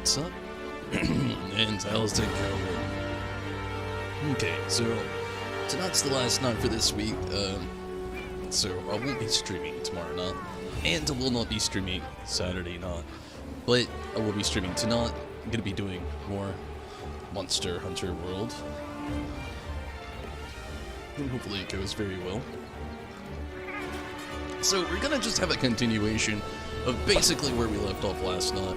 What's up? And how's it going? Okay, so tonight's the last night for this week, so I won't be streaming tomorrow night, and I will not be streaming Saturday night, but I will be streaming tonight. I'm going to be doing more Monster Hunter World, and hopefully it goes very well. So we're going to just have a continuation of basically where we left off last night.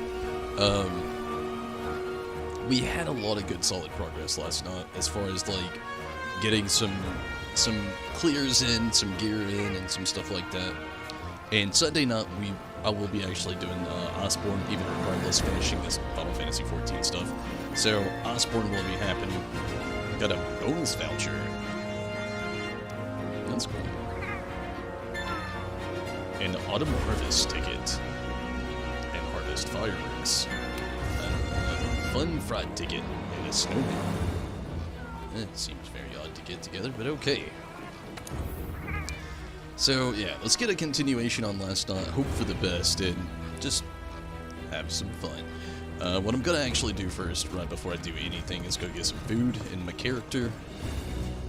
We had a lot of good solid progress last night as far as like getting some clears in, some gear in, and some stuff like that. And Sunday night I will be actually doing Iceborne, even regardless finishing this Final Fantasy XIV stuff. So Iceborne will be happening. Got a bonus voucher. That's cool. An Autumn Harvest ticket. And Harvest Fireworks. Fun fried ticket and a snowman. It seems very odd to get together, but okay. So yeah, let's get a continuation on last night. Hope for the best and just have some fun. What I'm gonna actually do first, right before I do anything, is go get some food in my character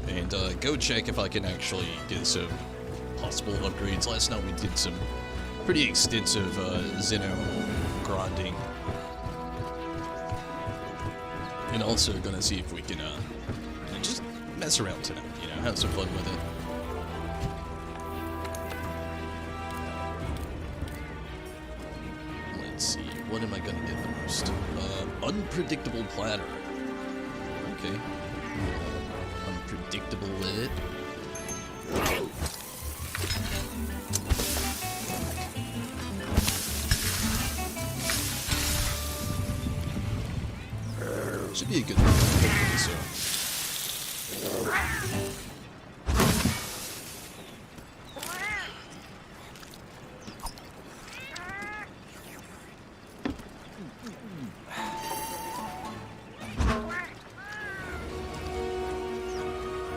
and go check if I can actually get some possible upgrades. Last night we did some pretty extensive Xeno grinding. And also gonna see if we can just mess around tonight, you know, have some fun with it. Let's see, what am I gonna get the most? Unpredictable platter. Okay. Unpredictable lid. Should be a good one, so.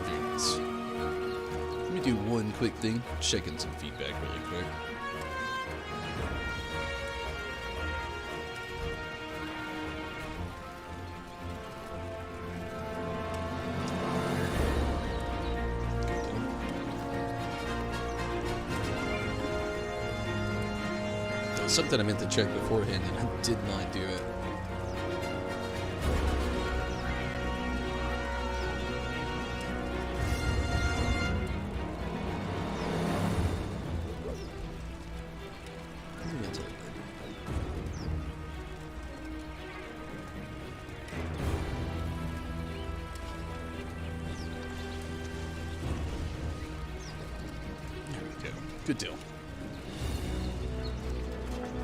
Very nice. Let me do one quick thing, checking some feedback really quick. Something I meant to check beforehand and I did not do it. There we go. Good deal.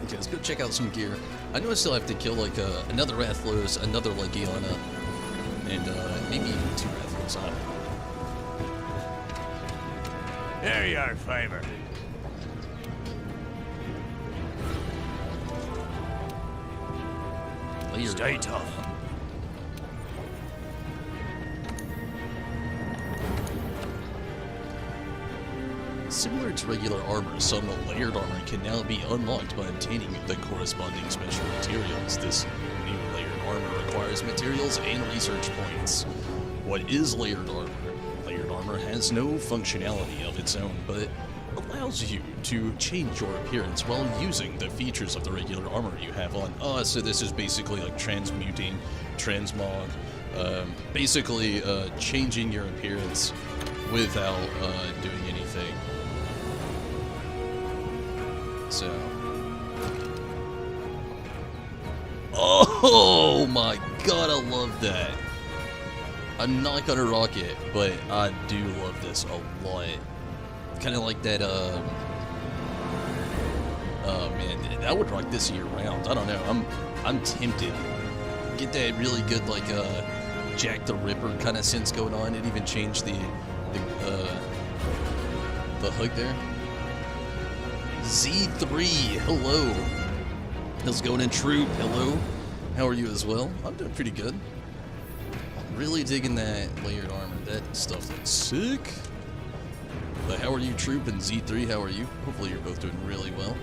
Okay, let's go check out some gear. I know I still have to kill like another Rathlos, another Legiana, and maybe even 2 Rathlos. I don't know. There you are, Fiver. Stay tough. Similar to regular armor, some layered armor can now be unlocked by obtaining the corresponding special materials. This new layered armor requires materials and research points. What is layered armor? Layered armor has no functionality of its own, but allows you to change your appearance while using the features of the regular armor you have on. So this is basically like transmuting, transmog, basically changing your appearance without doing anything. So, oh my god, I love that. I'm not gonna rock it, but I do love this a lot. Kind of like that, oh man, I would rock this year round. I don't know, I'm tempted. Get that really good, like, Jack the Ripper kind of sense going on. It even changed the hook there. Z3, hello. How's it going in Troop? Hello. How are you as well? I'm doing pretty good. Really digging that layered armor. That stuff looks sick. But how are you, Troop, and Z3? How are you? Hopefully you're both doing really well.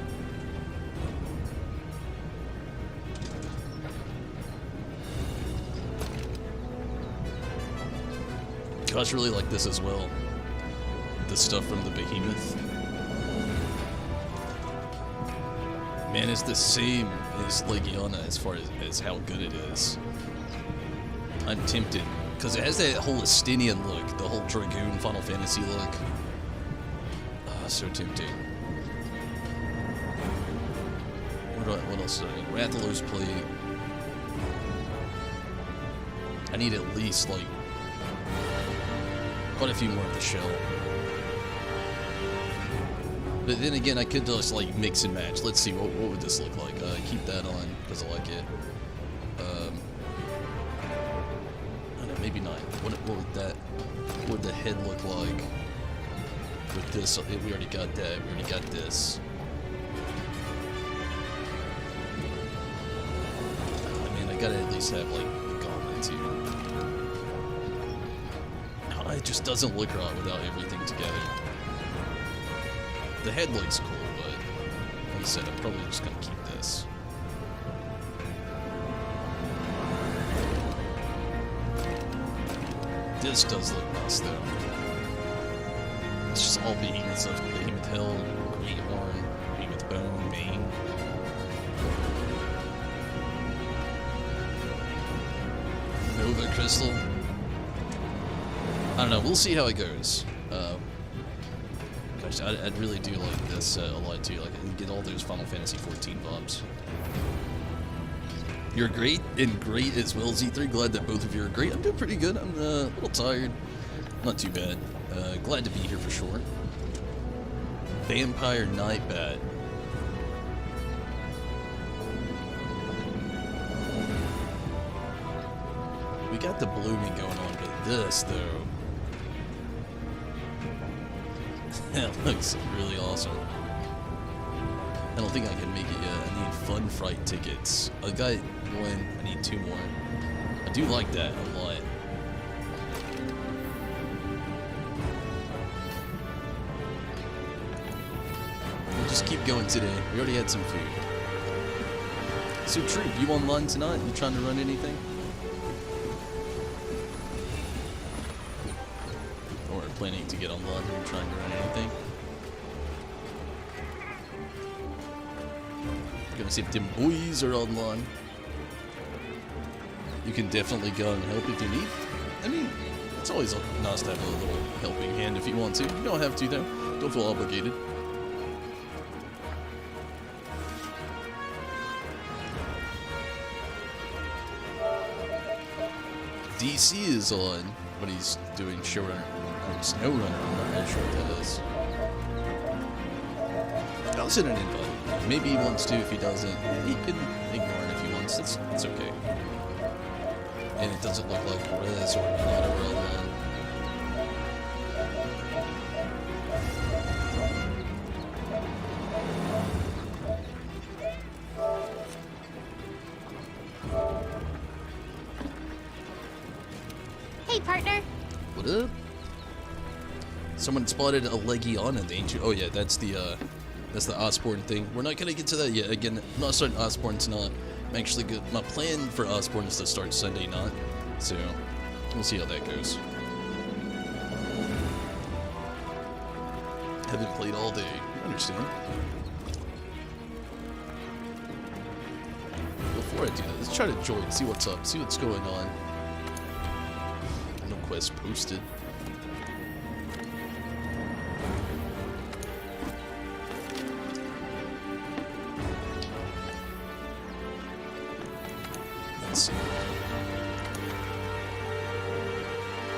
Josh really liked this as well. The stuff from the Behemoth. Man, it's the same as Legiana as far as how good it is. I'm tempted, because it has that whole Estinian look, the whole Dragoon Final Fantasy look. So tempting. What else do I need? Rathalos plate. I need at least, like, quite a few more of the shell. But then again, I could just, like, mix and match. Let's see, what would this look like? Keep that on, because I like it. I don't know, maybe not. What would the head look like with this? We already got that. We already got this. I mean, I gotta at least have, like, the gauntlets here. No, it just doesn't look right without everything together. The head looks cool, but like I said, I'm probably just gonna keep this. This does look nice, though. It's just all Behemoth stuff. Behemoth Hill, Great Horn, Behemoth Bone, Mane. Nova Crystal. I don't know, we'll see how it goes. Gosh, I really do like this a lot too. Like, I can get all those Final Fantasy 14 vibes. You're great and great as well, Z3. Glad that both of you are great. I'm doing pretty good. I'm a little tired. Not too bad. Glad to be here for sure. Vampire Night Bat. We got the blooming going on, but this, though, that looks really awesome. I don't think I can make it yet. I need Fun Fright tickets. I got one. I need 2 more. I do like that a lot. We'll just keep going today. We already had some food. So, Troop, you online tonight? You trying to run anything? Or planning to get online? Are you trying to run anything? Gonna see if them boys are online. You can definitely go and help if you need. I mean, it's always nice to have a little helping hand if you want to. You don't have to, though. Don't feel obligated. DC is on, but he's doing Showrunner, or Snowrunner. I'm not really sure what that is. I'll send an invite. Maybe he wants to. If he doesn't, he can ignore it if he wants. It's okay. And it doesn't look like Rez or Renata were online. Hey, partner. What up? Someone spotted a Legiana in the ancient. Oh yeah, that's the Iceborne thing. We're not gonna get to that yet. Again, I'm not starting Iceborne tonight. I'm actually good. My plan for Iceborne is to start Sunday night, so we'll see how that goes. Haven't played all day. I understand. Before I do that, let's try to join, see what's up, see what's going on. No quest posted.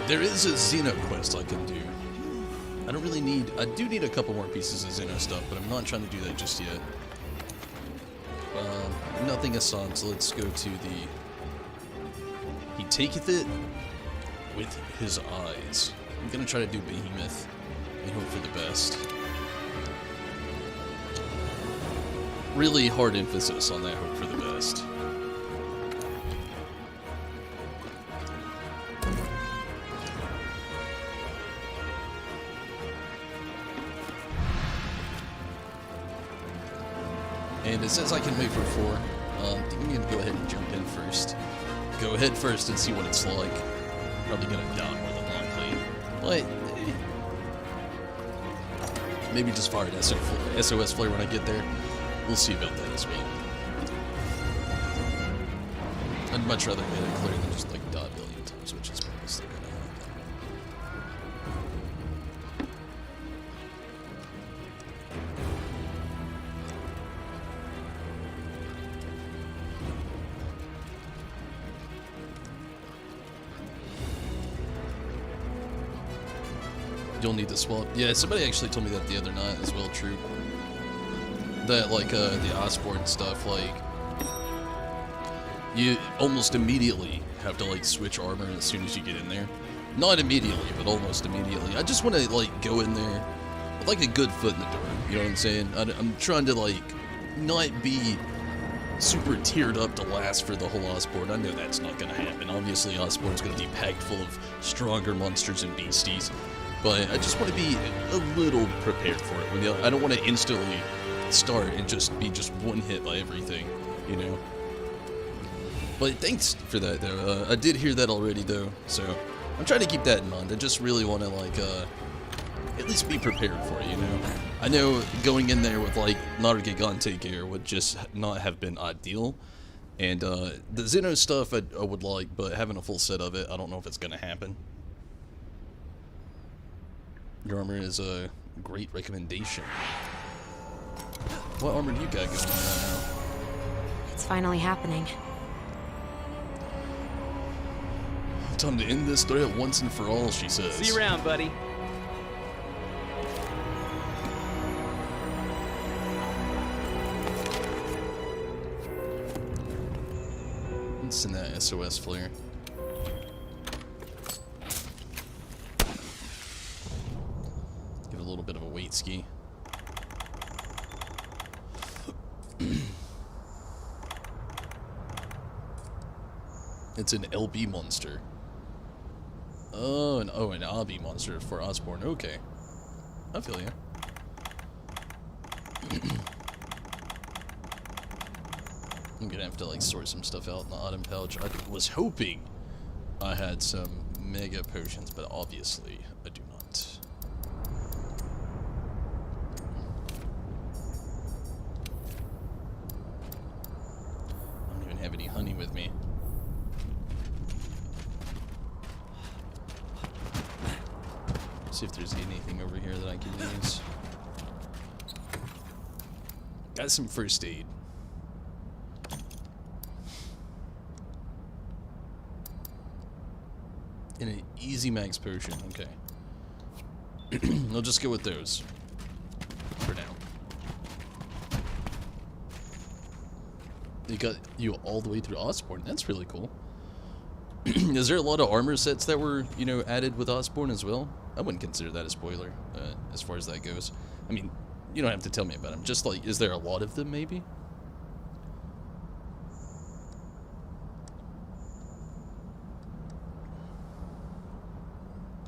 There is a Xeno quest I can do. I don't really need... I do need a couple more pieces of Xeno stuff, but I'm not trying to do that just yet. Nothing aside, so let's go to the... He taketh it with his eyes. I'm gonna try to do Behemoth and hope for the best. Really hard emphasis on that hope for the best. And it says I can wait for 4. I'm going to go ahead and jump in first. Go ahead first and see what it's like. Probably going to die more than likely. Like, maybe just fire an SOS flare when I get there. We'll see about that as well. I'd much rather get it clear than just like die a billion times, which is mostly gonna happen. You'll need to swap. Yeah, somebody actually told me that the other night as well, true. That, like, the Iceborne stuff, like, you almost immediately have to, like, switch armor as soon as you get in there. Not immediately, but almost immediately. I just want to, like, go in there with, like, a good foot in the door, you know what I'm saying? I'm trying to, like, not be super tiered up to last for the whole Iceborne. I know that's not going to happen. Obviously, Iceborne's going to be packed full of stronger monsters and beasties. But I just want to be a little prepared for it. I don't want to instantly start and just be one hit by everything, you know? But thanks for that, though. I did hear that already, though, so I'm trying to keep that in mind. I just really want to, like, at least be prepared for it, you know? I know going in there with, like, Nargigante gear would just not have been ideal. And the Xeno stuff I would like, but having a full set of it, I don't know if it's going to happen. Your armor is a great recommendation. What armor do you got going on right now? It's finally happening. Time to end this threat once and for all, she says. See you around, buddy. Let's send that SOS flare. Give it a little bit of a weight ski. It's an LB monster. Oh, an AB monster for Iceborne. Okay. I feel ya. I'm gonna have to, like, sort some stuff out in the item pouch. I was hoping I had some mega potions, but obviously I do not. I don't even have any honey with me. See if there's anything over here that I can use. Got some first aid. And an easy max potion, okay. I'll just go with those for now. They got you all the way through Iceborne. That's really cool. Is there a lot of armor sets that were, you know, added with Iceborne as well? I wouldn't consider that a spoiler, as far as that goes. I mean, you don't have to tell me about them. Just, like, is there a lot of them, maybe?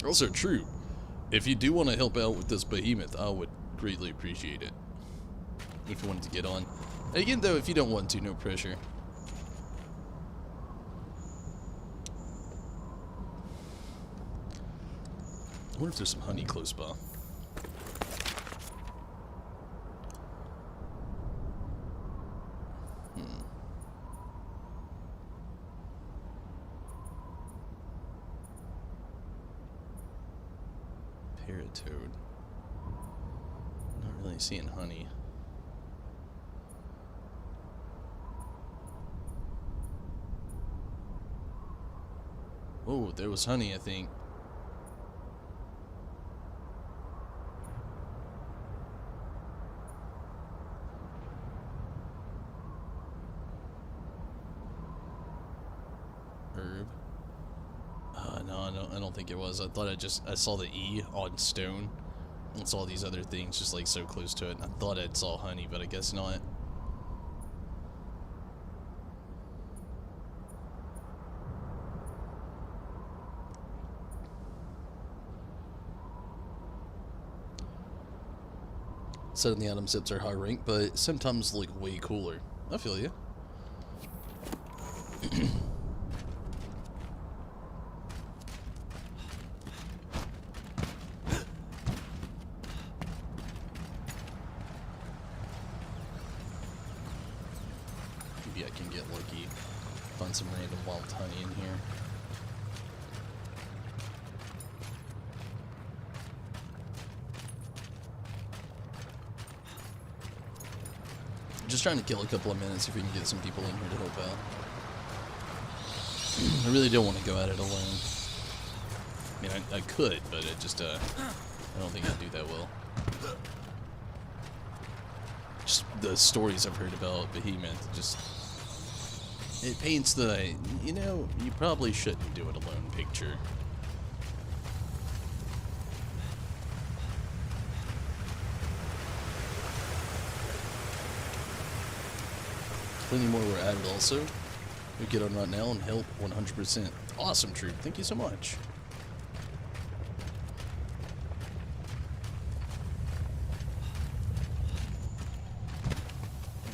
Also, true. If you do want to help out with this behemoth, I would greatly appreciate it. If you wanted to get on. And again, though, if you don't want to, no pressure. I wonder if there's some honey close by. Paratoad. Not really seeing honey. Oh, there was honey, I think. Herb. No, I don't think it was. I thought I saw the E on stone. And saw these other things just like so close to it. And I thought I saw honey, but I guess not. Suddenly item sets are high rank, but sometimes look way cooler. I feel you. I can get lucky. Find some random wild honey in here. Just trying to kill a couple of minutes if we can get some people in here to help out. I really don't want to go at it alone. I mean, I could, but it just, I don't think I'd do that well. Just the stories I've heard about Behemoth, just, it paints the, you know, you probably shouldn't do it alone picture. Plenty more were added also. We get on right now and help 100%. Awesome, Troop. Thank you so much.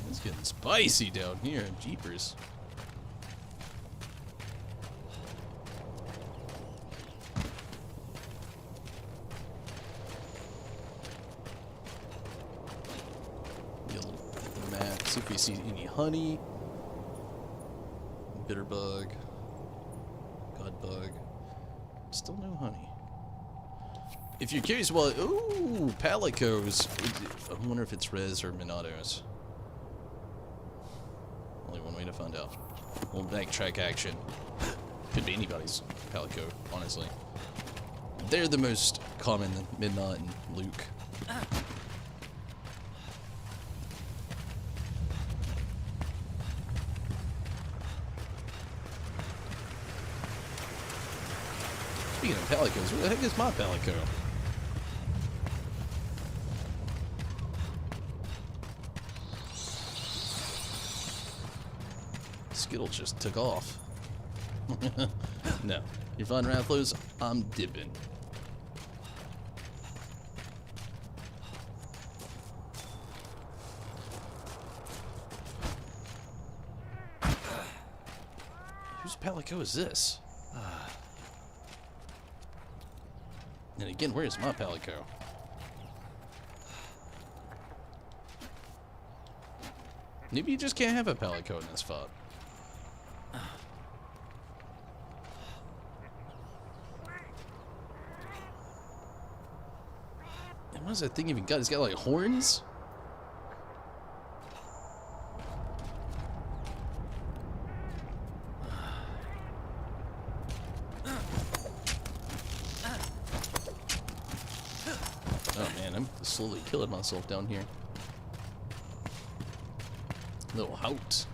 It's getting spicy down here. Jeepers. Get a little bit of the map. See if we see any honey. Bitterbug. Godbug. Still no honey. If you're curious, well, ooh, Palicos. I wonder if it's Res or Minatos. Only one way to find out. Little backtrack action. Could be anybody's Palico, honestly. They're the most common, Midnight and Luke. Speaking of Palicos, where the heck is my Palico? Skittle just took off. No. You find Rathlos? I'm dipping. Whose Palico is this? And again, where's my Palico? Maybe you just can't have a Palico in this FOB. And what does that thing even got? It's got like horns? Oh man, I'm slowly killing myself down here. Little hout.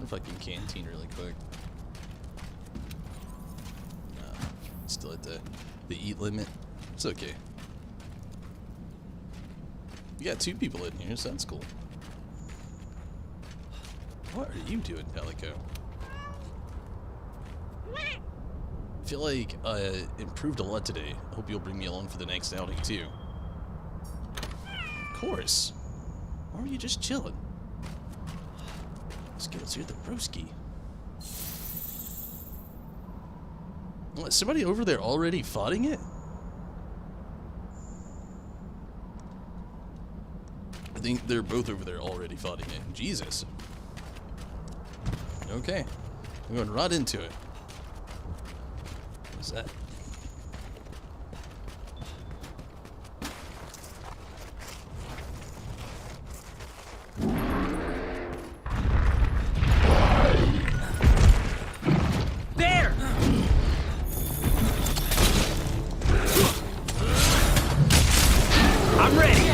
If I can canteen really quick. Nah, still at the eat limit. It's okay. You got 2 people in here, so that's cool. What are you doing, Palico? I feel like I improved a lot today. I hope you'll bring me along for the next outing, too. Of course. Or were you just chilling? Skittles, you're the broski. What, somebody over there already fighting it? I think they're both over there already fighting it. Jesus. Okay. I'm going right into it. What's that? There! I'm ready.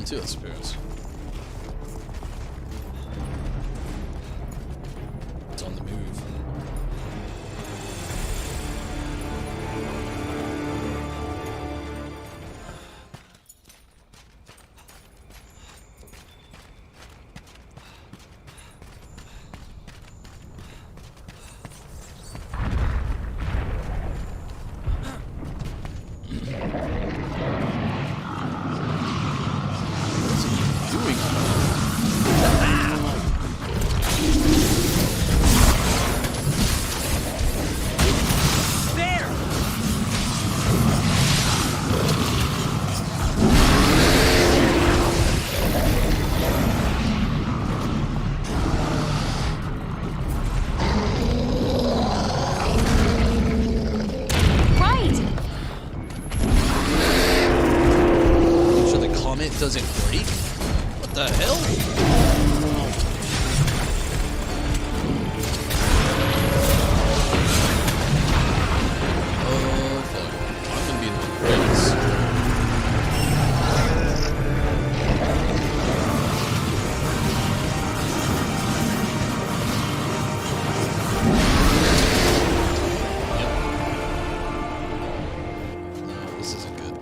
one too, I suppose. It's on the move. Doesn't break? What the hell? Oh, fuck. I'm gonna be in the grass. Yep. No, this isn't good.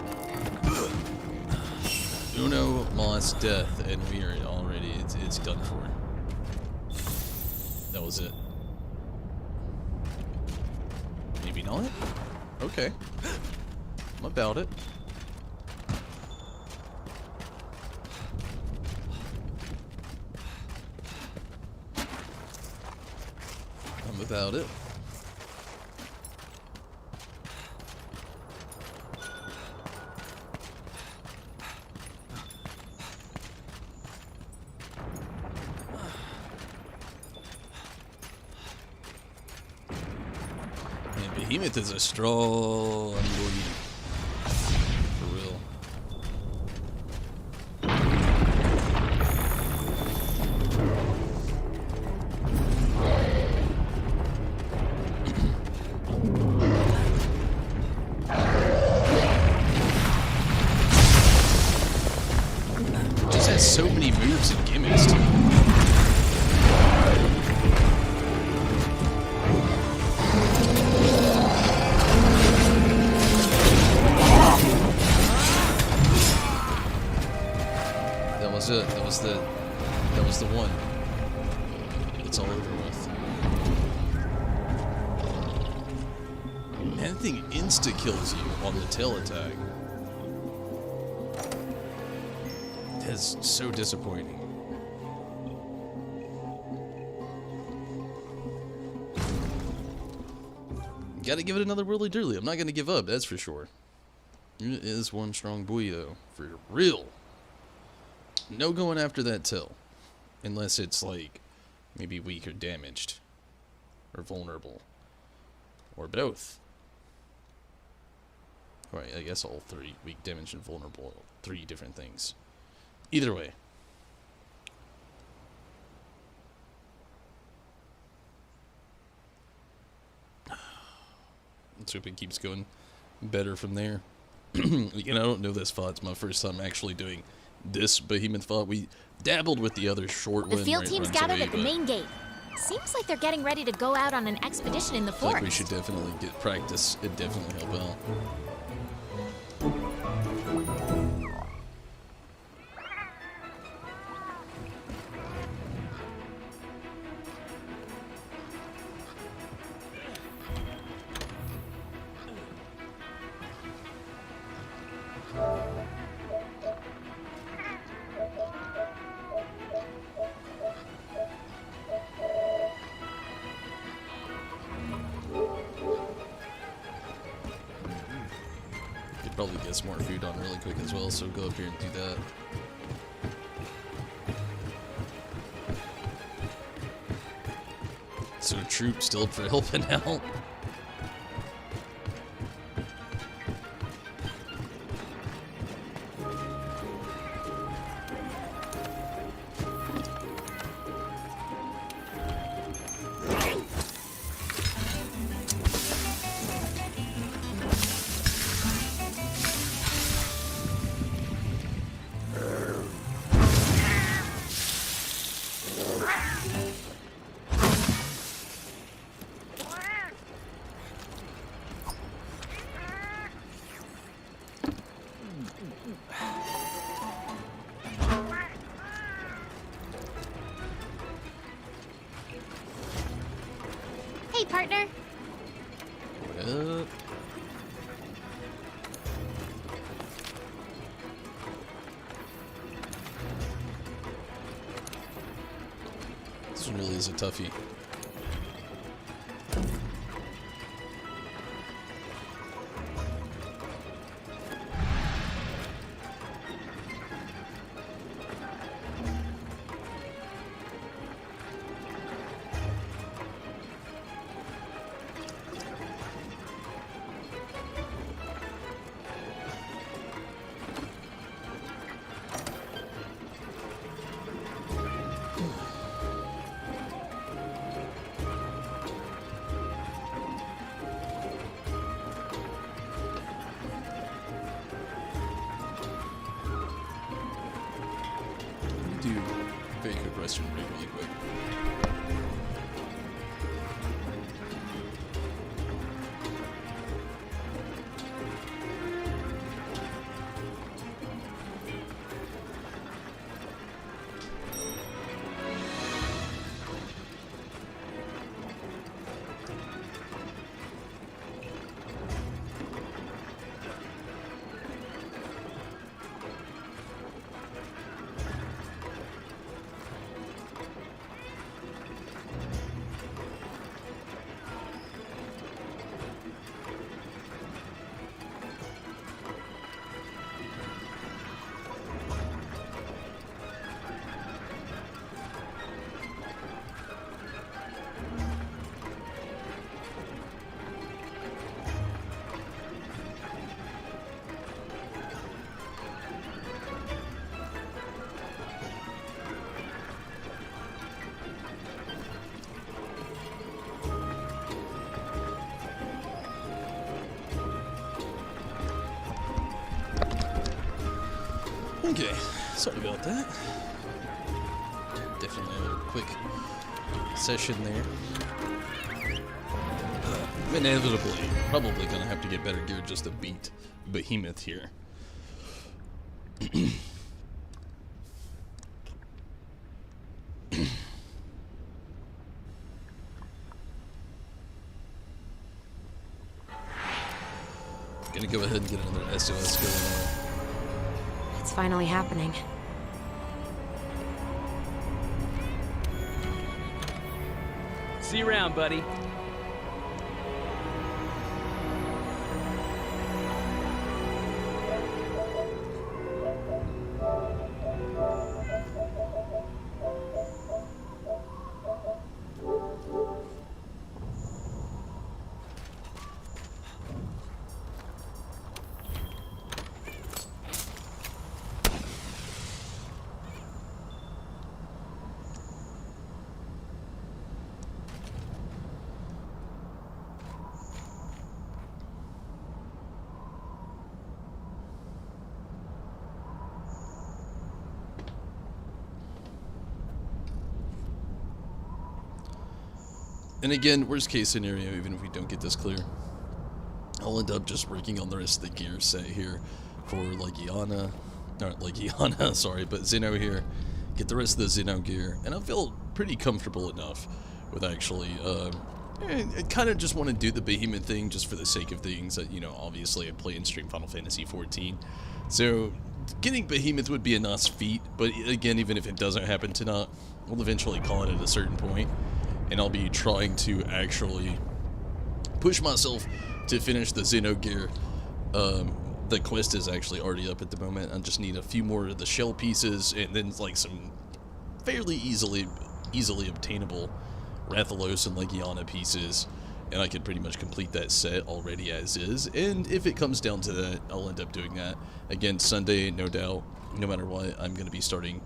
Uno Moss death, and we are already, it's done for. That was it. Maybe not? Okay. I'm about it. I'm about it. Behemoth is a strong boy. For real. Just has so many moves and gimmicks too. That was the one. It's all over with. And that thing insta kills you on the tail attack. That's so disappointing. Gotta give it another whirly dirly. I'm not gonna give up, that's for sure. It is one strong boy though, for real. No going after that tail. Unless it's like maybe weak or damaged. Or vulnerable. Or both. Right, I guess all three. Weak, damaged, and vulnerable. 3 different things. Either way. Let's hope it keeps going better from there. Again, I don't know this fight. It's my first time actually doing this behemoth fight. We dabbled with the other short one. The field team's gathered at the main gate. Seems like they're getting ready to go out on an expedition in the forest. Like we should definitely get practice. It'd definitely help out. Probably get some more food on really quick as well, so go up here and do that. So troop still for helping out. partner? What? This one really is a toughie. Do a very quick restroom break really quick. Okay, sorry about that. Definitely a quick session there. Inevitably, probably gonna have to get better gear just to beat Behemoth here. Gonna go ahead and get another SOS going on. It's finally happening. See you around, buddy. And again, worst case scenario, even if we don't get this clear, I'll end up just working on the rest of the gear set here for Legiana, not Legiana, sorry, but Xeno here. Get the rest of the Xeno gear, and I feel pretty comfortable enough with actually, I kind of just want to do the Behemoth thing just for the sake of things that, you know, obviously I play and stream Final Fantasy XIV. So, getting Behemoth would be a nice feat, but again, even if it doesn't happen tonight, we'll eventually call it at a certain point. And I'll be trying to actually push myself to finish the Xeno gear. The quest is actually already up at the moment. I just need a few more of the shell pieces and then like some fairly easily obtainable Rathalos and Legiana pieces. And I could pretty much complete that set already as is. And if it comes down to that, I'll end up doing that. Again, Sunday, no doubt, no matter what, I'm going to be starting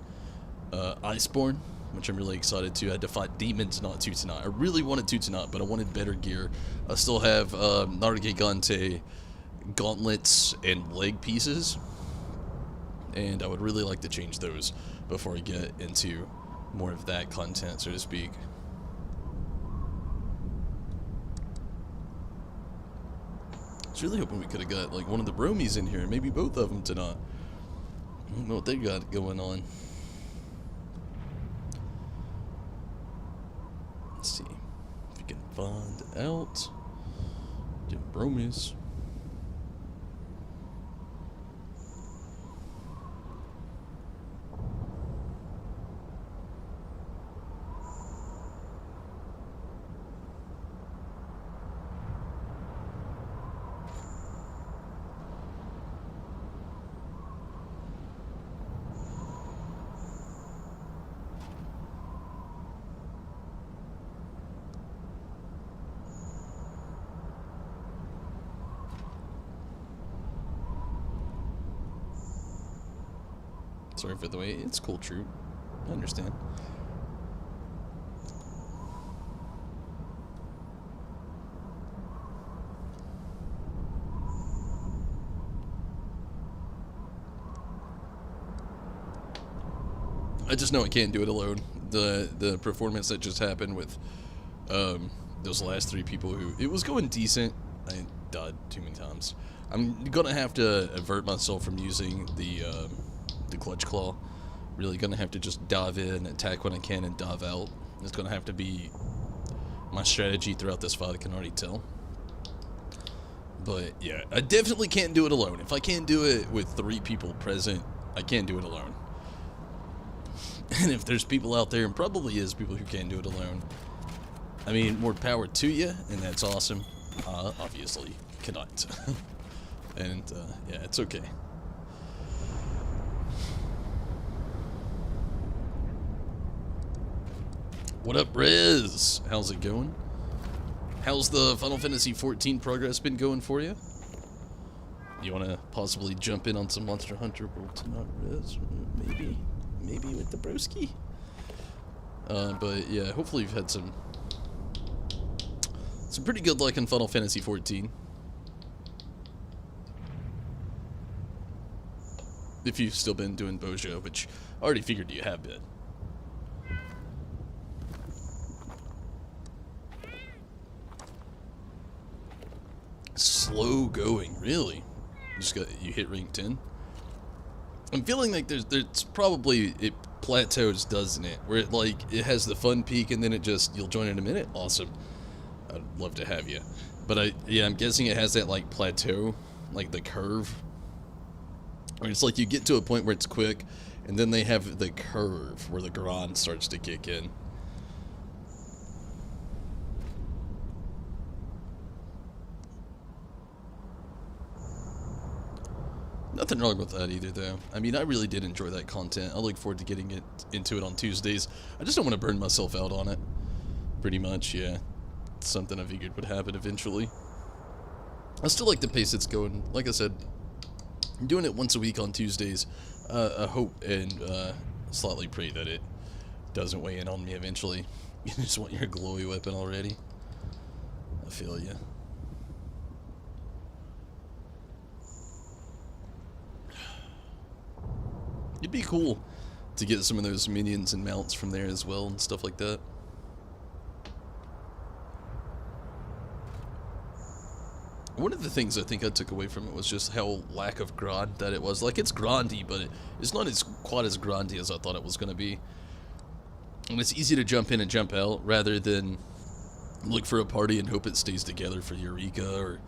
Iceborne, which I'm really excited to. I had to fight demons not to tonight. I really wanted to tonight, but I wanted better gear. I still have Nargigante gauntlets and leg pieces, and I would really like to change those before I get into more of that content, so to speak. I was really hoping we could have got like one of the bromies in here, maybe both of them tonight. I don't know what they got going on. Let's see if we can Find out. Get bromies. Sorry for the way it's cool, troop. I understand. I just know I can't do it alone. The performance that just happened with those last 3 people who it was going decent. I died too many times. I'm gonna have to avert myself from using the clutch claw. Really gonna have to just dive in, attack when I can, and dive out. It's gonna have to be my strategy throughout this fight. I can already tell. But yeah, I definitely can't do it alone. If I can't do it with 3 people present, I can't do it alone. And if there's people out there, and probably is people who can't do it alone, I mean, more power to you, and that's awesome. Obviously cannot. And yeah, it's okay. What up, Rez? How's it going? How's the Final Fantasy XIV progress been going for you? You want to possibly jump in on some Monster Hunter World tonight, Rez? Maybe with the broski? But yeah, hopefully you've had some pretty good luck in Final Fantasy XIV. If you've still been doing Bojo, which I already figured you have been. Slow going, really? You hit rank 10? I'm feeling like there's probably, it plateaus, doesn't it? Where it has the fun peak and then you'll join in a minute? Awesome. I'd love to have you. But I'm guessing it has that like plateau, like the curve. Or it's like you get to a point where it's quick and then they have the curve where the grind starts to kick in. Nothing wrong with that either, though. I mean, I really did enjoy that content. I look forward to getting into it on Tuesdays. I just don't want to burn myself out on it. Pretty much, yeah. It's something I figured would happen eventually. I still like the pace it's going. Like I said, I'm doing it once a week on Tuesdays. I hope and slightly pray that it doesn't weigh in on me eventually. You just want your glowy weapon already. I feel ya. It'd be cool to get some of those minions and mounts from there as well and stuff like that. One of the things I think I took away from it was just how lack of grind that it was. Like, it's grindy, but it's not quite as grindy as I thought it was going to be. And it's easy to jump in and jump out rather than look for a party and hope it stays together for Eureka, or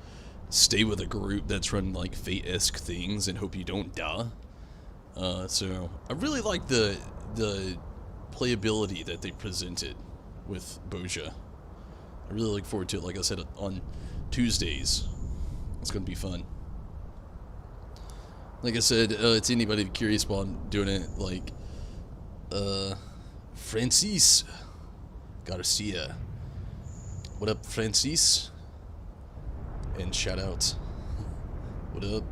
stay with a group that's running like Fate-esque things and hope you don't die. So I really like the playability that they presented with Boja. I really look forward to it. Like I said, on Tuesdays, it's going to be fun. Like I said, it's anybody curious while I'm doing it. Like, Francis Garcia. What up, Francis? And shout out. What up?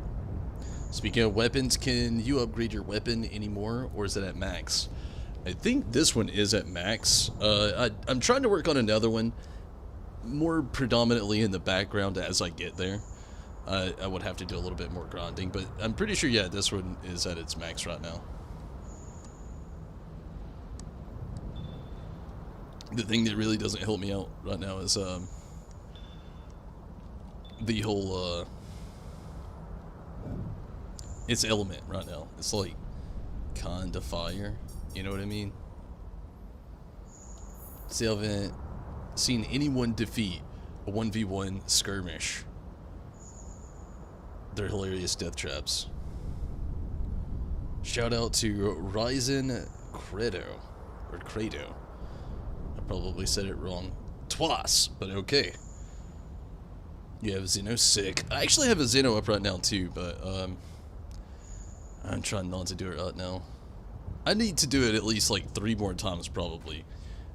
Speaking of weapons, can you upgrade your weapon anymore, or is it at max? I think this one is at max. I'm trying to work on another one, more predominantly in the background as I get there. I would have to do a little bit more grinding, but I'm pretty sure, yeah, this one is at its max right now. The thing that really doesn't help me out right now is the whole its element right now. It's like kinda fire, you know what I mean? Sail vent, seen anyone defeat a 1v1 skirmish. They're hilarious death traps. Shout out to Ryzen Credo. Or Credo. I probably said it wrong twice, but okay. You have Xeno sick. I actually have a Xeno up right now too, but I'm trying not to do it right now. I need to do it at least like 3 more times probably,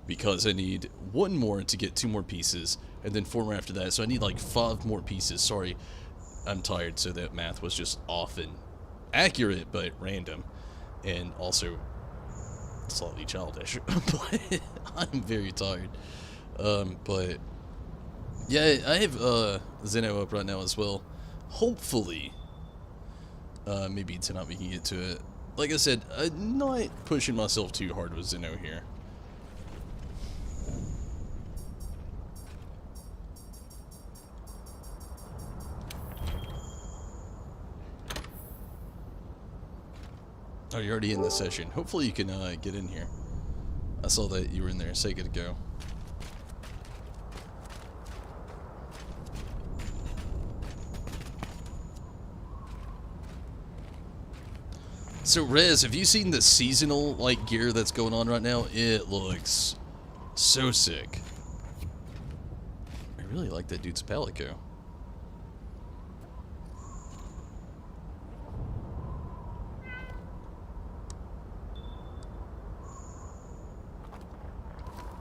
because I need 1 more to get 2 more pieces, and then 4 more after that, so I need like 5 more pieces. Sorry, I'm tired, so that math was just off and accurate, but random, and also slightly childish. But I'm very tired. But yeah, I have Xeno up right now as well. Hopefully, maybe tonight we can get to it. Like I said, I'm not pushing myself too hard with Xeno here. Oh, you're already in the session. Hopefully you can get in here. I saw that you were in there. Say good to go. So Rez, have you seen the seasonal like gear that's going on right now? It looks so sick. I really like that dude's palico.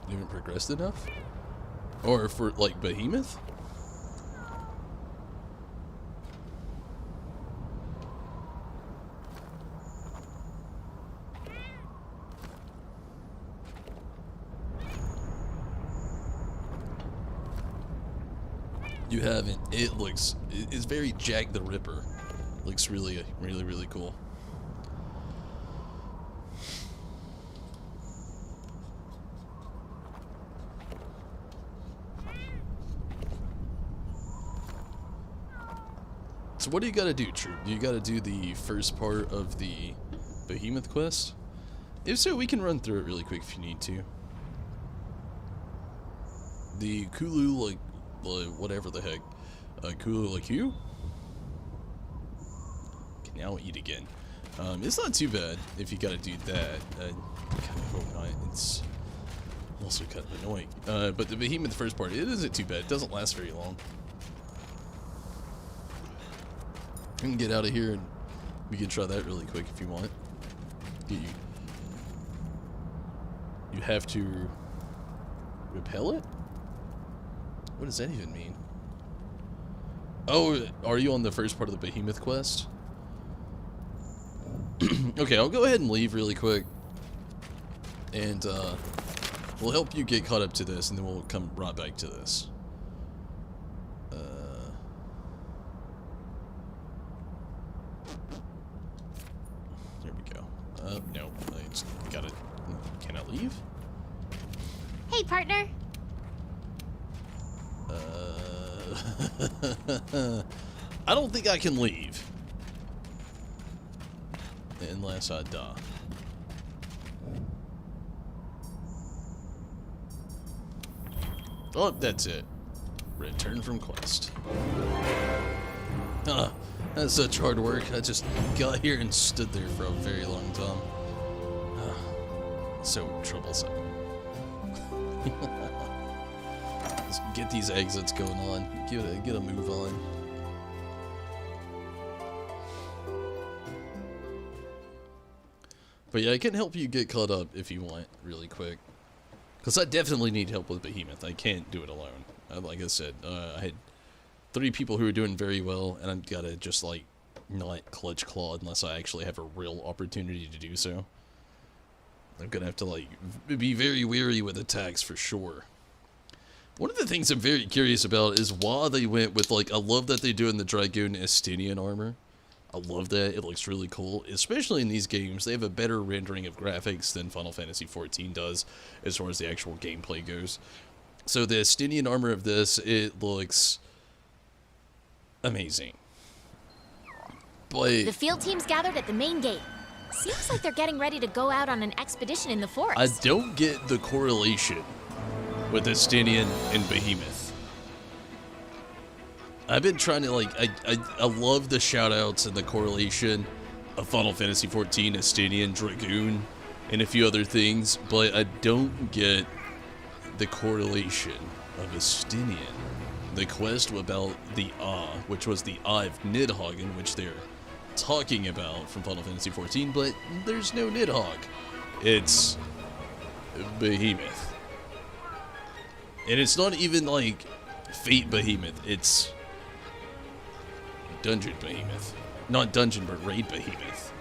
You haven't progressed enough? Or for like Behemoth? You haven't. It looks, it's very Jack the Ripper. Looks really, really, really cool. So what do you gotta do, Troop? Do you gotta do the first part of the Behemoth quest? If so, we can run through it really quick if you need to. The Kulu, like whatever the heck. Kulu like you? Can now eat again. It's not too bad if you gotta do that. I kind of hope not. It's also kind of annoying. But the Behemoth first part, it isn't too bad. It doesn't last very long. We can get out of here and we can try that really quick if you want. You have to repel it? What does that even mean? Oh, are you on the first part of the Behemoth quest? Okay, I'll go ahead and leave really quick. And we'll help you get caught up to this, and then we'll come right back to this. There we go. No, I just gotta... Can I leave? Hey, partner. I don't think I can leave. Unless I die. Oh, that's it. Return from quest. That's such hard work. I just got here and stood there for a very long time. So troublesome. Let's get these exits going on. Get a move on. But yeah, I can help you get caught up if you want, really quick. Because I definitely need help with Behemoth. I can't do it alone. Like I said, I had 3 people who are doing very well, and I've got to just, like, not clutch claw unless I actually have a real opportunity to do so. I'm going to have to, like, be very wary with attacks for sure. One of the things I'm very curious about is why they went with, like, I love that they do in the Dragoon Estinian armor. I love that. It looks really cool. Especially in these games, they have a better rendering of graphics than Final Fantasy XIV does as far as the actual gameplay goes. So the Estinian armor of this, it looks amazing. But The field team's gathered at the main gate. Seems like they're getting ready to go out on an expedition in the forest. I don't get the correlation with Estinian and Behemoth. I've been trying to, like, I love the shout-outs and the correlation of Final Fantasy XIV, Estinian, Dragoon, and a few other things, but I don't get the correlation of Estinian. The quest about the which was the Eye of Nidhogg, which they're talking about from Final Fantasy XIV, but there's no Nidhogg. It's Behemoth. And it's not even like Fate Behemoth, it's Dungeon Behemoth. Not Dungeon, but Raid Behemoth.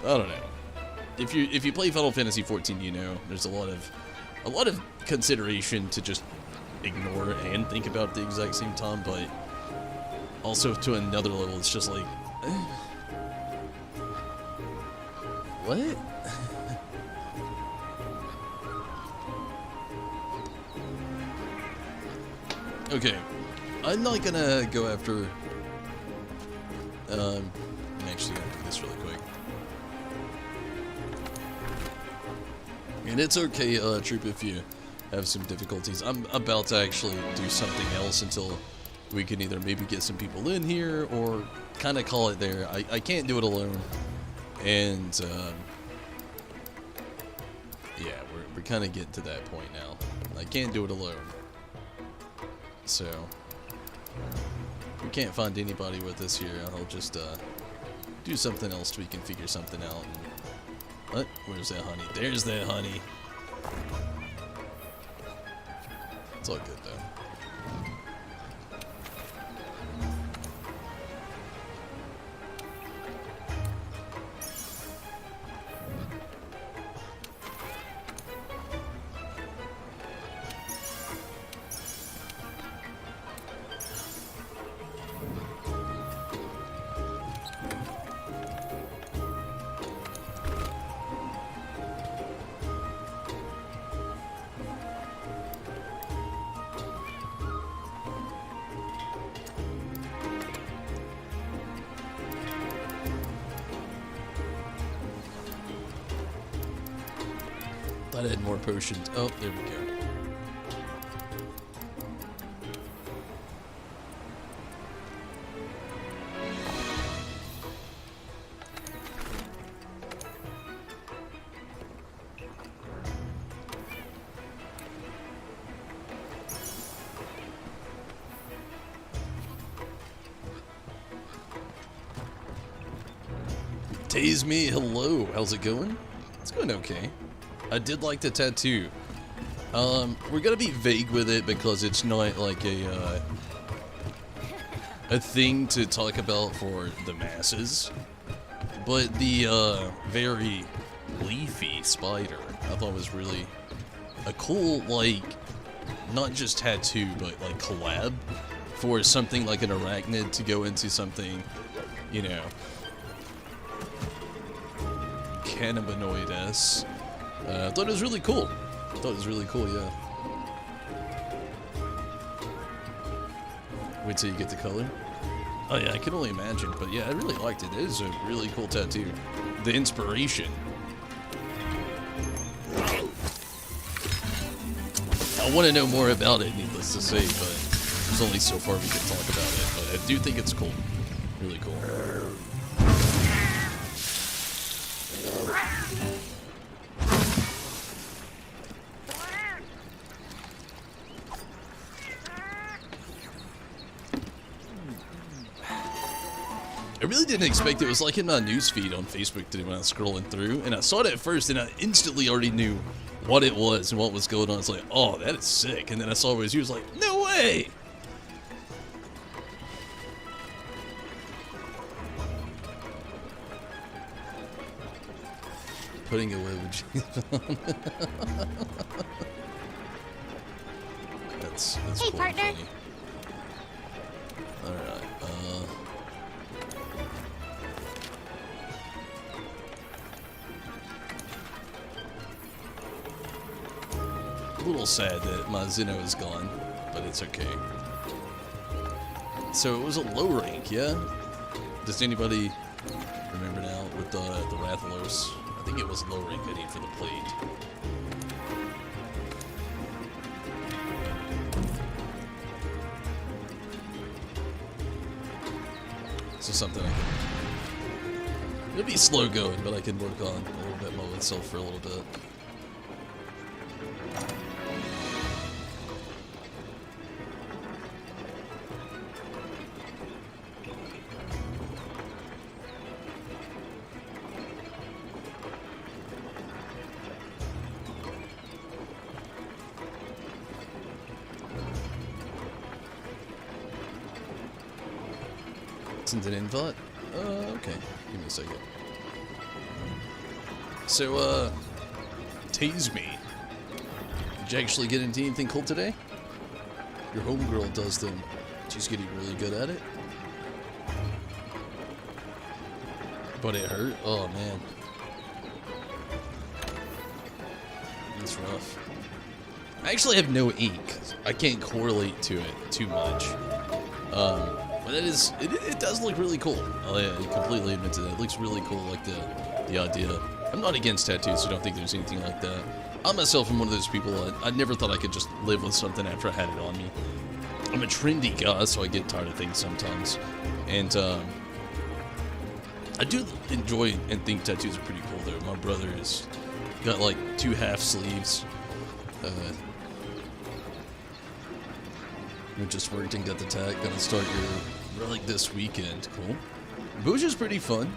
I don't know. If you play Final Fantasy XIV, you know there's a lot of consideration to just ignore and think about at the exact same time, but also to another level, it's just like, what? Okay, I'm not gonna go after. I'm actually gonna do this really quick. And it's okay, Troop, if you have some difficulties. I'm about to actually do something else until we can either maybe get some people in here or kind of call it there. I can't do it alone. And, yeah, we're kind of getting to that point now. I can't do it alone. So, if we can't find anybody with us here, I'll just, do something else so we can figure something out. And, what? Where's that honey? There's that honey. It's all good, though. Thought I had more potions. Oh, there we go. Tase me, hello. How's it going? It's going okay. I did like the tattoo. We're gonna be vague with it because it's not like a thing to talk about for the masses. But the very leafy spider I thought was really a cool, like, not just tattoo, but like collab for something like an arachnid to go into something, you know, cannabinoid-esque. I thought it was really cool. Yeah. Wait till you get the color. Oh yeah, I can only imagine, but yeah, I really liked it. It is a really cool tattoo. The inspiration. I want to know more about it, needless to say, but there's only so far we can talk about it. But I do think it's cool. Really cool. I really didn't expect it. It was like in my newsfeed on Facebook today when I was scrolling through, and I saw it at first, and I instantly already knew what it was and what was going on. It's like, oh, that is sick. And then I saw it was you. Was like, no way. Putting away with Jesus. That's Hey, cool. partner. All right. A little sad that my Zeno is gone, but it's okay. So it was a low rank, yeah? Does anybody remember now with the Rathalos? I think it was low rank I need for the plate. So something I can... It'll be slow going, but I can work on a little bit more myself for a little bit. Send an invite? Okay. Give me a second. So, tease me. Did you actually get into anything cool today? Your homegirl does them. She's getting really good at it. But it hurt? Oh, man. That's rough. I actually have no ink. I can't correlate to it too much. But it does look really cool. I completely admit to that. It looks really cool, like the idea. I'm not against tattoos, so I don't think there's anything like that. I myself am one of those people, I never thought I could just live with something after I had it on me. I'm a trendy guy, so I get tired of things sometimes. And, I do enjoy and think tattoos are pretty cool, though. My brother has got, like, 2 half sleeves. We just worked and got the tag. Gonna start your relic this weekend. Cool. Bouja's pretty fun.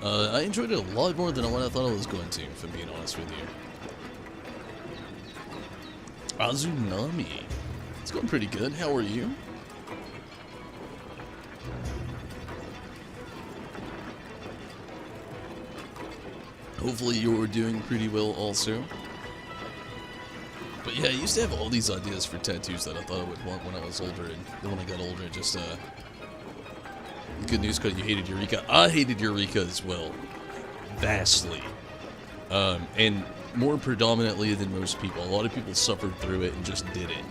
I enjoyed it a lot more than what I thought I was going to, if I'm being honest with you. Azunami. It's going pretty good. How are you? Hopefully you're doing pretty well also. But yeah, I used to have all these ideas for tattoos that I thought I would want when I was older, and then when I got older, just, good news because you hated Eureka. I hated Eureka as well. Vastly. And more predominantly than most people. A lot of people suffered through it and just did it.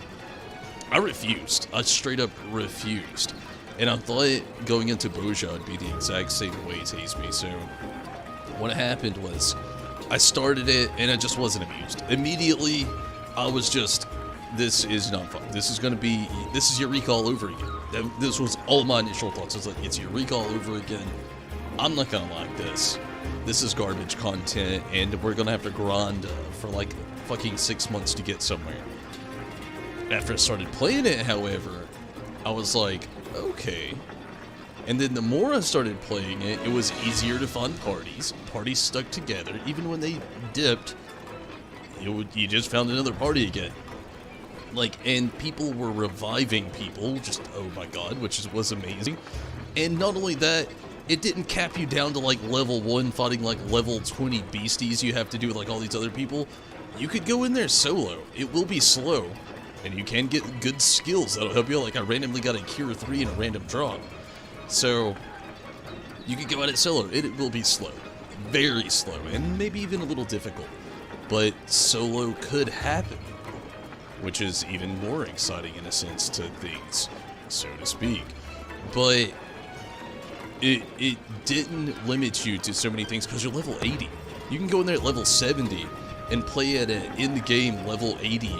I refused. I straight up refused. And I thought going into Bouja would be the exact same way Taste Me, so what happened was I started it and I just wasn't amused. Immediately, I was just, this is not fun. This is Eureka all over again. This was all my initial thoughts. I was like, it's Eureka all over again. I'm not gonna like this. This is garbage content, and we're gonna have to grind for like fucking 6 months to get somewhere. After I started playing it, however, I was like, okay. And then the more I started playing it, it was easier to find parties. Parties stuck together. Even when they dipped, you just found another party again. Like, and people were reviving people, just, oh my god, which was amazing. And not only that, it didn't cap you down to like level 1 fighting like level 20 beasties you have to do with like all these other people. You could go in there solo. It will be slow, and you can get good skills that'll help you out. Like I randomly got a Cure 3 in a random drop. So, you could go at it solo. It will be slow. Very slow, and maybe even a little difficult. But solo could happen, which is even more exciting in a sense to things, so to speak. But it didn't limit you to so many things because you're level 80. You can go in there at level 70 and play at an in-the-game level 80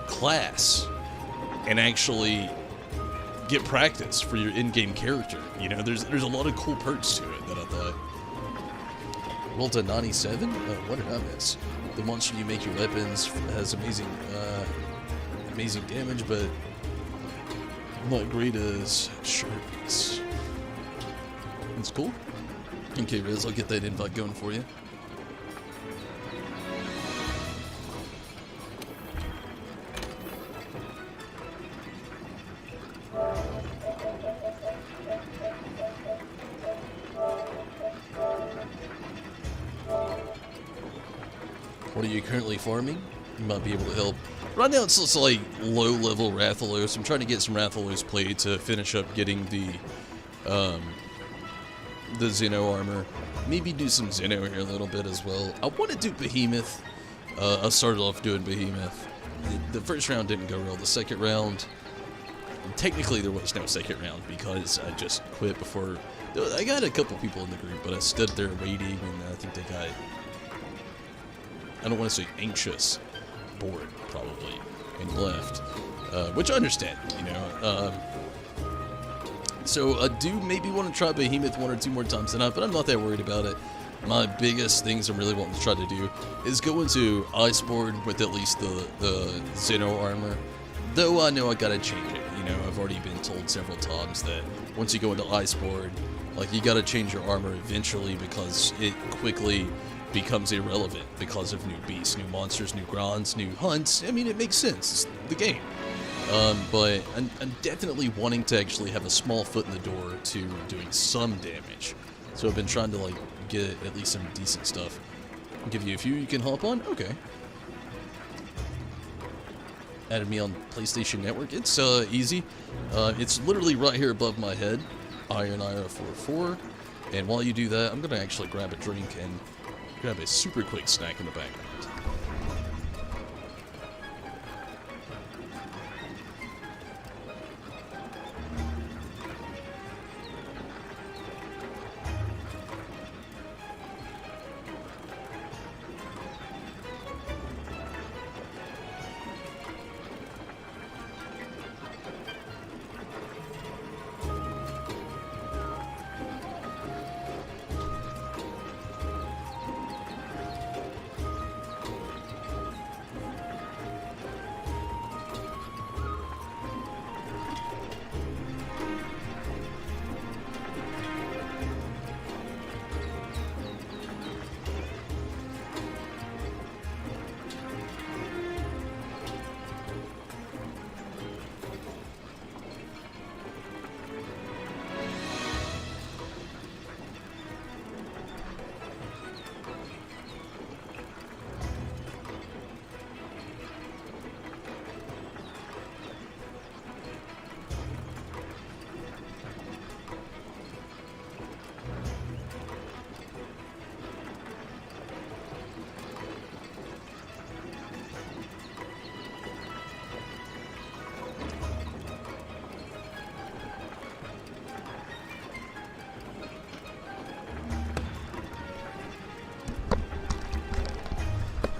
class and actually get practice for your in-game character. You know, there's a lot of cool perks to it that I thought. Rolled a 97? Oh, what did I miss? The monster you make your weapons has amazing damage, but not great as sharpness. That's cool. Okay, Riz, I'll get that invite going for you. What are you currently farming? You might be able to help. Right now it's just like low-level Rathalos. I'm trying to get some Rathalos played to finish up getting the Xeno armor. Maybe do some Xeno here a little bit as well. I want to do Behemoth. I started off doing Behemoth. The first round didn't go well. The second round, technically there was no second round because I just quit before. I got a couple people in the group, but I stood there waiting, and I think they got, I don't want to say anxious, bored probably, and left, which I understand, you know. So I do maybe want to try Behemoth 1 or 2 more times tonight, but I'm not that worried about it. My biggest things I'm really wanting to try to do is go into Iceborne with at least the Xeno armor. Though I know I gotta change it. You know, I've already been told several times that once you go into Iceborne, like, you gotta change your armor eventually because it quickly becomes irrelevant because of new beasts, new monsters, new gronds, new hunts. I mean, it makes sense. It's the game. But I'm definitely wanting to actually have a small foot in the door to doing some damage. So I've been trying to, like, get at least some decent stuff. I'll give you a few you can hop on? Okay. Added me on PlayStation Network. It's easy. It's literally right here above my head. Iron Ira 44. And while you do that, I'm gonna actually grab a drink and grab a super quick snack in the background.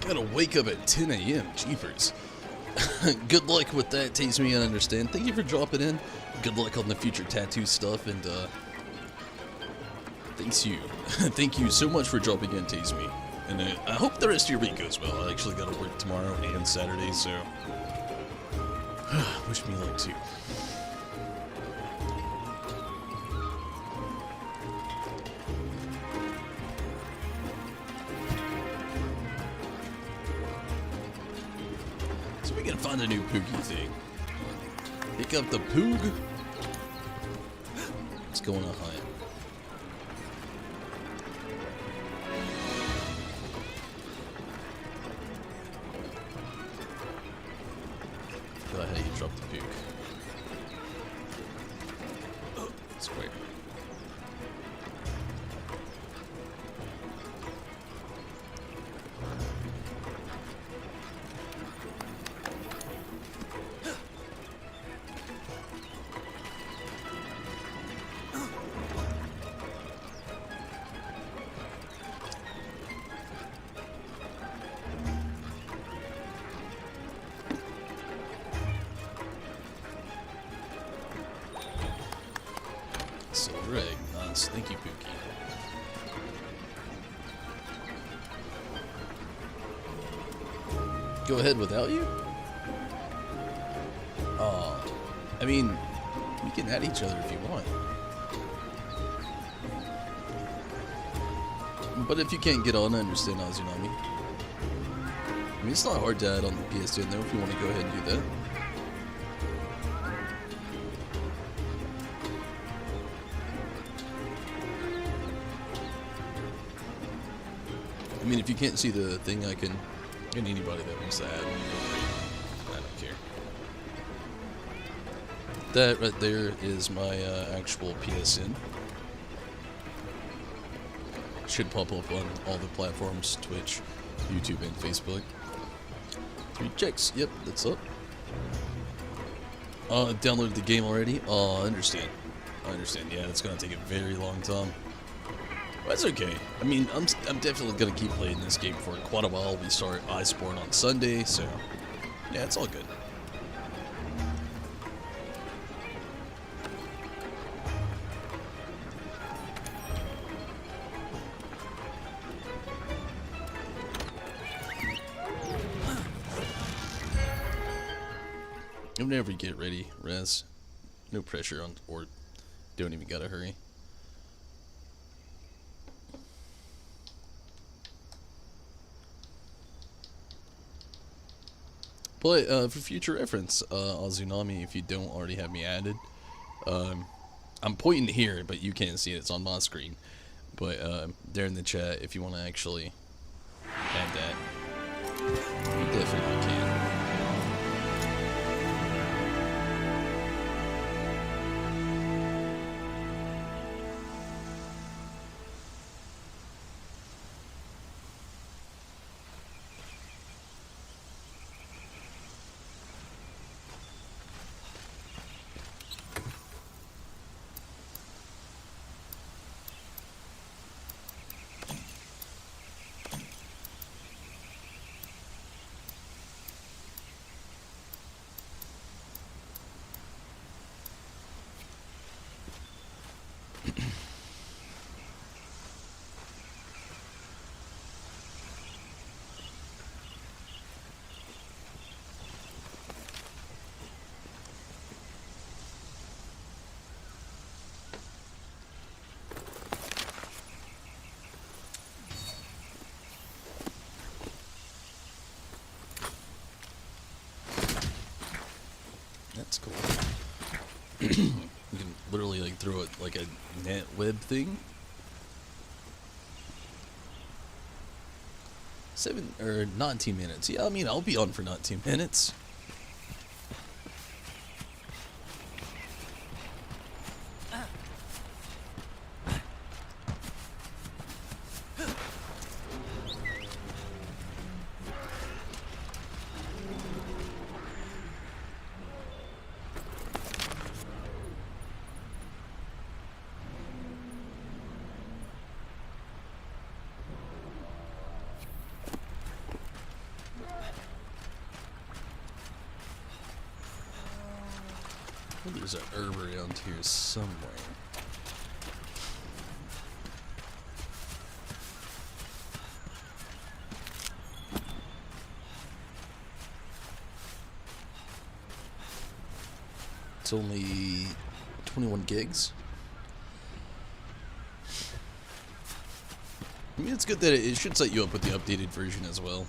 Gotta wake up at 10 a.m. Jeepers. Good luck with that, Taste Me and Understand. Thank you for dropping in. Good luck on the future tattoo stuff, and thank you so much for dropping in, Taste Me. And I hope the rest of your week goes well. I actually gotta work tomorrow and Saturday, so wish me luck too. Find a new Poogie thing. Pick up the Poog. Let's go on a hunt. Forgot how you drop the Poog. Square. Silver egg. Nice. Thank you, Pookie. Go ahead without you? I mean, we can add each other if you want. But if you can't get on, I understand, Azunami. I mean, it's not hard to add on the PSN though if you want to go ahead and do that. I mean, if you can't see the thing, I can get anybody that wants to add. I don't care. That right there is my actual PSN. Should pop up on all the platforms, Twitch, YouTube, and Facebook. 3 checks. Yep, that's up. Downloaded the game already? Oh, I understand. Yeah, it's gonna take a very long time. That's okay. I mean, I'm definitely gonna keep playing this game for quite a while. We start Iceborne on Sunday, so yeah, it's all good. Whenever you get ready, Res. No pressure on, or don't even gotta hurry. But for future reference, Azunami, if you don't already have me added, I'm pointing here, but you can't see it. It's on my screen. But there in the chat, if you want to actually add that, you definitely can. That's cool. You can literally like throw it like a net web thing. 19 minutes. Yeah, I mean, I'll be on for 19 minutes. There's an herb around here somewhere. It's only 21 gigs. I mean, it's good that it should set you up with the updated version as well.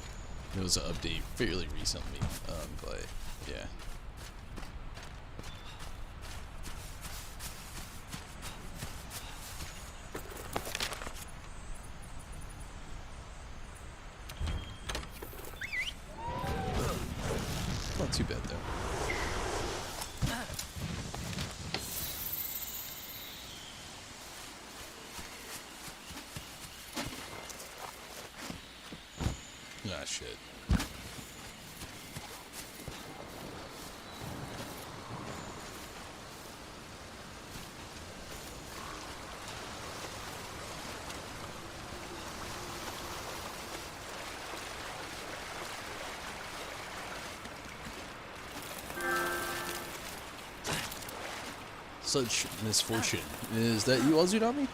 It was an update fairly recently, but yeah. Not too bad though. Ah, shit. Such misfortune. Is that you, Azunami?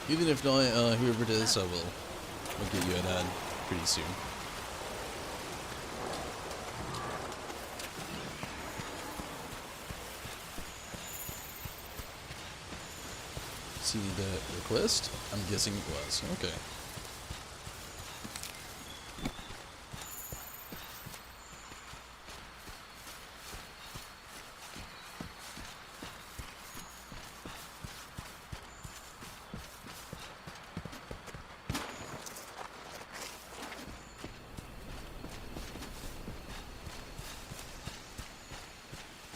Even if not, whoever it is, I'll get you an ad pretty soon. See the request? I'm guessing it was. Okay.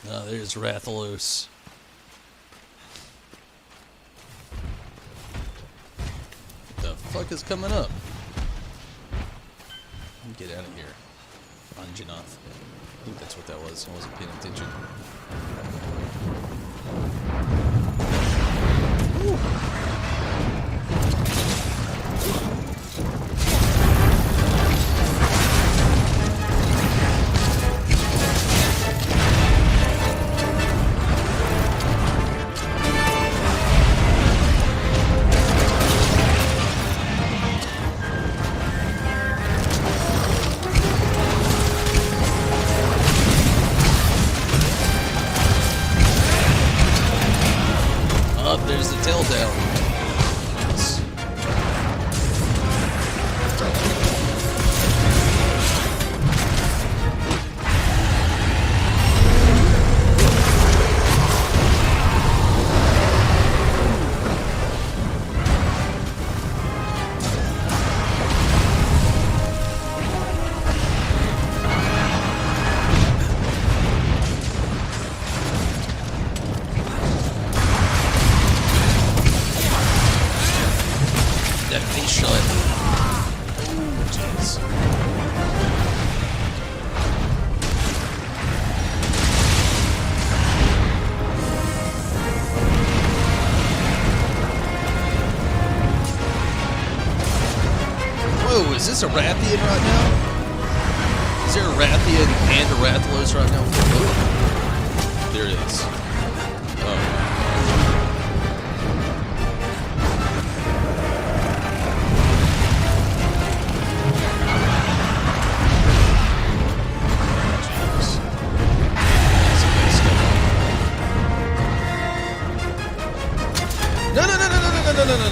Ah, there's Rathalos. What the fuck is coming up? Get out of here. Anjanath. I think that's what that was. I wasn't paying attention. Woo. that face shot. Oh, jeez. Whoa, is this a Rathian right now? Is there a Rathian and a Rathalos right now? Oh, there it is. Oh.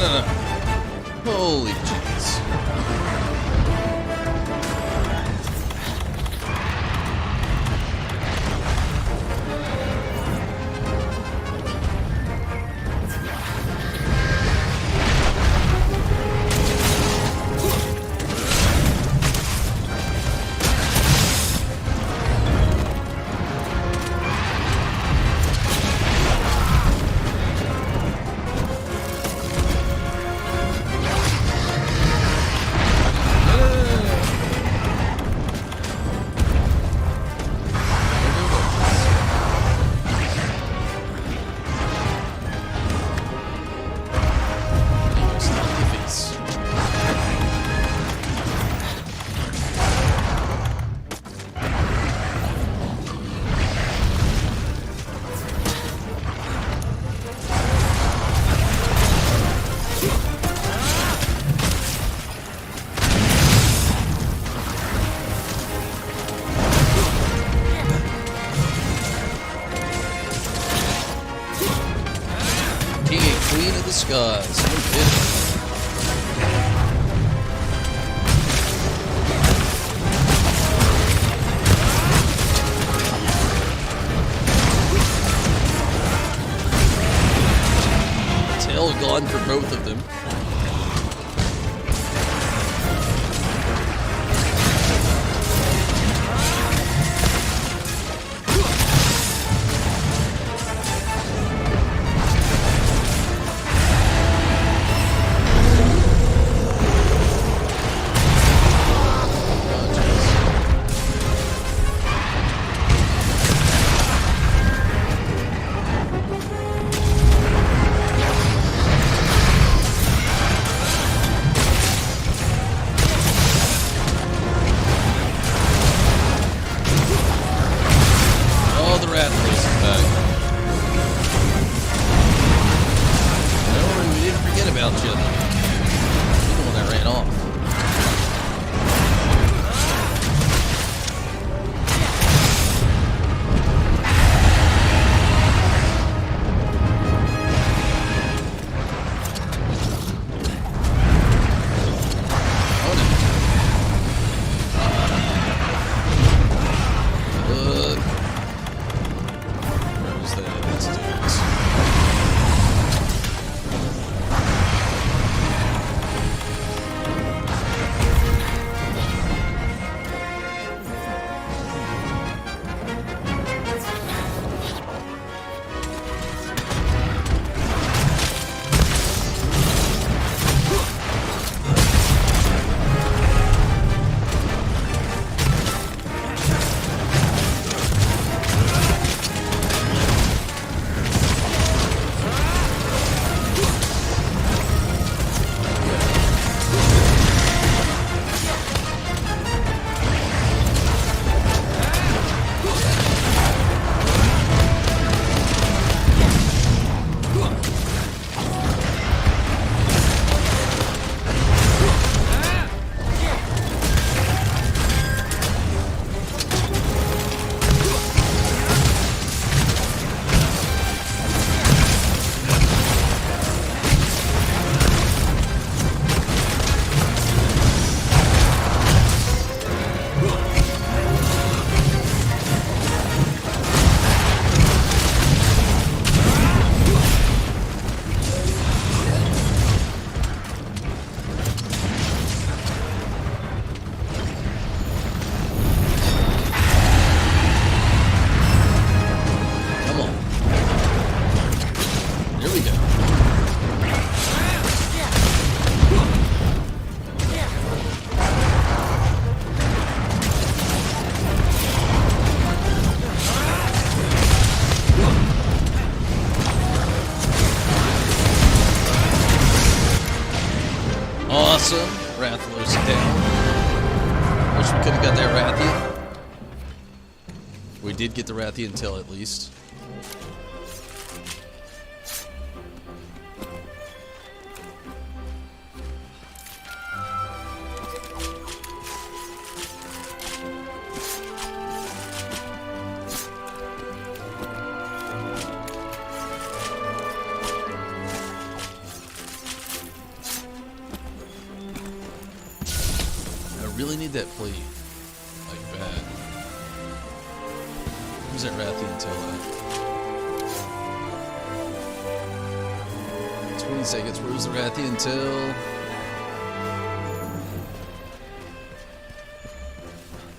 No. Holy jeez. Awesome. Rathalos down. Wish we could have got that Rathian. We did get the Rathian tail at least. I really need that plate. Like bad. Where's that Rathian tail at? 20 seconds. Where's the Rathian tail?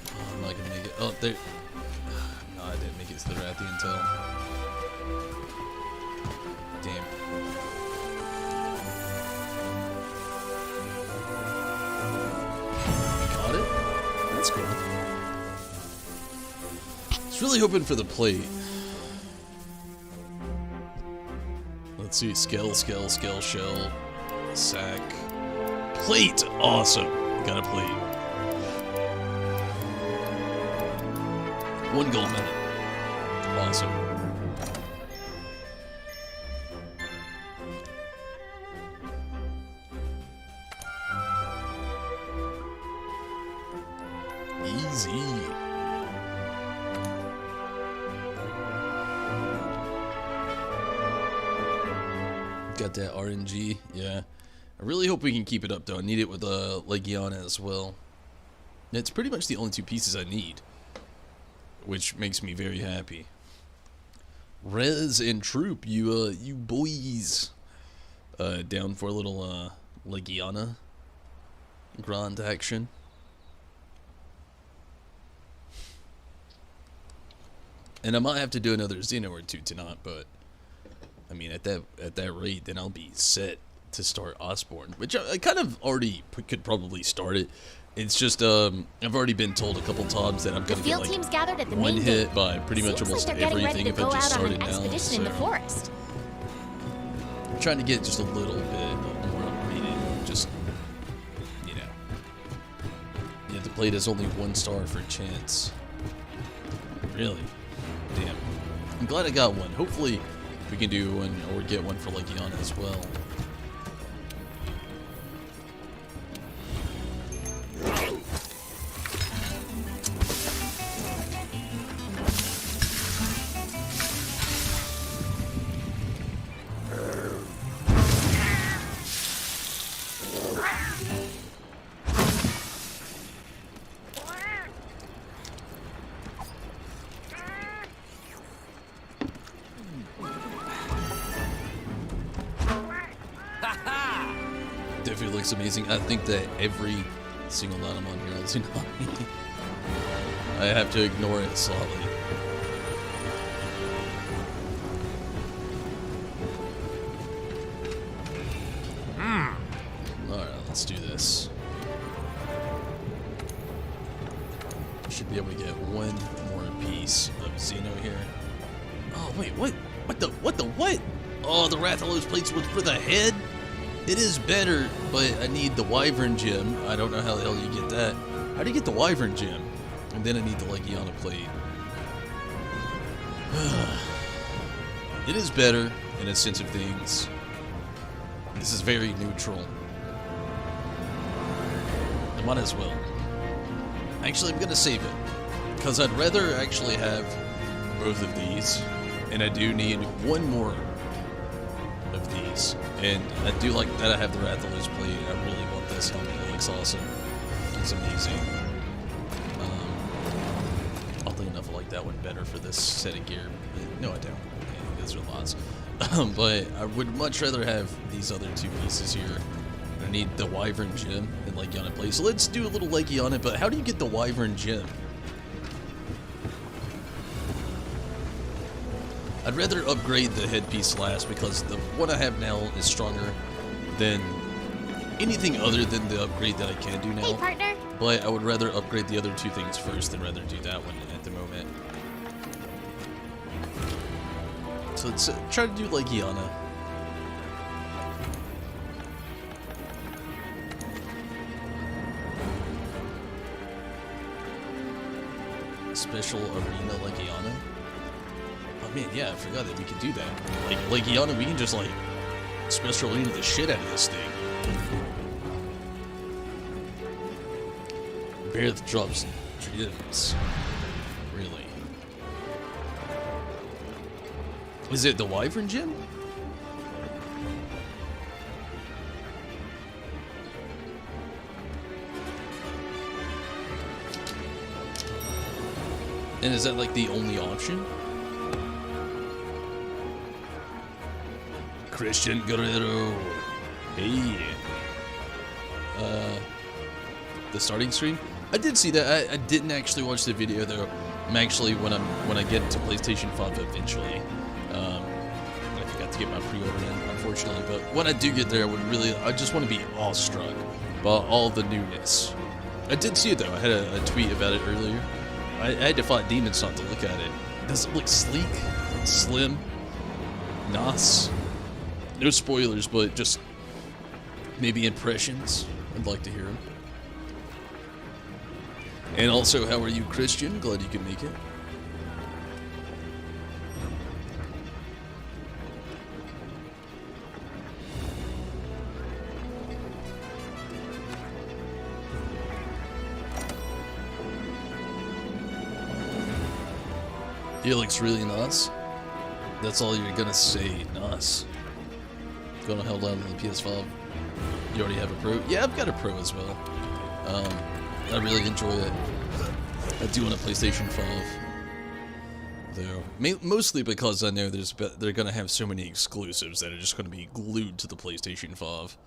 Oh, I'm not gonna make it. Oh, there. No, I didn't make it to the Rathian tail. Damn. Got it? That's cool. I was really hoping for the plate. Let's see. Scale, shell. Sack. Plate! Awesome. Got a plate. 1 gold minute. Awesome. Easy. Got that RNG, yeah. I really hope we can keep it up though. I need it with Legiana as well. It's pretty much the only 2 pieces I need, which makes me very happy. Rez and Troop, you boys, down for a little Legiana Grand action. And I might have to do another Xeno or 2 tonight, but I mean, at that rate, then I'll be set to start Iceborne, which I kind of already could probably start it. It's just I've already been told a couple times that I'm gonna get like gathered at the one main hit gate. by pretty much Seems almost like they're getting everything ready if to I go just out on started an now. expedition in the So forest. I'm trying to get just a little bit more upgraded. Just yeah, the plate has only 1 star for chance. Really? Damn. I'm glad I got one. Hopefully we can do one or get one for Legiana as well. Definitely looks amazing. I think that every single item on here is Tsunami. I have to ignore it slightly. Alright, let's do this. Should be able to get 1 more piece of Xeno here. Oh wait, what? What? Oh, the Rathalos plates was for the head? It is better, but I need the Wyvern gem. I don't know how the hell you get that. How do you get the Wyvern gem? And then I need the Legiana plate. It is better in a sense of things. This is very neutral. I might as well. Actually, I'm gonna save it, because I'd rather actually have both of these, and I do need 1 more of these. And I do like that I have the Rathalos plate. I really want this helmet. It looks awesome. It's amazing. Oddly enough, I like that one better for this set of gear. No, I don't. Those are lots. But I would much rather have these other 2 pieces here. I need the Wyvern gem and Legiana plate. So let's do a little Legiana, but how do you get the Wyvern gem? I'd rather upgrade the headpiece last, because the one I have now is stronger than anything other than the upgrade that I can do now. Hey, partner. But I would rather upgrade the other 2 things first than rather do that one at the moment. So let's try to do Legiana. Special arena like Iana. Oh man, yeah, I forgot that we could do that. Like Iana, we can just like special arena the shit out of this thing. Bareth drops gems. Really? Is it the Wyvern gem? And is that like the only option? Christian Guerrero. Hey. The starting screen? I did see that. I didn't actually watch the video though. I'm actually when I get to PlayStation 5 eventually. I forgot to get my pre-order in, unfortunately. But when I do get there, I just want to be awestruck by all the newness. I did see it though. I had a tweet about it earlier. I had to fight demons not to look at it. Does it look sleek, slim, nice? No spoilers, but just maybe impressions. I'd like to hear them. And also, how are you, Christian? Glad you could make it. It looks really nice. That's all you're gonna say, nice. Gonna hold on to the PS5. You already have a Pro? Yeah, I've got a Pro as well. I really enjoy it. I do want a PlayStation 5, though. Mostly because I know they're gonna have so many exclusives that are just gonna be glued to the PlayStation 5.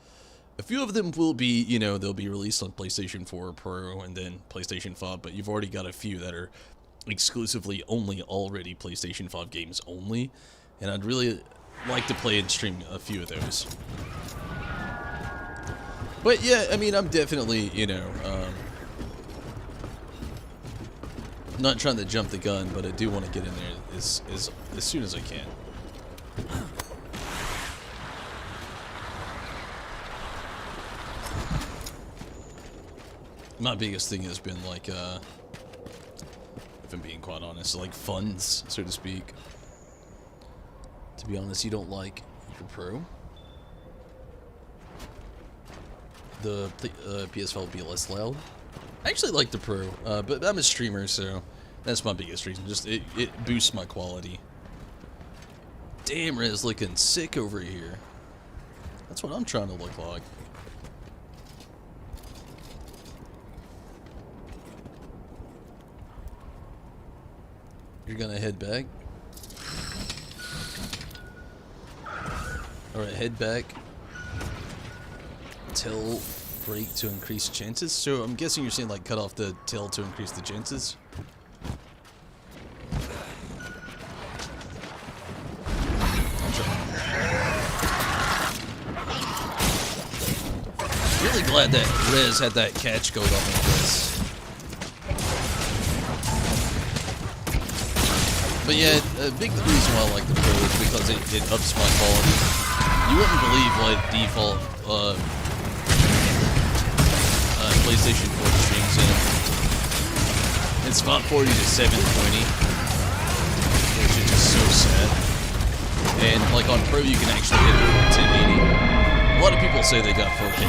A few of them will be, you know, they'll be released on PlayStation 4 Pro and then PlayStation 5, but you've already got a few that are exclusively already PlayStation 5 games only, and I'd really like to play and stream a few of those. But yeah, I mean, I'm definitely, you know, not trying to jump the gun, but I do want to get in there as soon as I can. My biggest thing has been like, if I'm being quite honest, like funds, so to speak. To be honest, you don't like your Pro? The PS5 will be less loud. I actually like the Pro, but I'm a streamer, so that's my biggest reason. Just it boosts my quality. Damn, Rez looking sick over here. That's what I'm trying to look like. You're gonna head back? Alright, head back. Tell break to increase chances. So I'm guessing you're saying like cut off the tail to increase the chances. Really glad that Rez had that catch going on like this. But yeah, a big reason why I like the Pro is because it ups my quality. You wouldn't believe what default PlayStation 4 streams in. It's 540 to 720, which is just so sad. And like on Pro, you can actually hit it for 1080. A lot of people say they got 4K.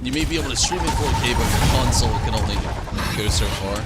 You may be able to stream in 4K, but your console can only go so far.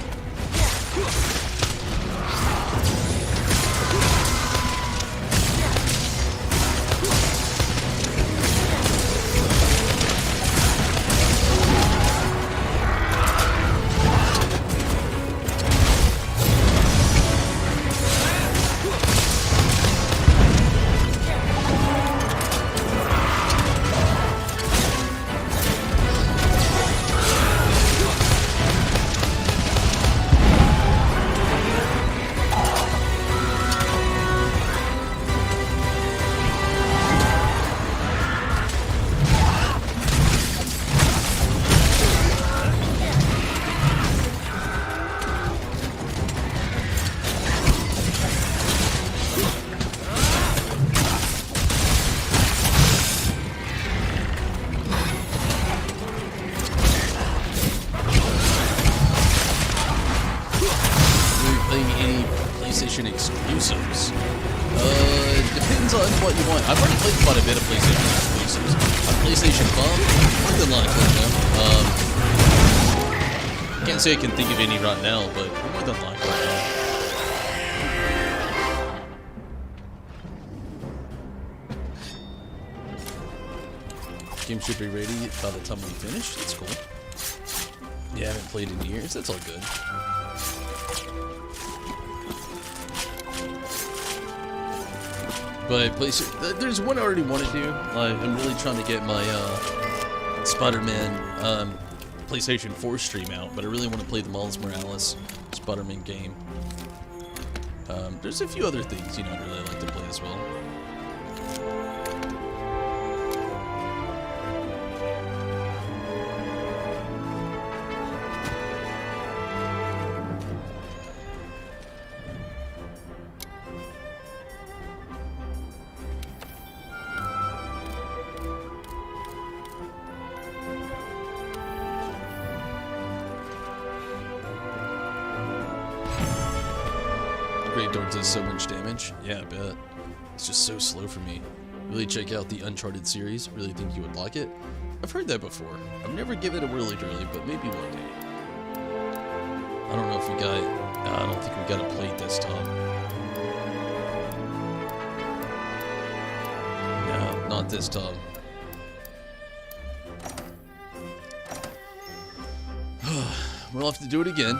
what you want. I've already played quite a bit of PlayStation exclusives. On PlayStation 5, more than likely, can't say I can think of any right now, but more than likely. Game should be ready by the time we finish. That's cool. Yeah, I haven't played in years. That's all good. But there's one I already want to do. I'm really trying to get my Spider-Man PlayStation 4 stream out, but I really want to play the Miles Morales Spider-Man game. There's a few other things, you know, I'd really like to play as well. Does so much damage. Yeah, I bet. It's just so slow for me. Really check out the Uncharted series. Really think you would like it. I've heard that before. I've never given it a whirly girly, but maybe one day. I don't know if we got... I don't think we got a plate this time. No, not this time. We'll have to do it again.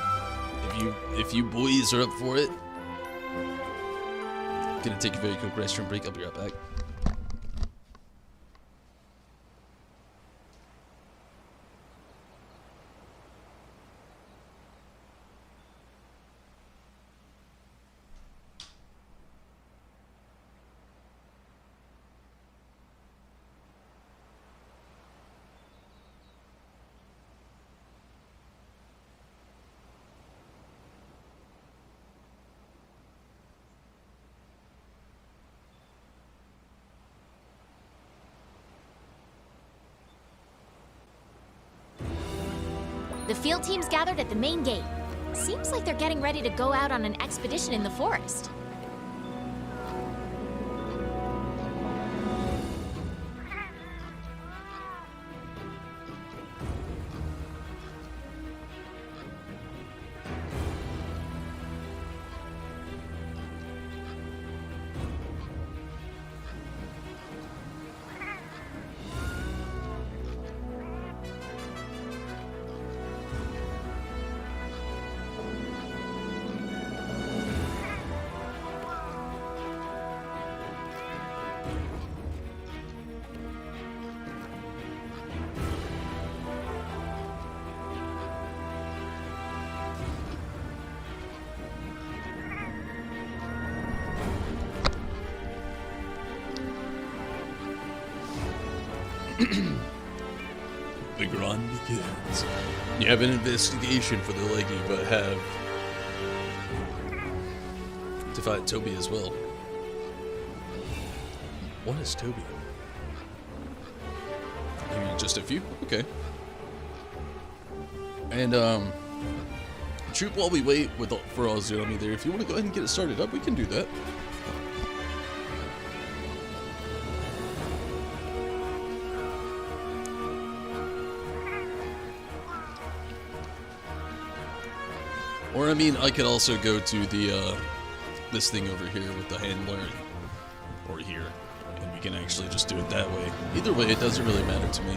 If you boys are up for it. Gonna take a very quick restroom break. I'll be right back. The field team's gathered at the main gate. Seems like they're getting ready to go out on an expedition in the forest. The grind begins. You have an investigation for the leggy, but have to fight Toby as well. What is Toby? Maybe just a few? Okay. And troop while we wait for our army there. If you want to go ahead and get it started up, we can do that. Or I mean, I could also go to the this thing over here with the handler, or here, and we can actually just do it that way. Either way, it doesn't really matter to me.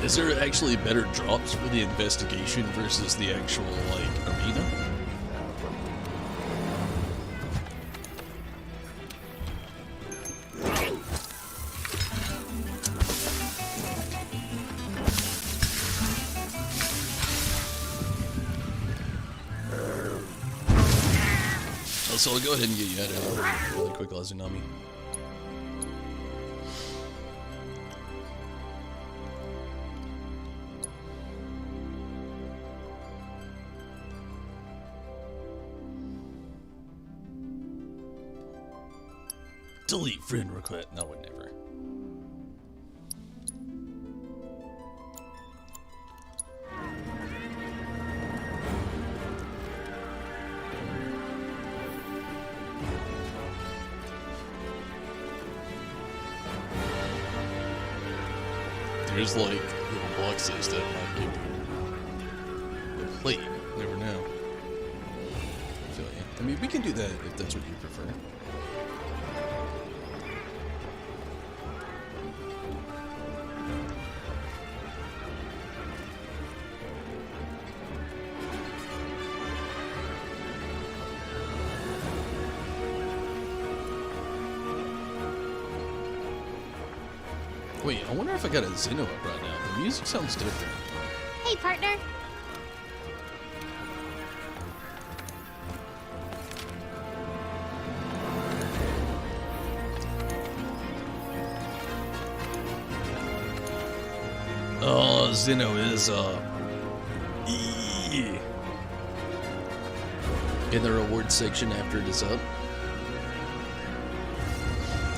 Is there actually better drops for the investigation versus the actual, like, arena? So I'll go ahead and get you out of here really quick, Lazunami. Delete friend request. No, I would never. There's like little boxes that might give you a plate. Never know. I feel you. I mean, we can do that if that's what you prefer. Wait, I wonder if I got a Zeno up right now. The music sounds different. Hey, partner. Oh, Zeno is, in the rewards section after it is up.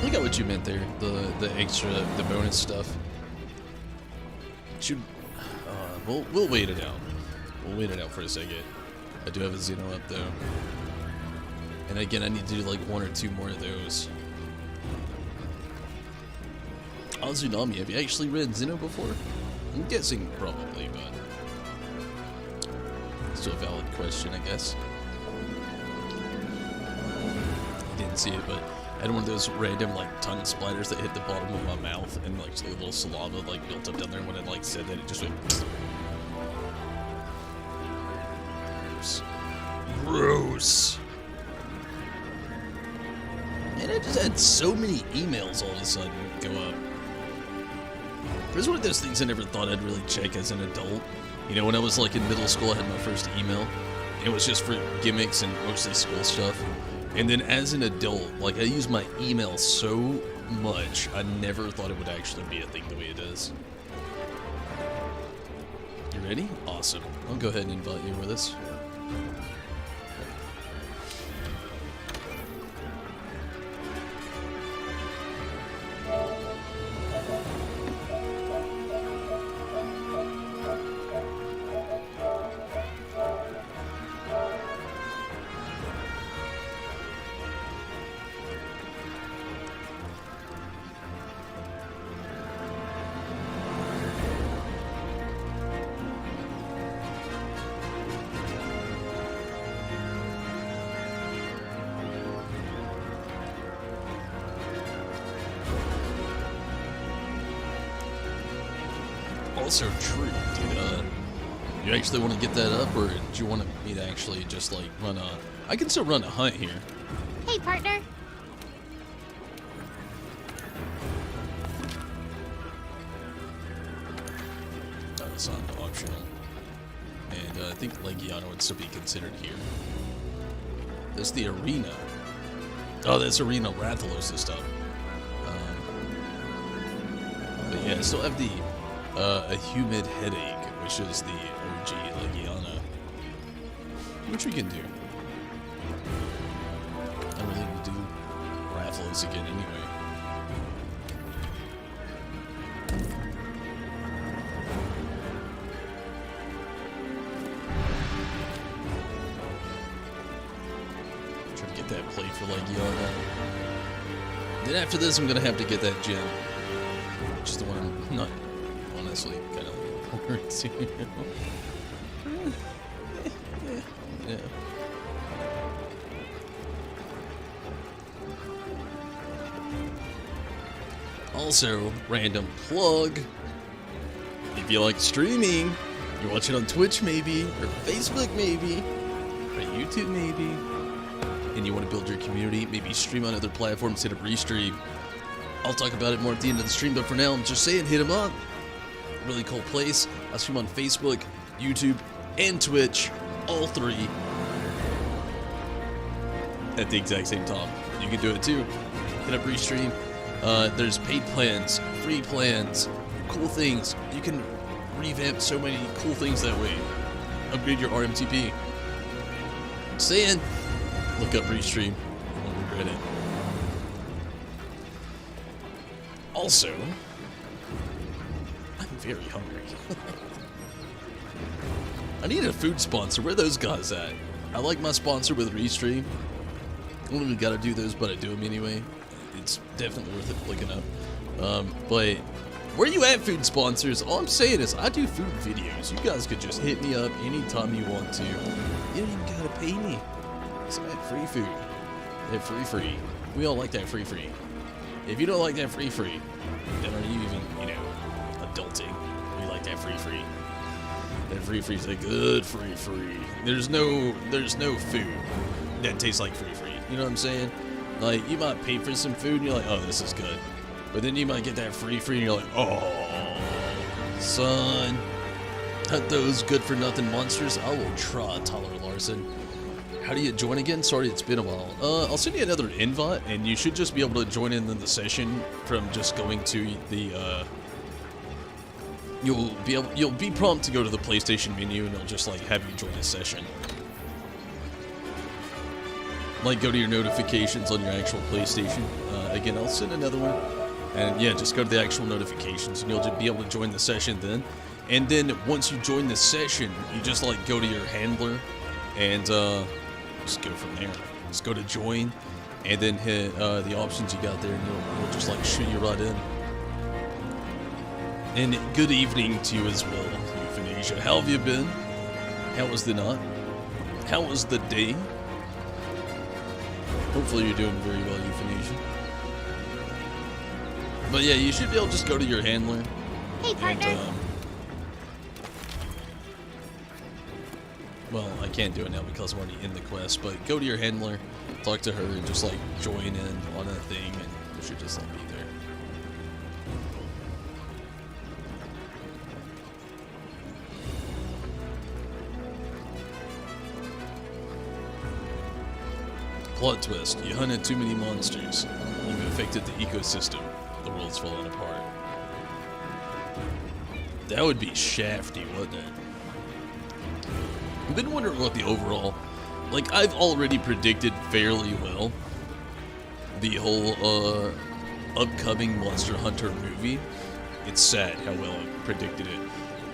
I got what you meant there. The extra, the bonus stuff. Should, we'll wait it out. We'll wait it out for a second. I do have a Zeno up though. And again, I need to do like 1 or 2 more of those. Azunami, have you actually read Zeno before? I'm guessing probably, but still a valid question, I guess. I didn't see it, but I had one of those random like tongue splatters that hit the bottom of my mouth, and like a little saliva like built up down there. When it like said that, it just went. Gross. Gross. And I just had so many emails all of a sudden go up. It was one of those things I never thought I'd really check as an adult. You know, when I was like in middle school, I had my first email. It was just for gimmicks and mostly school stuff. And then as an adult, like I use my email so much, I never thought it would actually be a thing the way it is. You ready? Awesome. I'll go ahead and invite you with us. Also true, dude. You actually want to get that up, or do you want me to actually just like run a... I can still run a hunt here. Hey, partner. That's not optional. And I think Legiano would still be considered here. That's the arena. Oh, that's arena Rathalos stuff. But yeah, I still have the a humid headache, which is the OG Legiana, which we can do. I really need to do Rathalos again anyway. Try to get that plate for Legiana. Then after this, I'm gonna have to get that gem, which is the one I'm not honestly kind of looking forward to. Yeah. Also, random plug. If you like streaming, you're watching on Twitch maybe, or Facebook maybe, or YouTube maybe, and you want to build your community, maybe stream on other platforms, hit a restream. I'll talk about it more at the end of the stream, but for now, I'm just saying, hit them up. Really cool place. I stream on Facebook, YouTube, and Twitch, all three, at the exact same time. You can do it too. Hit up restream. There's paid plans, free plans, cool things. You can revamp so many cool things that way. Upgrade your RMTP. Saying, look up restream. You won't regret it. Also, I'm very hungry. I need a food sponsor. Where are those guys at? I like my sponsor with Restream. I don't really gotta do those, but I do them anyway. It's definitely worth it looking up. But Where you at, food sponsors? All I'm saying is I do food videos. You guys could just hit me up anytime you want to. You don't even gotta pay me. It's that free food. That free. We all like that free. If you don't like that free, then are you even, adulting? We like that free. That free is a good free. There's no food that tastes like free. You know what I'm saying? Like, you might pay for some food and you're like, oh, this is good. But then you might get that free and you're like, oh, son, at those good-for-nothing monsters, I will try, Tyler Larson. How do you join again? Sorry, it's been a while. I'll send you another invite, and you should just be able to join in the session from just going to the, You'll be prompted to go to the PlayStation menu, and it'll just, like, have you join a session. Like, go to your notifications on your actual PlayStation. Again, I'll send another one. And yeah, just go to the actual notifications and you'll just be able to join the session then. And then once you join the session, you just like go to your handler and just go from there. Just go to join and then hit the options you got there and it'll just like shoot you right in. And good evening to you as well, Euthanasia. How have you been? How was the night? How was the day? Hopefully you're doing very well, Euthanasia. But yeah, you should be able to just go to your handler. Hey, partner. And, well, I can't do it now because I'm already in the quest, but go to your handler, talk to her, and just like join in on a thing, and you should just like be there. Plot twist, you hunted too many monsters. You've affected the ecosystem. The world's falling apart. That would be shafty, wouldn't it? I've been wondering what the overall... Like, I've already predicted fairly well the whole, upcoming Monster Hunter movie. It's sad how well I predicted it.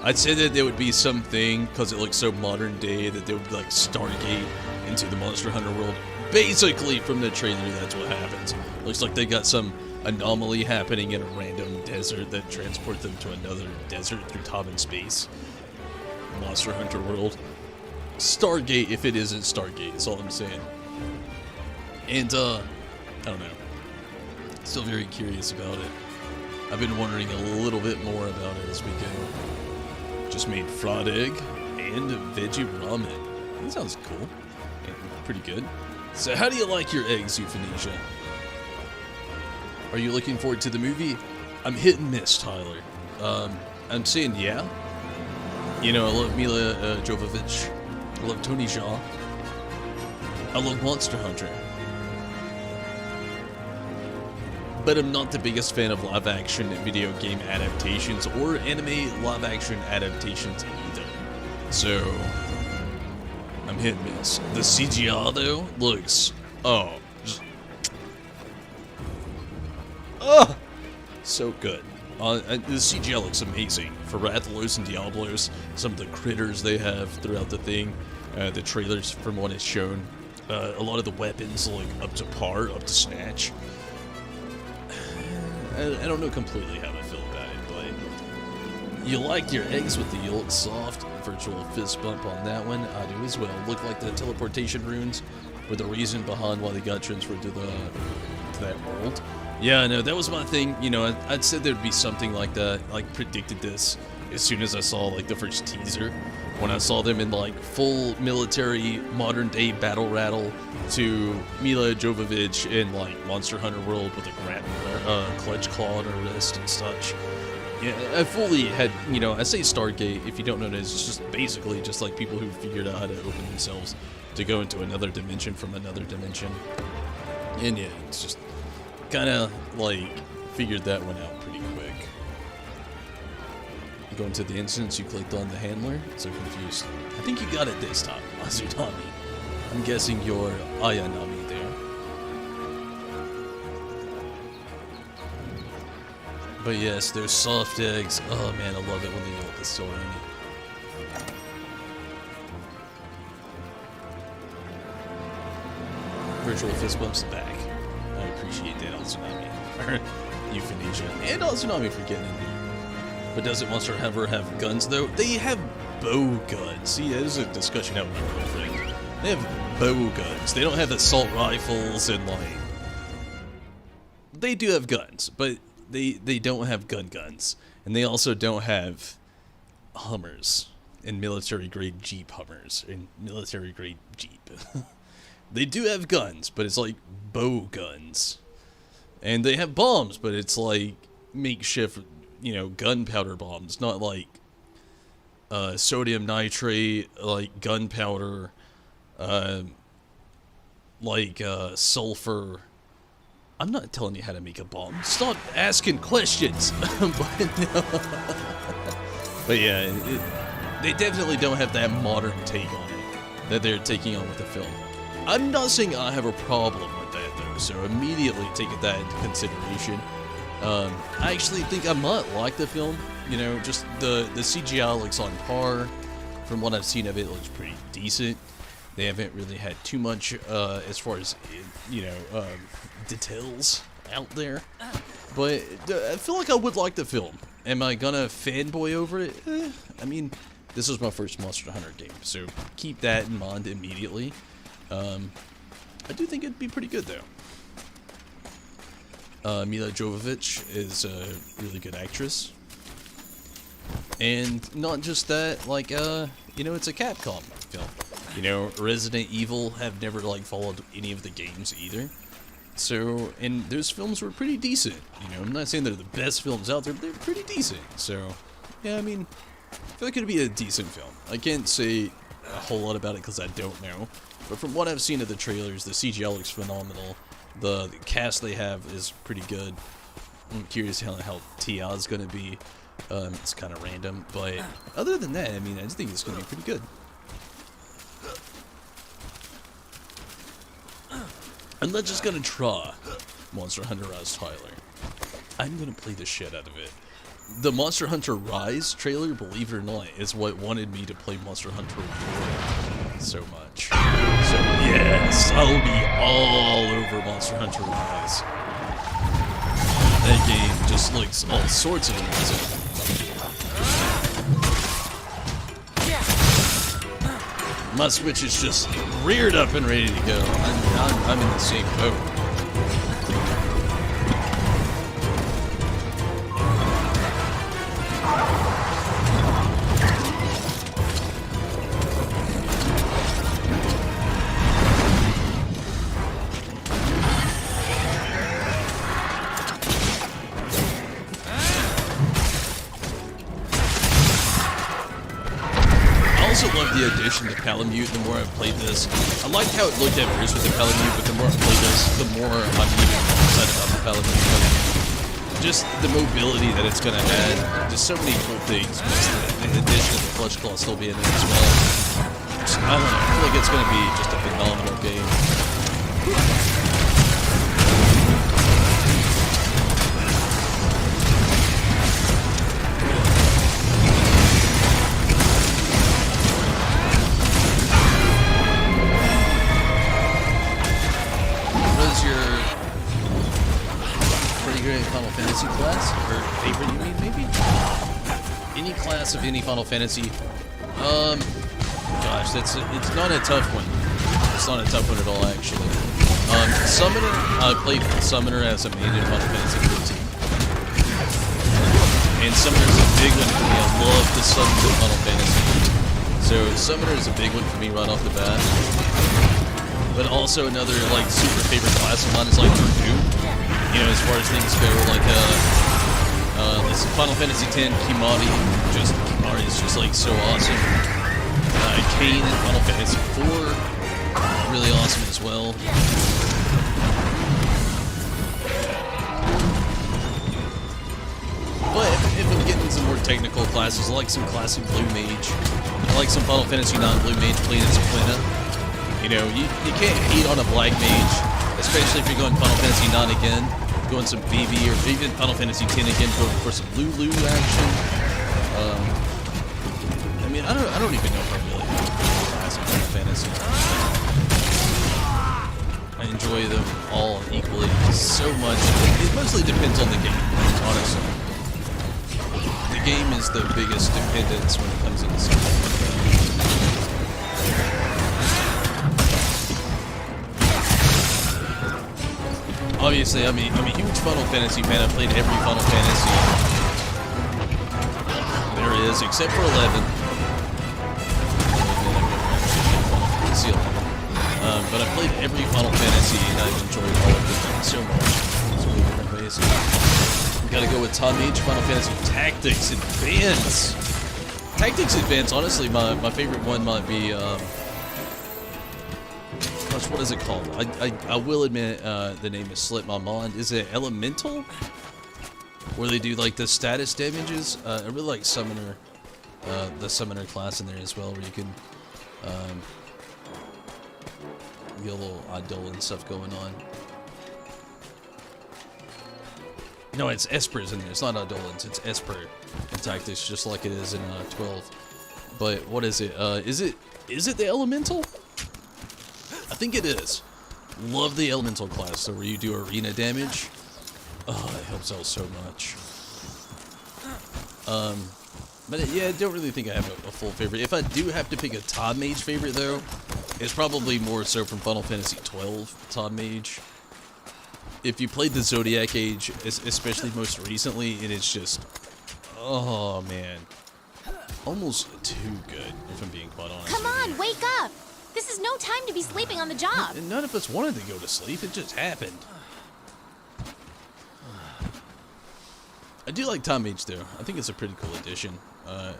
I'd say that there would be something, because it looks so modern day, that there would be, like, Stargate into the Monster Hunter world. Basically, from the trailer, that's what happens. Looks like they got some anomaly happening in a random desert that transports them to another desert through time and space. Monster Hunter world. Stargate, if it isn't Stargate, that's all I'm saying. And, I don't know. Still very curious about it. I've been wondering a little bit more about it as we go. Just made fried egg and veggie ramen. That sounds cool. And pretty good. So how do you like your eggs, Euthanasia? Are you looking forward to the movie? I'm hit and miss, Tyler. I'm saying yeah. You know, I love Mila Jovovich. I love Tony Jaa. I love Monster Hunter. But I'm not the biggest fan of live-action video game adaptations or anime live-action adaptations either. So, I'm hit and miss. The CGI, though, looks... so good. The CGI looks amazing. For Rathalos and Diablos, some of the critters they have throughout the thing, the trailers from what it's shown, a lot of the weapons look up to par, up to snatch. I don't know completely how I feel about it, but you like your eggs with the yolk soft. Virtual fist bump on that one. I do as well. Look like the teleportation runes were the reason behind why they got transferred to that world. Yeah, no, that was my thing. You know, I'd said there'd be something like that. Like, predicted this as soon as I saw, like, the first teaser. When I saw them in, like, full military, modern-day battle rattle to Mila Jovovich in, like, Monster Hunter World with a clutch claw on her wrist and such. Yeah, I fully had, you know, I say Stargate, if you don't know this, it's just basically just, like, people who figured out how to open themselves to go into another dimension from another dimension. And, yeah, it's just... kind of, like, figured that one out pretty quick. Going to the instance, you clicked on the handler. So confused. I think you got it this time, Azunami. I'm guessing you're Ayanami there. But yes, those soft eggs. Oh man, I love it when the yolk is so runny. Virtual fist bumps back. I appreciate that, Azunami. Or Euthanasia. And Azunami for getting in there. But doesn't Monster Hunter have guns, though? They have bow guns. See, there's a discussion out with my girlfriend. They have bow guns. They don't have assault rifles and, like... They do have guns, but they don't have guns. And they also don't have Hummers and military-grade Jeep Hummers and military-grade Jeep. They do have guns, but it's like bow guns. And they have bombs, but it's like makeshift, you know, gunpowder bombs, not like sodium nitrate, like gunpowder, sulfur. I'm not telling you how to make a bomb. Stop asking questions. But yeah, they definitely don't have that modern take on it that they're taking on with the film. I'm not saying I have a problem with that, though, so immediately taking that into consideration. I actually think I might like the film. You know, just the CGI looks on par. From what I've seen of it, it looks pretty decent. They haven't really had too much as far as, you know, details out there. But I feel like I would like the film. Am I gonna fanboy over it? I mean, this is my first Monster Hunter game, so keep that in mind immediately. I do think it'd be pretty good, though. Mila Jovovich is a really good actress. And not just that, like, you know, it's a Capcom film. You know, Resident Evil have never, like, followed any of the games either. So, and those films were pretty decent. You know, I'm not saying they're the best films out there, but they're pretty decent. So, yeah, I mean, I feel like it'd be a decent film. I can't say a whole lot about it because I don't know. But from what I've seen of the trailers, the CGI looks phenomenal. The cast they have is pretty good. I'm curious how Tia's gonna be. It's kind of random, but other than that, I mean, I just think it's gonna be pretty good. I'm not just gonna try Monster Hunter Rise, Tyler. I'm gonna play the shit out of it. The Monster Hunter Rise trailer, believe it or not, is what wanted me to play Monster Hunter World so much. So yes, I'll be all over Monster Hunter Rise. That game just looks all sorts of amazing. My Switch is just reared up and ready to go. I'm in the same boat. I also love the addition to Palamute the more I've played this. I liked how it looked at first with the Palamute, but the more I play this, the more I'm even excited about the Palamute. Just the mobility that it's going to add. Just so many cool things. The addition of the Clutch Claw still being in as well. Just, I don't know, I feel like it's going to be just a phenomenal game. Final Fantasy class? Or favorite, you mean, maybe? Any class of any Final Fantasy? Gosh, it's not a tough one. It's not a tough one at all, actually. Summoner, I played Summoner as a main in Final Fantasy 15. And Summoner's a big one for me. I love the summons in Final Fantasy. So Summoner is a big one for me right off the bat. But also another, like, super favorite class of mine is, like, Purdue. You know, as far as things go, like, this Final Fantasy X, Kimari is just, like, so awesome. Kain in Final Fantasy IV, really awesome as well. But if I'm getting some more technical classes, I like some classic Blue Mage. I like some Final Fantasy IX Blue Mage playing as Quina. You know, you can't hate on a Black Mage, especially if you're going Final Fantasy IX again, going some BB, or even Final Fantasy X again for some Lulu action. I mean, I don't even know if I really like class of Final Fantasy. I enjoy them all equally so much. It mostly depends on the game, honestly. The game is the biggest dependence when it comes into something like that. Obviously, I'm a huge Final Fantasy fan. I've played every Final Fantasy there is, except for 11. But I've played every Final Fantasy, and I've enjoyed all of them so much. So many different ways. Gotta go with Tom H. Final Fantasy Tactics Advance. Tactics Advance, honestly, my favorite one might be, gosh, what is it called? I will admit, the name has slipped my mind. Is it Elemental? Where they do, like, the status damages? I really like Summoner, the Summoner class in there as well, where you can, get a little idol and stuff going on. No, it's Espers in there. It's not Idolins. It's Esper in Tactics, just like it is in 12. But what is it? Is it the Elemental? I think it is. Love the Elemental class, so where you do arena damage. Oh, it helps out so much. But yeah, I don't really think I have a full favorite. If I do have to pick a Todd Mage favorite, though, it's probably more so from Final Fantasy XII, Todd Mage. If you played the Zodiac Age, especially most recently, it is just, oh man, almost too good, if I'm being quite honest. Come on, wake up! This is no time to be sleeping on the job. And none of us wanted to go to sleep, it just happened. I do like Tom H though. I think it's a pretty cool addition,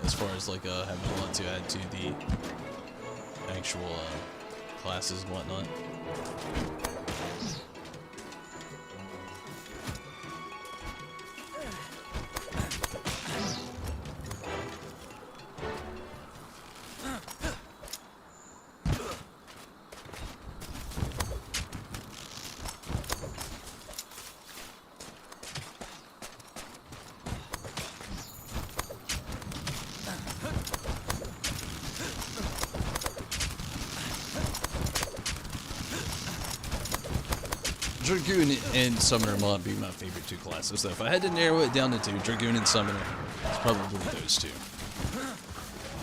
as far as like having a lot to add to the actual classes and whatnot. Dragoon and Summoner might be my favorite two classes, though. If I had to narrow it down to two, Dragoon and Summoner, it's probably those two.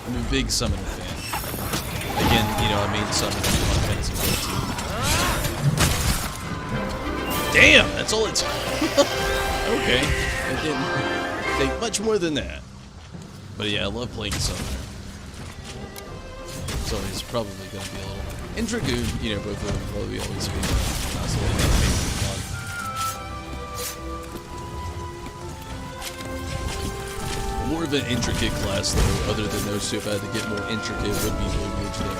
I'm a big Summoner fan. Again, you know, I mean Summoner in Final Fantasy XIV. Damn, that's all it's... Okay, it didn't take much more than that. But yeah, I love playing Summoner. So it's probably going to be a little... And Dragoon, you know, both of them probably always been constantly making fun. More of an intricate class, though, other than those two. If I had to get more intricate, would be Blue Mage there.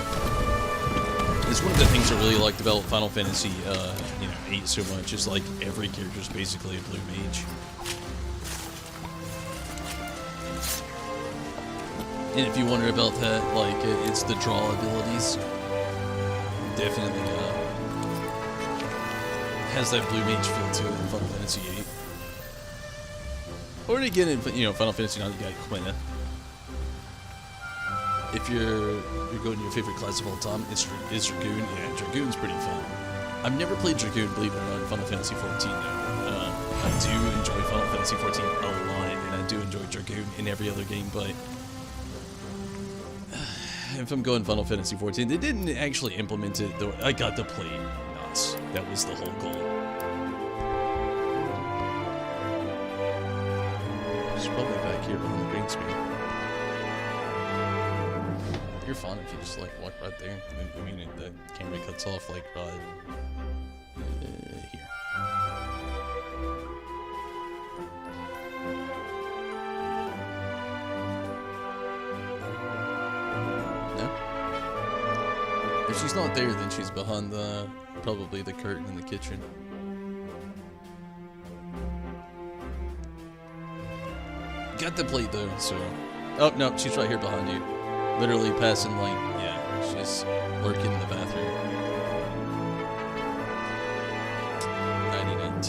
It's one of the things I really liked about Final Fantasy, you know, 8 so much, is like every character is basically a Blue Mage. And if you wonder about that, like, it's the draw abilities. Definitely has that Blue Mage feel to it in Final Fantasy VIII. Or again, in, you know, Final Fantasy IX, you got Quina. If you're going to your favorite class of all time, it's Dragoon. Yeah, Dragoon's pretty fun. I've never played Dragoon, believe it or not, in Final Fantasy XIV, though. I do enjoy Final Fantasy XIV a lot, and I do enjoy Dragoon in every other game, but... if I'm going Final Fantasy XIV, they didn't actually implement it, though. I got to play NOS. That was the whole goal. It's probably back here behind the green screen. You're fine if you just like walk right there. I mean, the camera cuts off like right here. If she's not there, then she's behind probably the curtain in the kitchen. Got the plate though, so... Oh, no, she's right here behind you. Literally passing like, yeah, she's lurking in the bathroom. 99.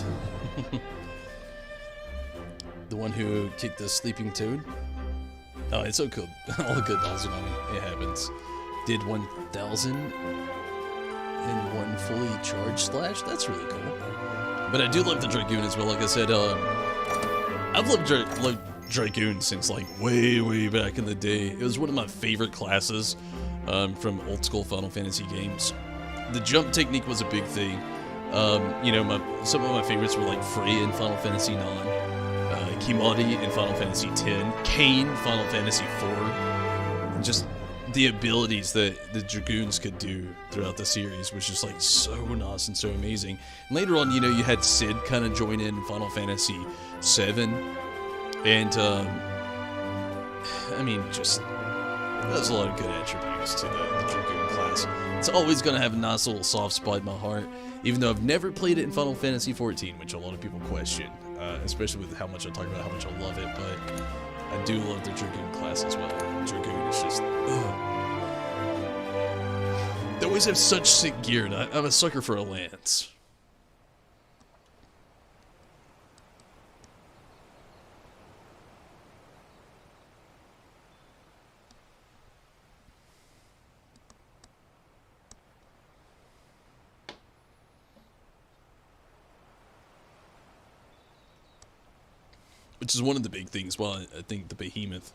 The one who kicked the sleeping toad? Oh, it's so cool. All good dolls on me. It happens. Did 1,000 in one fully charged slash. That's really cool. But I do love the Dragoon as well. Like I said, I've loved Dragoon since like way back in the day. It was one of my favorite classes from old school Final Fantasy games. The jump technique was a big thing. You know, some of my favorites were like Frey in Final Fantasy IX, Kimahri in Final Fantasy X, Kain Final Fantasy IV, and just the abilities that the Dragoons could do throughout the series was just like so nice and so amazing. And later on, you know, you had Cid kind of join in Final Fantasy VII, and I mean, just there's a lot of good attributes to the Dragoon class. It's always going to have a nice little soft spot in my heart, even though I've never played it in Final Fantasy XIV, which a lot of people question, especially with how much I talk about how much I love it, but I do love the Dragoon class as well. Dragoon is just, they always have such sick gear, and I'm a sucker for a lance. Which is one of the big things. Well, I think the Behemoth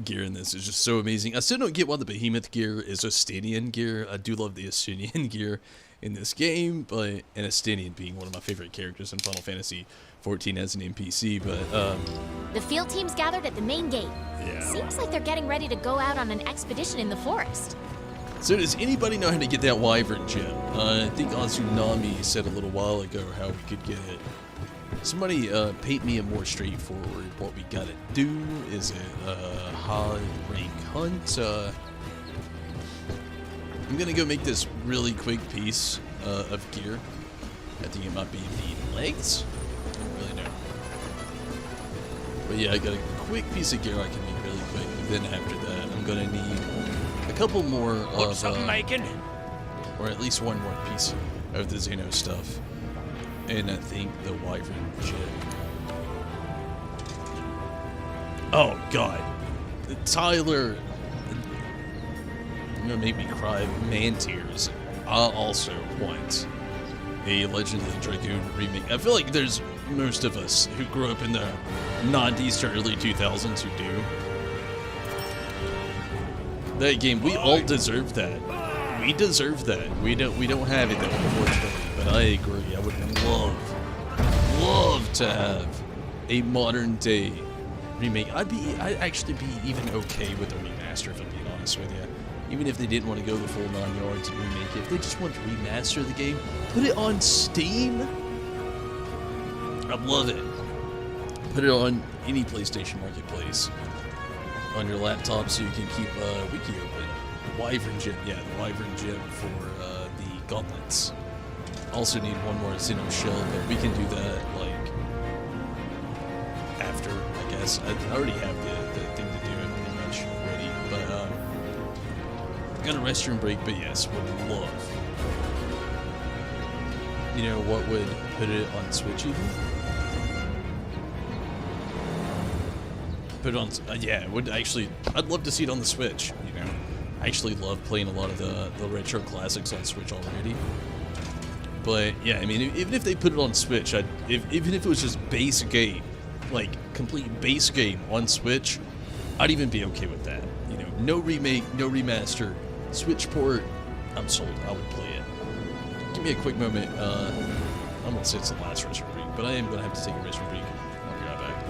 gear in this is just so amazing. I still don't get why the Behemoth gear is Estinian gear. I do love the Estinian gear in this game, but an Estinian being one of my favorite characters in Final Fantasy XIV as an NPC, but The field team's gathered at the main gate. yeah. Seems like they're getting ready to go out on an expedition in the forest. So does anybody know how to get that Wyvern gem? I think Azunami said a little while ago how we could get it. Somebody paint me a more straightforward what we gotta do. Is it high rank hunt? I'm gonna go make this really quick piece of gear. I think it might be the legs. I don't really know. But yeah, I got a quick piece of gear I can make really quick. But then after that, I'm gonna need a couple more of, Something making? or at least one more piece of the Xeno stuff. And I think the Wyvern gem. Oh god. Tyler, you're gonna make me cry. Man tears. I also want a Legend of the Dragoon remake. I feel like there's most of us who grew up in the 90s to early 2000s who do. That game, we all deserve that. We deserve that. We don't have it though, unfortunately. But I agree. I would love to have a modern day remake. I'd actually be even okay with a remaster, if I'm being honest with you. Even if they didn't want to go the full 9 yards and remake it, if they just want to remaster the game, put it on Steam. I'd love it. Put it on any PlayStation Marketplace on your laptop so you can keep Wiki open. Wyvern gem, yeah, the Wyvern gem for the gauntlets. Also need one more Xeno shell, but we can do that like after, I guess. I already have the thing to do it pretty much ready, but got a restroom break. But yes, would love. You know what would put it on Switch even? Put it on, yeah, would actually. I'd love to see it on the Switch. You know, I actually love playing a lot of the retro classics on Switch already. But yeah, I mean, even if they put it on Switch, even if it was just base game, like complete base game on Switch, I'd even be okay with that. You know, no remake, no remaster, Switch port, I'm sold. I would play it. Give me a quick moment. I'm gonna say it's the last restroom break, but I am gonna have to take a restroom break. I'll be right back.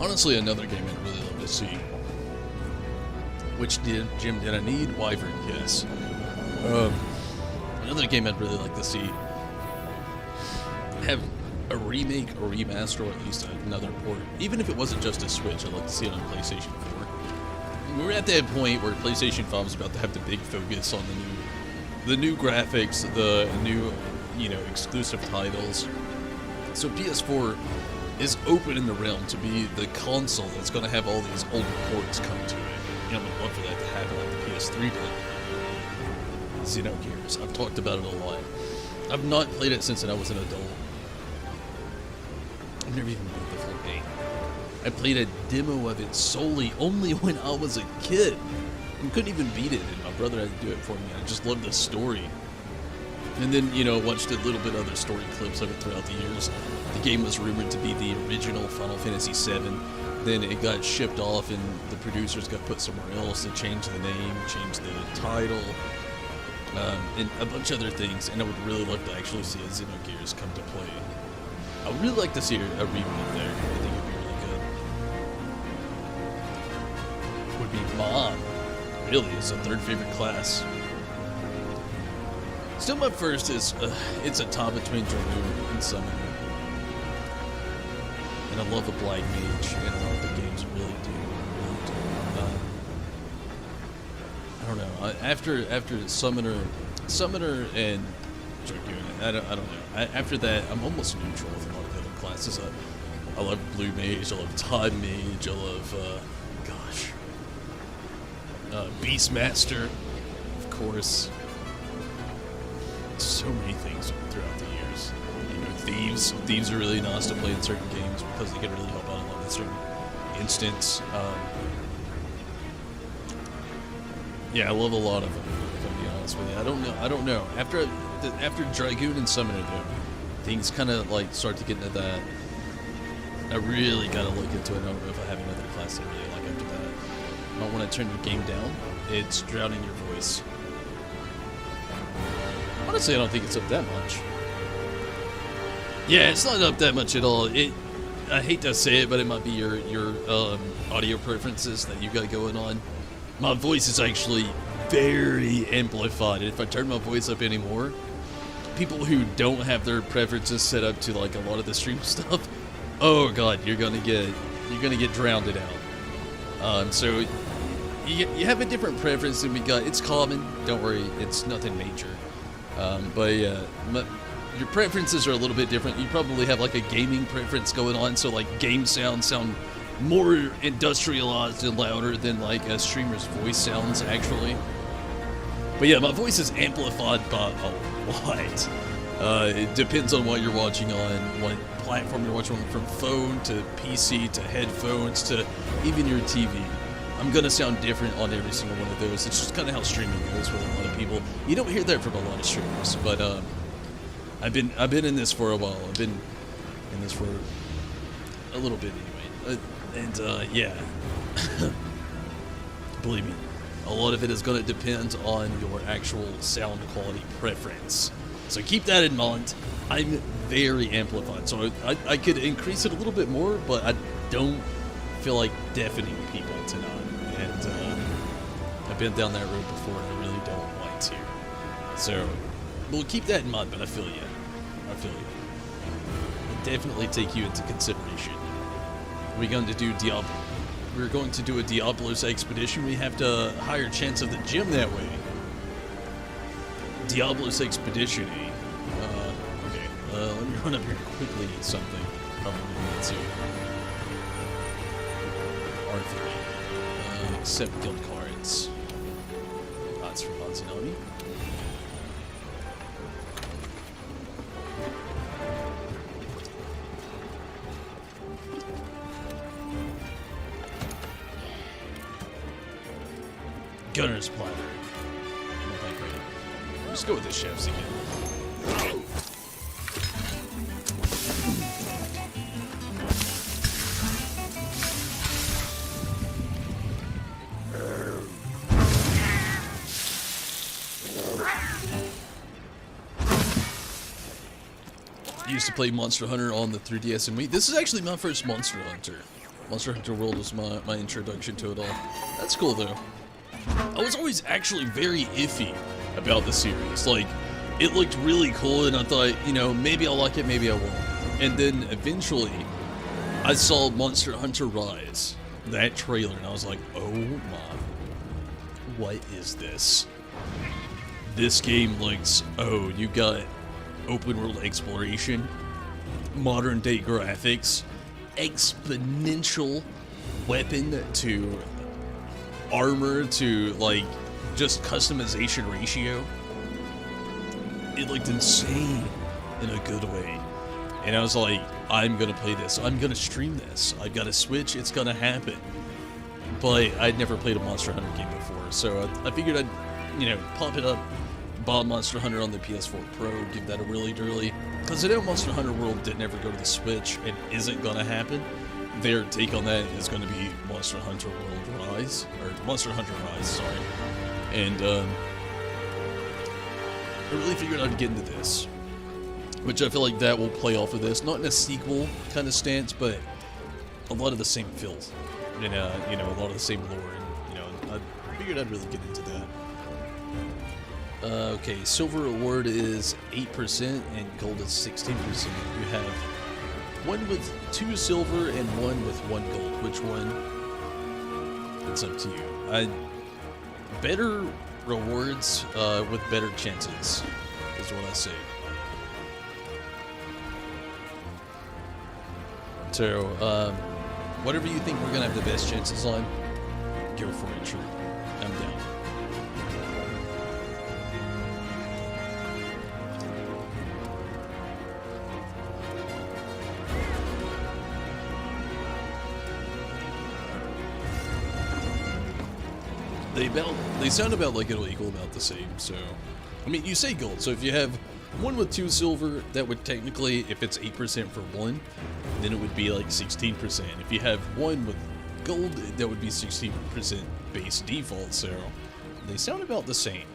Honestly, another game I'd really love to see. Which Jim did I need? Wyvern, yes. Another game I'd really like to see have a remake or remaster, or at least another port. Even if it wasn't just a Switch, I'd like to see it on PlayStation 4. We're at that point where PlayStation 5 is about to have the big focus on the new graphics, the new, exclusive titles. So PS4 is open in the realm to be the console that's going to have all these older ports come to it. I would love for that to happen like the PS3 did. Xenogears. I've talked about it a lot. I've not played it since I was an adult. I've never even played the full game. I played a demo of it solely only when I was a kid. I couldn't even beat it, and my brother had to do it for me. I just loved the story. And then, watched a little bit of other story clips of it throughout the years. The game was rumored to be the original Final Fantasy VII. Then it got shipped off, and the producers got put somewhere else to change the name, change the title, and a bunch of other things. And I would really love to actually see a Xenogears come to play. I would really like to see a reboot there. I think it'd be really good. Would be Mom. Really, it's a third favorite class. Still, my first is it's a tie between Dragoon and Summoner. And I love a Black Mage, and a lot of the games really do. I don't know. After Summoner and Dragoon, I don't know. After that, I'm almost neutral with a lot of the other classes. I love Blue Mage, I love Todd Mage, I love Beastmaster, of course. So many things throughout the years. Thieves are really nice to play in certain games because they can really help out a lot in certain instance. Yeah, I love a lot of them, if I'm being honest with you. I don't know. After Dragoon and Summoner, though, things kind of like start to get into that. I really gotta look into it. I don't know if I have another class that I really like after that. I don't want to turn your game down. It's drowning your voice. Honestly, I don't think it's up that much. Yeah, it's not up that much at all. I hate to say it, but it might be your audio preferences that you got going on. My voice is actually very amplified. If I turn my voice up anymore, people who don't have their preferences set up to like a lot of the stream stuff, oh god, you're gonna get drowned out. So you have a different preference than we got. It's common. Don't worry, it's nothing major. But yeah, your preferences are a little bit different. You probably have like a gaming preference going on, so like game sound more industrialized and louder than like a streamer's voice sounds actually. But yeah, my voice is amplified by a lot. It depends on what you're watching on, what platform you're watching on, from phone to PC to headphones to even your TV. I'm gonna sound different on every single one of those. It's just kind of how streaming goes for a lot of people. You don't hear that from a lot of streamers, but I've been in this for a while. I've been in this for a little bit anyway, yeah. Believe me, a lot of it is gonna depend on your actual sound quality preference. So keep that in mind. I'm very amplified, so I could increase it a little bit more, but I don't feel like deafening people tonight. And I've been down that road before, and I really don't want to. So we'll keep that in mind, but I feel you. I'll definitely take you into consideration. We're going to do We're going to do a Diablo's expedition. We have a higher chance of the gym that way. Diablo's expedition, eh? Okay. Let me run up here quickly. Something. Probably need to. R3. Accept guild cards. That's from Hanzanami. Gunner's platter. Not that great. Let's go with the chefs again. I used to play Monster Hunter on the 3DS and Wii. This is actually my first Monster Hunter. Monster Hunter World was my introduction to it all. That's cool, though. I was always actually very iffy about the series. Like, it looked really cool, and I thought, you know, maybe I'll like it, maybe I won't. And then eventually, I saw Monster Hunter Rise, that trailer, and I was like, oh my, what is this? This game looks, oh, you got open world exploration, modern day graphics, exponential weapon to armor to, like, just customization ratio. It looked insane in a good way. And I was like, I'm gonna play this. I'm gonna stream this. I've got a Switch. It's gonna happen. But I'd never played a Monster Hunter game before, so I figured I'd, you know, pop it up, buy Monster Hunter on the PS4 Pro, give that a really early. Because I know Monster Hunter World didn't ever go to the Switch and isn't gonna happen. Their take on that is going to be Monster Hunter World Rise, or Monster Hunter Rise, sorry. And I really figured I'd get into this, which I feel like that will play off of this, not in a sequel kind of stance, but a lot of the same feels, and you know, a lot of the same lore, and you know, I figured I'd really get into that. Okay, silver reward is 8% and gold is 16%. You have one with 2 silver and one with 1 gold. Which one? It's up to you. Better rewards with better chances is what I say. So, whatever you think we're gonna have the best chances on, go for it, sure. I'm down. They sound about like it'll equal about the same, so... I mean, you say gold, so if you have one with 2 silver, that would technically, if it's 8% for one, then it would be like 16%. If you have one with gold, that would be 16% base default, so they sound about the same.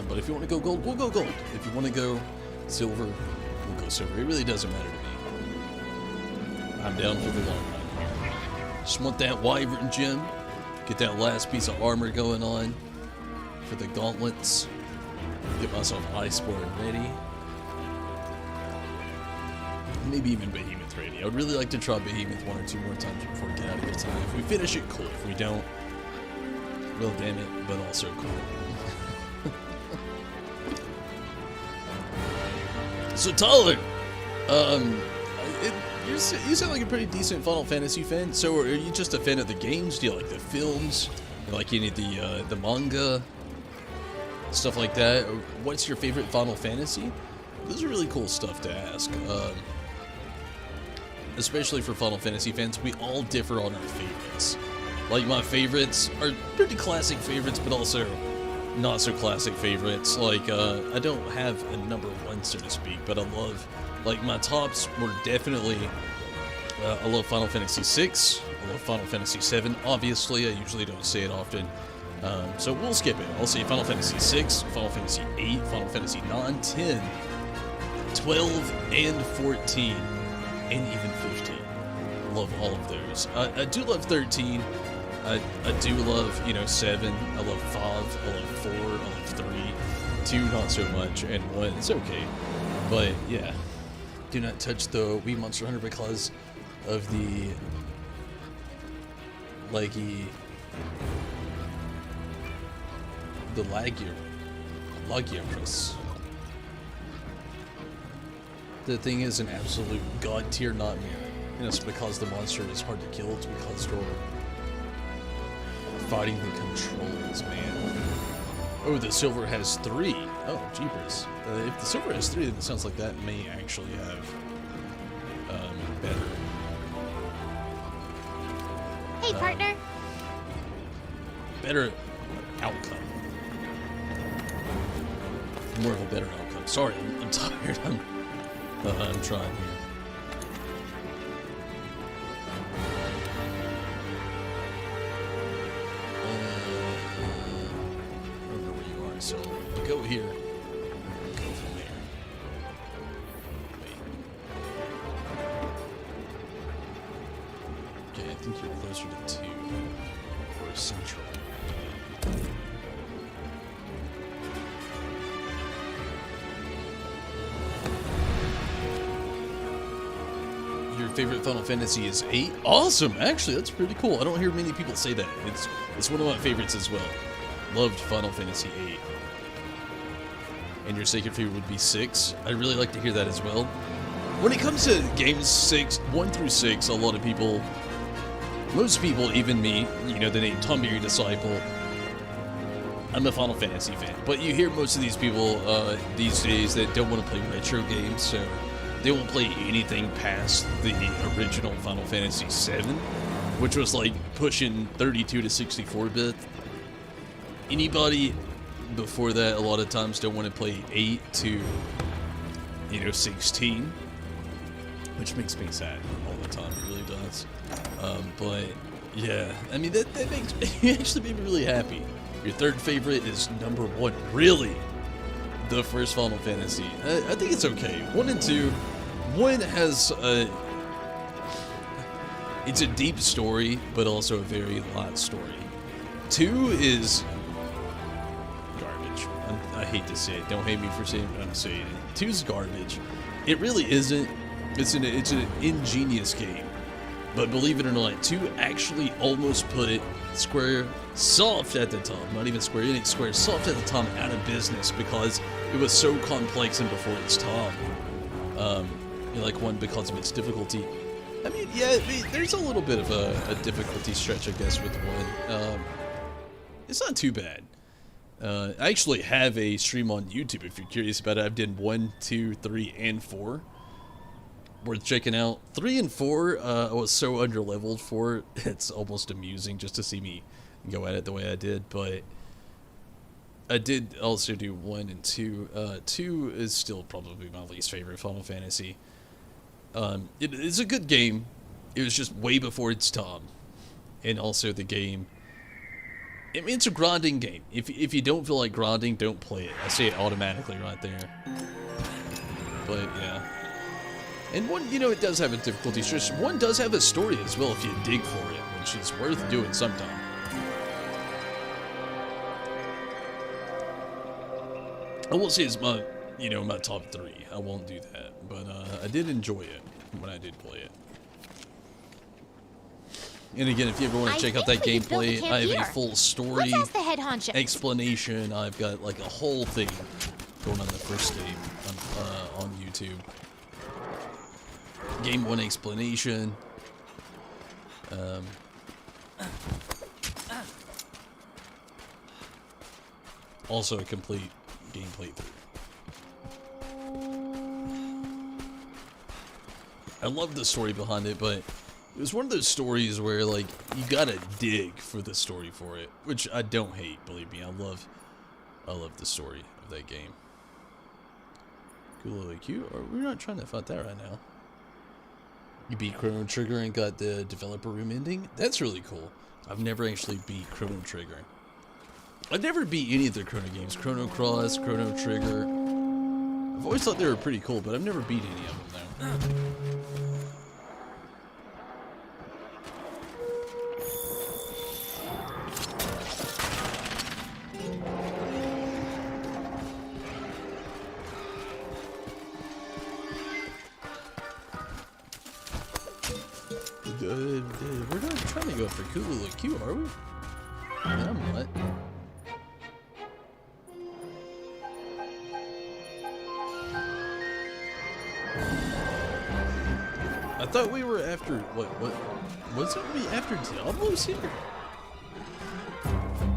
But if you want to go gold, we'll go gold. If you want to go silver, we'll go silver. It really doesn't matter to me. I'm down for the long run. Just want that Wyvern gem. Get that last piece of armor going on for the gauntlets. Get myself Iceborne ready. Maybe even Behemoth ready. I would really like to try Behemoth 1 or 2 more times before we get out of here tonight. If we finish it, cool. If we don't, well, damn it, but also cool. So Tyler, you sound like a pretty decent Final Fantasy fan. So are you just a fan of the games? Do you like the films? You like any of the manga? Stuff like that? Or what's your favorite Final Fantasy? Those are really cool stuff to ask. Especially for Final Fantasy fans, we all differ on our favorites. Like, my favorites are pretty classic favorites, but also not so classic favorites. Like, I don't have a number 1, so to speak, but I love, like, my tops were definitely, I love Final Fantasy VI, I love Final Fantasy VII, obviously, I usually don't say it often, so we'll skip it. I'll say Final Fantasy VI, Final Fantasy VIII, Final Fantasy IX, 10, 12, and 14, and even 15. Love all of those. I do love 13. I do love, 7. I love 5. I love 4. I love 3. 2, not so much. And 1, it's okay. But, yeah. Do not touch the Wii Monster Hunter because of the laggy... The Lagiapress. The thing is an absolute god tier nightmare. And it's because the monster is hard to kill. It's because you're fighting the controls, man. Oh, the silver has 3. Oh, jeepers. If the silver has 3, then it sounds like that may actually have better. Hey, partner. Better outcome. More of a better outcome. Sorry, I'm tired. I'm trying here. I don't know where you are, so I'll go here. Go from there. Wait. think you're closer to 2 or central. Your favorite Final Fantasy is 8? Awesome! Actually, that's pretty cool. I don't hear many people say that. It's one of my favorites as well. Loved Final Fantasy 8. And your second favorite would be 6. I'd really like to hear that as well. When it comes to games 1 through 6, a lot of people, most people, even me, you know, the name Tomberry Disciple, I'm a Final Fantasy fan. But you hear most of these people these days that don't want to play retro games, so they won't play anything past the original Final Fantasy VII, which was like pushing 32 to 64-bit. Anybody before that, a lot of times, don't want to play 8 to, 16, which makes me sad all the time. It really does. But yeah, I mean that makes it actually made me really happy. Your third favorite is number 1. Really, the first Final Fantasy. I think it's okay. 1 and 2. 1 has it's a deep story, but also a very light story. 2 is garbage. I hate to say it. Don't hate me for saying it, I'm saying it. 2's garbage. It really isn't. It's an ingenious game. But believe it or not, 2 actually almost put Squaresoft at the time, not even Square Enix, Squaresoft at the time, out of business because it was so complex and before its time. Like 1 because of its difficulty. I mean, yeah, there's a little bit of a difficulty stretch, I guess, with 1. It's not too bad. I actually have a stream on YouTube if you're curious about it. I've done 1, 2, 3, and 4. Worth checking out. 3 and 4, I was so underleveled for it. It's almost amusing just to see me go at it the way I did. But I did also do 1 and 2. 2 is still probably my least favorite Final Fantasy. It's a good game. It was just way before its time. And also the game, I mean, it's a grinding game. If you don't feel like grinding, don't play it. I say it automatically right there. But yeah. And 1, it does have a difficulty stretch. 1 does have a story as well if you dig for it, which is worth doing sometime. I won't say it's my, my top 3. I won't do that. But I did enjoy it when I did play it. And again, if you ever want to check out that gameplay, I have a full story explanation. I've got like a whole thing going on the first game on YouTube. Game 1 explanation. Also a complete game playthrough. I love the story behind it, but it was one of those stories where, like, you gotta dig for the story for it, which I don't hate, believe me. I love the story of that game. Cool, cute. We're not trying to fight that right now. You beat Chrono Trigger and got the developer room ending? That's really cool. I've never actually beat Chrono Trigger. I've never beat any of the Chrono games. Chrono Cross, Chrono Trigger. I've always thought they were pretty cool, but I've never beat any of them though. We're not trying to go for Kulula Q, are we? No, I'm not. I thought we were after what was it? We after Diablo's here?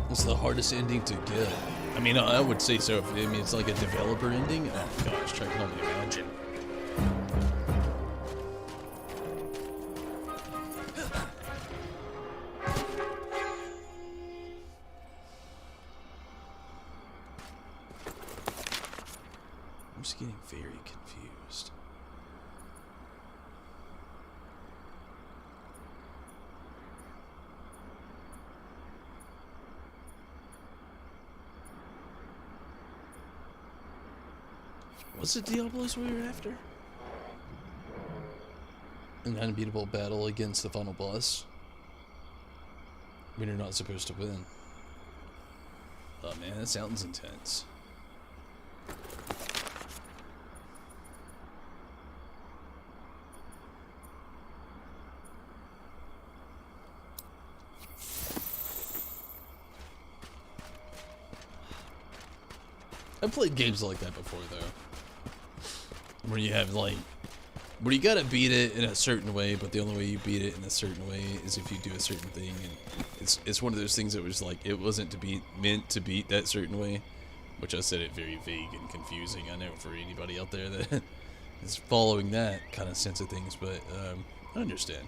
What's the hardest ending to get? I mean, I would say so. I mean, it's like a developer ending. Oh gosh, I can only imagine. I'm just getting very confused. Was it Diablos we were after? An unbeatable battle against the final boss. when you're not supposed to win. Oh man, that sounds intense. I've played games like that before, though. Where you have, like, where you gotta beat it in a certain way, but the only way you beat it in a certain way is if you do a certain thing, and it's one of those things that was like, it wasn't to be meant to beat that certain way, which I said it very vague and confusing, I know, for anybody out there that is following that kind of sense of things, but, I understand.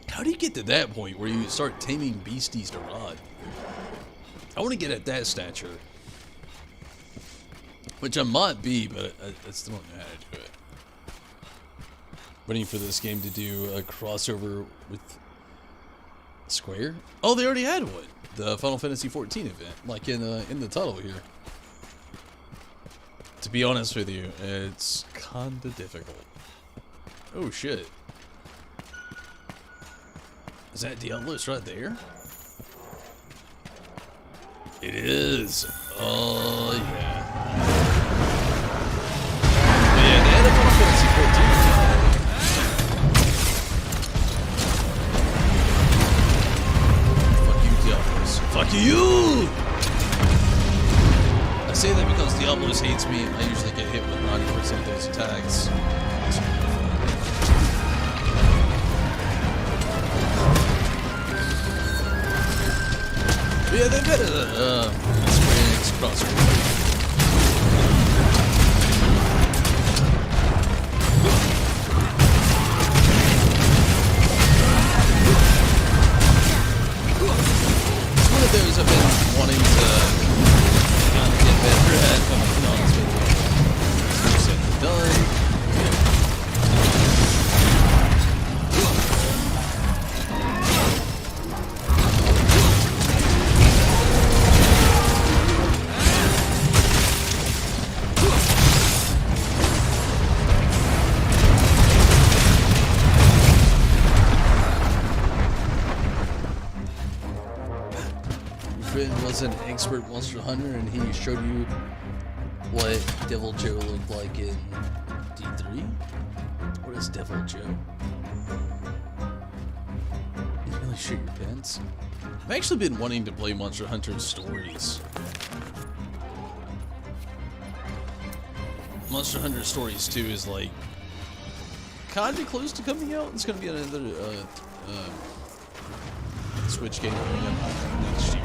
How do you get to that point where you start taming beasties to rod? I want to get at that stature. Which I might be, but I still don't know how to do it. Waiting for this game to do a crossover with Square? Oh, they already had one. The Final Fantasy XIV event, like in the title here. To be honest with you, it's kinda difficult. Oh shit. Is that Diablos right there? It is. Oh, yeah. Yeah, they had a Final Fantasy XIV. Fuck you, Diablos. Fuck you! I say that because Diablos hates me, and I usually get hit with 90% of those attacks. Yeah, they've had a Square Enix crossover. It's one of those I've been wanting to kind of get better at, if I'm being honest with you. It's said and done. Was an expert monster hunter, and he showed you what Devil Joe looked like in D3. What is Devil Joe? You really shit your pants. I've actually been wanting to play Monster Hunter Stories. Monster Hunter Stories 2 is like kinda close to coming out. It's gonna be another Switch game coming up next year.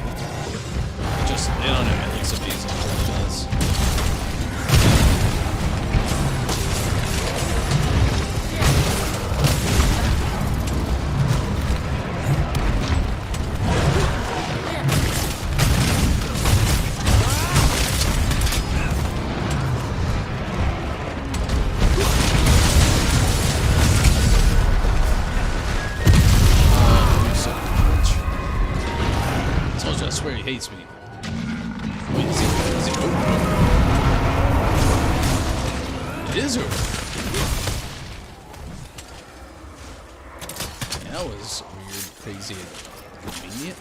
Just, I don't know, it looks amazing what it does. I told you, I swear he hates me. Wait, is it over? It is over. That was weird, crazy, and convenient.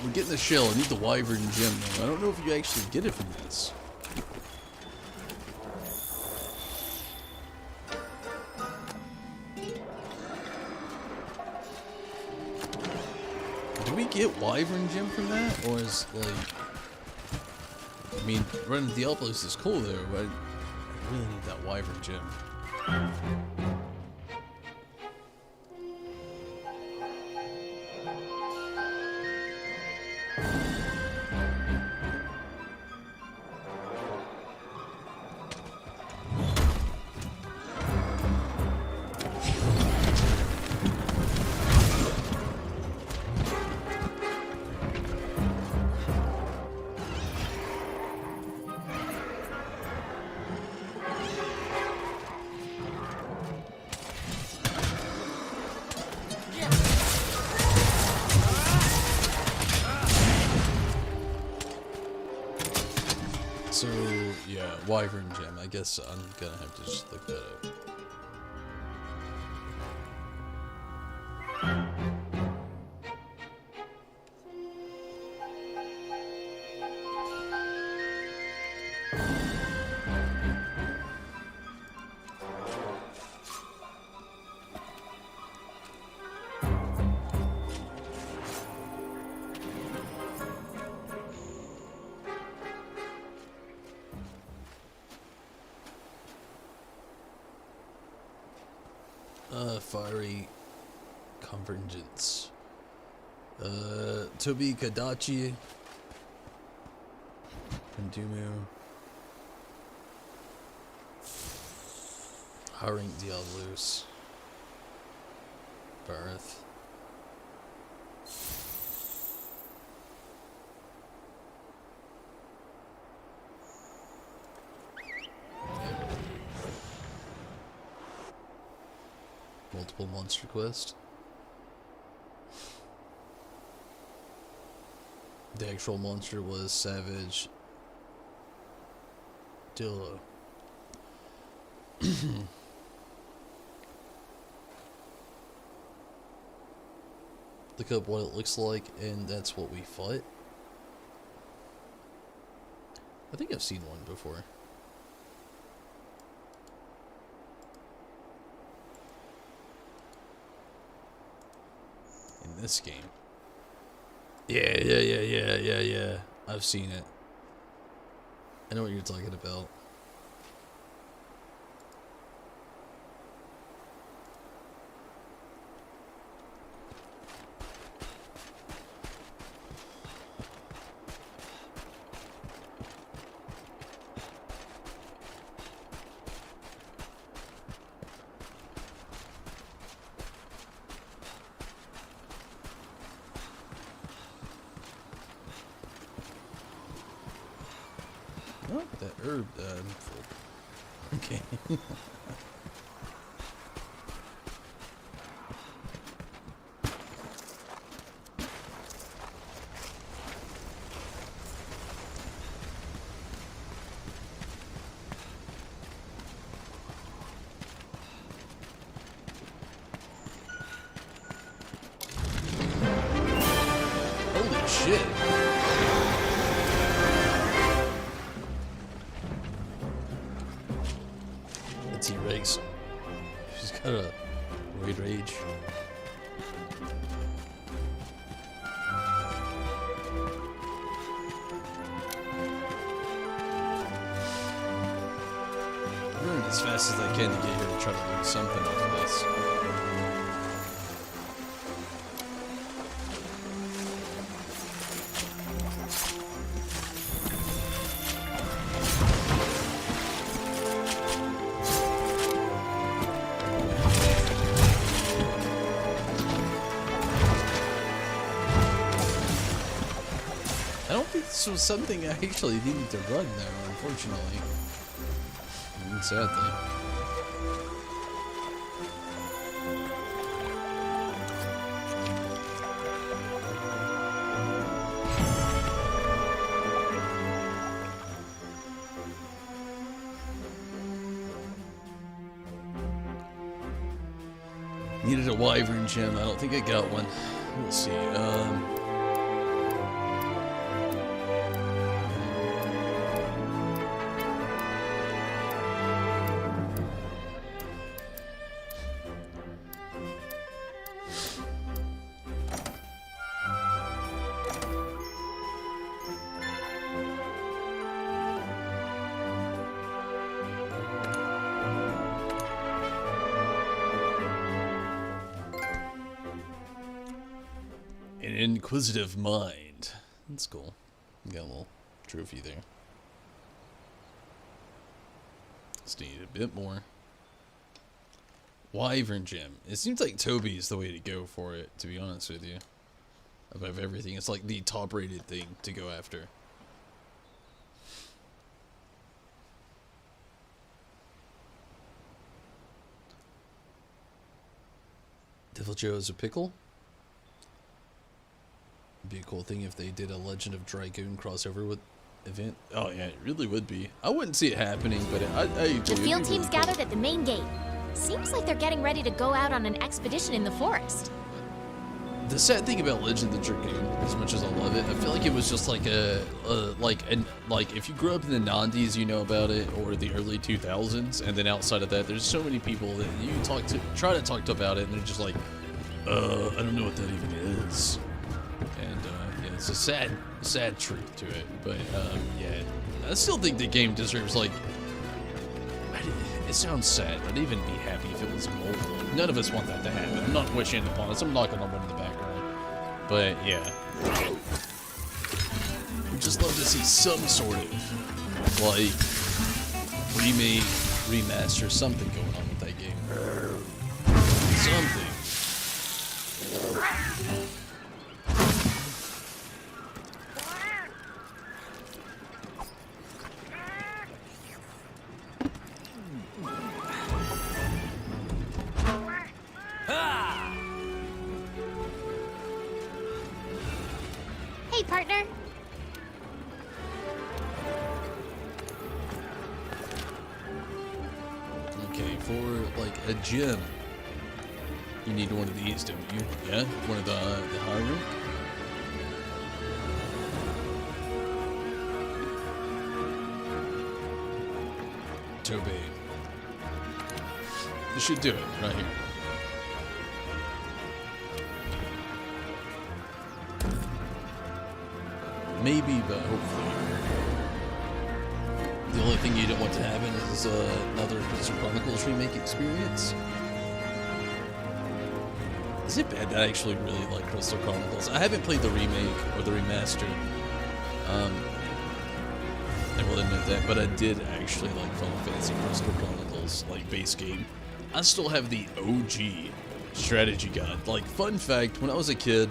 We're getting the shell. I need the Wyvern gem, though. I don't know if you actually get it from this. Do we get Wyvern gem from that? Or is, like... I mean, running Diablos is cool, though, but I really need that Wyvern gem. Wyvern gem. I guess I'm gonna have to just look that up. Fiery Convergence. Tobi Kadachi. Pendumu. Hiring Diablos. Barth. Multiple monster quest. The actual monster was Savage Dillo. Look up what it looks like, and that's what we fought. I think I've seen one before. In this game. Yeah. I've seen it. I know what you're talking about. Oh, that herb, okay. Holy shit. T-Rex. She's got a roid rage. I'm running as fast as I can to get here to try to do something off of this. I don't think this was something I actually needed to run though, unfortunately. And sadly. Needed a wyvern gem. I don't think I got one. We'll see. An inquisitive mind. That's cool. Got a little trophy there. Just need a bit more. Wyvern gem. It seems like Toby is the way to go for it, to be honest with you. Above everything. It's like the top rated thing to go after. Devil Joe is a pickle? Be a cool thing if they did a Legend of Dragoon crossover with Event? Oh yeah, it really would be. I wouldn't see it happening, but I The agree. field team's gathered at the main gate. Seems like they're getting ready to go out on an expedition in the forest. The sad thing about Legend of the Trick Game, as much as I love it, I feel like it was just like like if you grew up in the 90s, you know about it, or the early 2000s, and then outside of that, there's so many people that you try to talk to about it, and they're just like, I don't know what that even is. And yeah, it's a sad truth to it. But yeah, I still think the game deserves like. It sounds sad, but I'd even be happy if it was mobile. None of us want that to happen. I'm not wishing it upon us. I'm knocking on wood in the background. But yeah. We just love to see some sort of like remake, remaster, something going on with that game. Something. Hey, partner. Okay, for like a gym, you need one of these, don't you? Yeah, one of the high room. Tobey. This should do it right here. Maybe, but hopefully. The only thing you don't want to happen is another Crystal Chronicles remake experience. Is it bad that I actually really like Crystal Chronicles? I haven't played the remake or the remaster. I will admit that, but I did actually like Final Fantasy Crystal Chronicles, like base game. I still have the OG strategy guide. Like, fun fact, when I was a kid,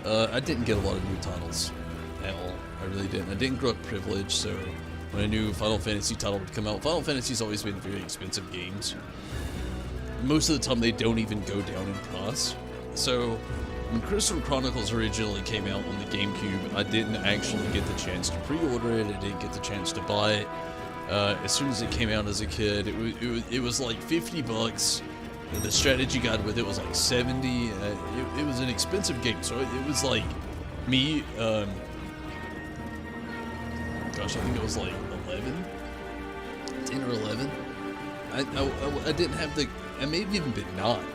I didn't get a lot of new titles at all. I really didn't. I didn't grow up privileged, so when a new Final Fantasy title would come out, Final Fantasy's always been very expensive games. Most of the time, they don't even go down in price. So, when Crystal Chronicles originally came out on the GameCube, I didn't actually get the chance to pre-order it. I didn't get the chance to buy it. As soon as it came out as a kid, it was like $50. The strategy guide with it was like 70. It was an expensive game, so it was like me. Gosh, I think it was like 11, 10 or 11. I didn't have the. I may have even been 9.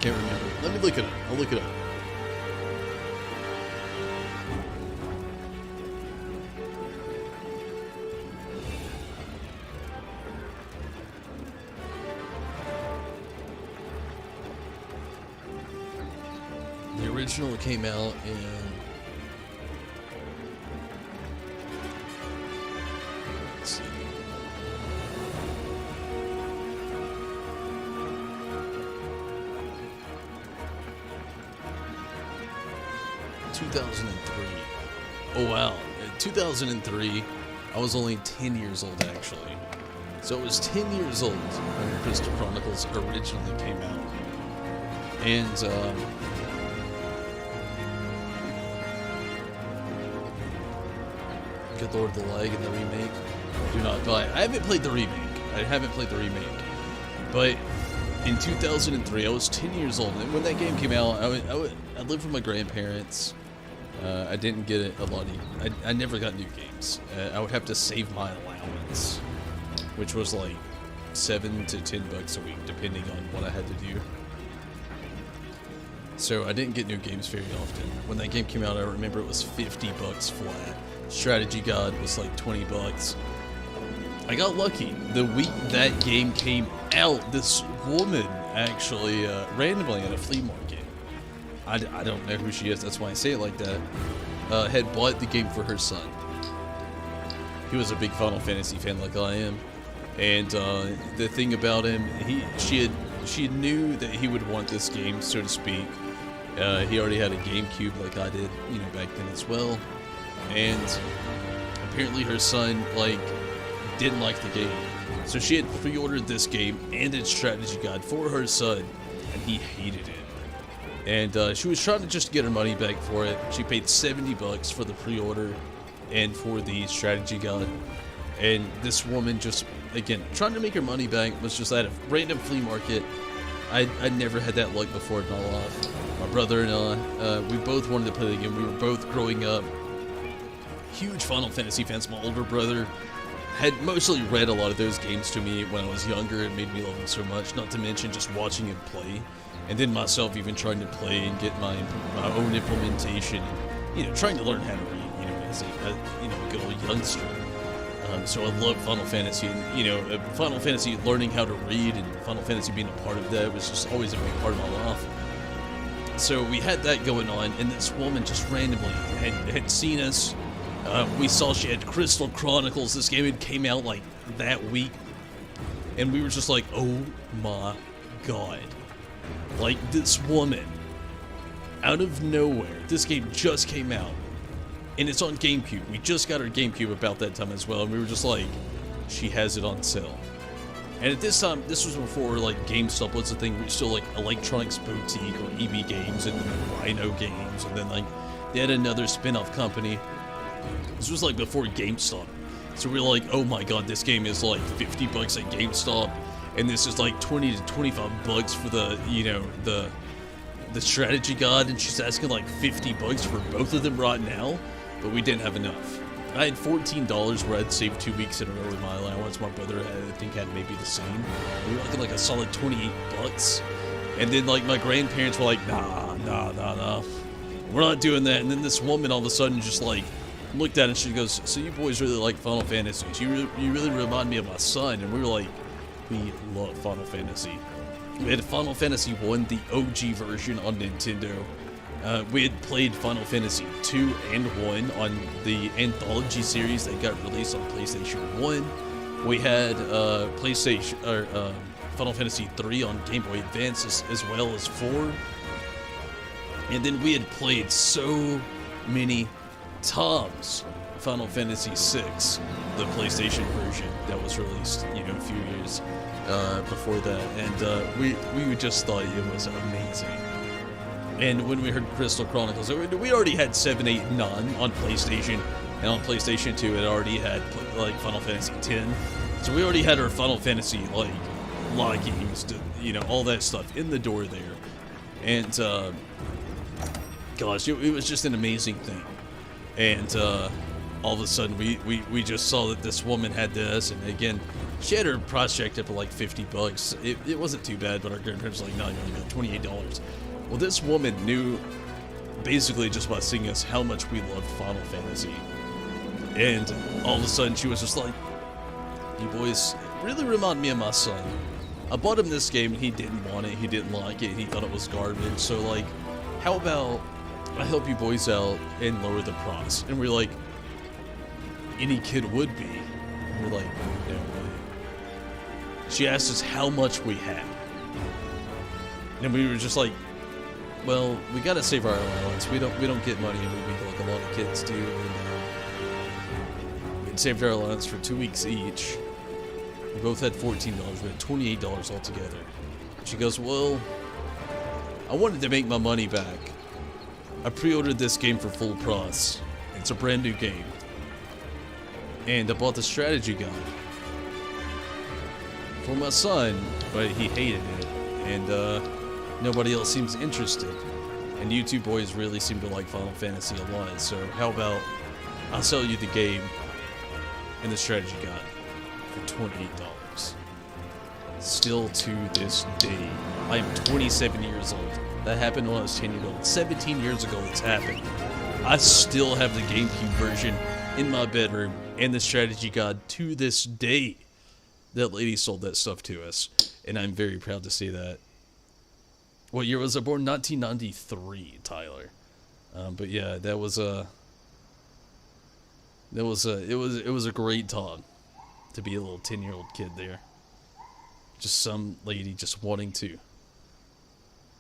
Can't remember. Let me look it up. I'll look it up. The original came out in. Let's see. Oh wow, in 2003, I was only 10 years old actually. So it was 10 years old when Crystal Chronicles originally came out. And good lord, the lag in the remake. Do not buy. I haven't played the remake. But in 2003, I was 10 years old, and when that game came out, I lived with my grandparents. I didn't get it a lot. I never got new games. I would have to save my allowance, which was like $7 to $10 a week, depending on what I had to do. So I didn't get new games very often. When that game came out, I remember it was $50 flat. Strategy Guide was like $20. I got lucky. The week that game came out, this woman actually randomly at a flea market. I don't know who she is, that's why I say it like that, had bought the game for her son. He was a big Final Fantasy fan like I am. And the thing about him, she knew that he would want this game, so to speak. He already had a GameCube like I did, back then as well. And apparently her son, didn't like the game. So she had pre-ordered this game and its strategy guide for her son, and he hated it. And she was trying to just get her money back for it. She paid $70 for the pre-order, and for the strategy guide. And this woman just, again, trying to make her money back, was just at a random flea market. I'd never had that luck before in my life. My brother and I, we both wanted to play the game. We were both growing up huge Final Fantasy fans. My older brother had mostly read a lot of those games to me when I was younger. It made me love them so much, not to mention just watching him play. And then myself even trying to play and get my own implementation, and, trying to learn how to read, as a good old youngster. So I love Final Fantasy, and, Final Fantasy, learning how to read and Final Fantasy being a part of that was just always a big part of my life. So we had that going on, and this woman just randomly had seen us. We saw she had Crystal Chronicles. This game had came out like that week, and we were just like, oh my god. Like, this woman, out of nowhere, this game just came out, and it's on GameCube. We just got our GameCube about that time as well, and we were just like, she has it on sale. And at this time, this was before, like, GameStop was a thing. We were still, like, Electronics Boutique or EB Games and Rhino Games, and then, like, they had another spin-off company. This was, like, before GameStop. So we were like, oh my god, this game is, like, $50 at GameStop. And this is like 20 to 25 bucks for the, the strategy guide, and she's asking like $50 for both of them right now, but we didn't have enough. I had $14 where I'd saved 2 weeks in a row with my allowance. My brother had maybe the same. We were looking like a solid 28 bucks. And then like my grandparents were like, nah, we're not doing that. And then this woman all of a sudden just like looked at it and she goes, so you boys really like Final Fantasies. You really remind me of my son. And we were like, we love Final Fantasy. We had Final Fantasy 1, the OG version on Nintendo. We had played Final Fantasy 2 and 1 on the Anthology series that got released on PlayStation 1. We had Final Fantasy 3 on Game Boy Advance as well as 4. And then we had played so many times Final Fantasy 6, the PlayStation version that was released, a few years before that, and we just thought it was amazing. And when we heard Crystal Chronicles, we already had 7, 8, 9 on PlayStation, and on PlayStation 2 it already had like Final Fantasy 10. So we already had our Final Fantasy like lot games, all that stuff in the door there, and gosh, it was just an amazing thing. And all of a sudden we just saw that this woman had this, and again, she had her price checked up at like $50. It wasn't too bad, but our grandparents were like, no, you got $28. Well, this woman knew basically just by seeing us how much we loved Final Fantasy, and all of a sudden she was just like, you boys really remind me of my son. I bought him this game and he didn't want it, he didn't like it, he thought it was garbage, so like, how about I help you boys out and lower the price? And we're like, any kid would be. And we're like, no way. She asked us how much we had. And we were just like, well, we gotta save our allowance. We don't get money every week like a lot of kids do. And we had saved our allowance for 2 weeks each. We both had $14. We had $28 altogether. She goes, well, I wanted to make my money back. I pre-ordered this game for full price. It's a brand new game. And I bought the strategy guide for my son, but he hated it. And nobody else seems interested. And you two boys really seem to like Final Fantasy a lot. So how about I'll sell you the game and the strategy guide for $28. Still to this day, I am 27 years old. That happened when I was 10 years old. 17 years ago it's happened. I still have the GameCube version in my bedroom and the strategy guide to this day. That lady sold that stuff to us, and I'm very proud to say that. What year was I born? 1993, Tyler. But yeah, it was a great time to be a little 10-year-old kid there. Just some lady just wanting to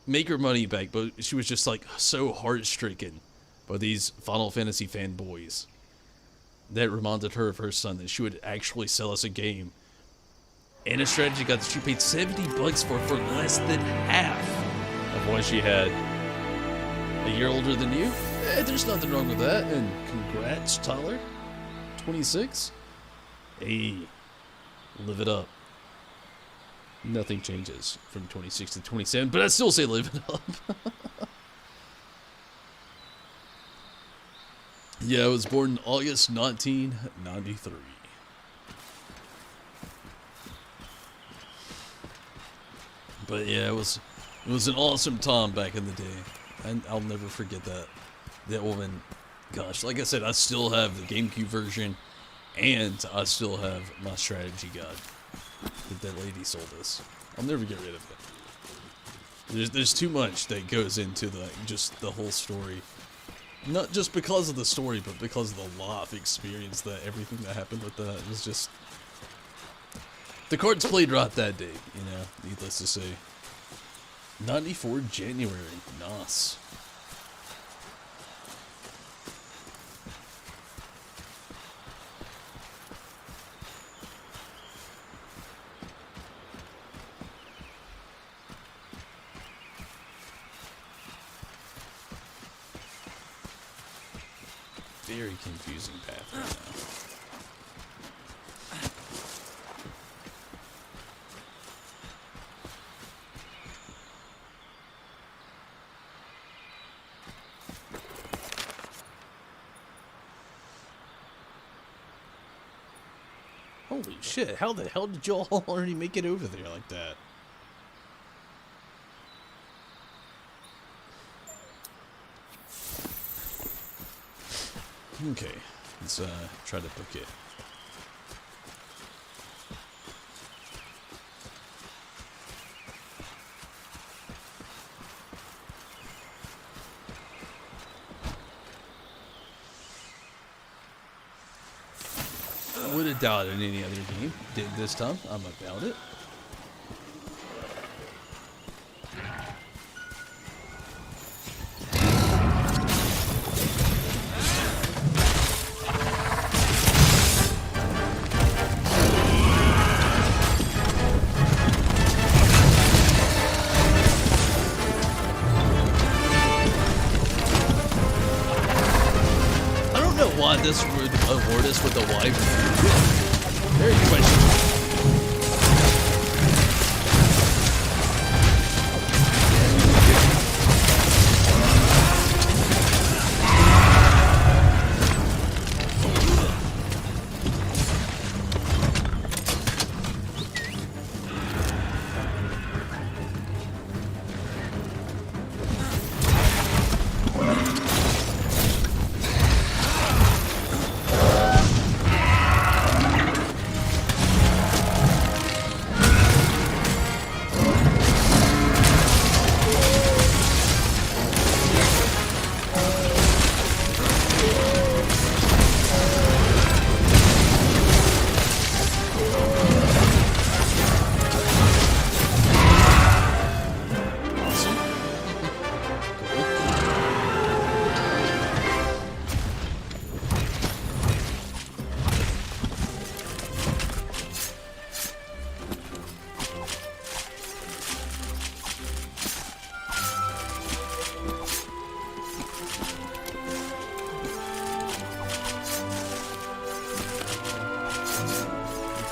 make her money back, but she was just like so heart-stricken by these Final Fantasy fanboys that reminded her of her son, that she would actually sell us a game and a strategy guide that she paid $70 for less than half of what she had. A year older than you? There's nothing wrong with that, and congrats, Tyler. 26? Hey, live it up. Nothing changes from 26 to 27, but I still say live it up. Yeah, I was born in August 1993. But yeah, it was an awesome time back in the day. And I'll never forget that. That woman, gosh, like I said, I still have the GameCube version, and I still have my strategy guide that lady sold us. I'll never get rid of it. There's too much that goes into just the whole story. Not just because of the story, but because of the life experience that everything that happened with that. It was just... The cards played right that day, you know, needless to say. 94 January. Nice. Very confusing path right now. Holy shit, how the hell did y'all already make it over there like that? Okay, let's try to book it. I would have doubted in any other game. Did this time. I'm about it. Why this would award us with a wife? Very questionable.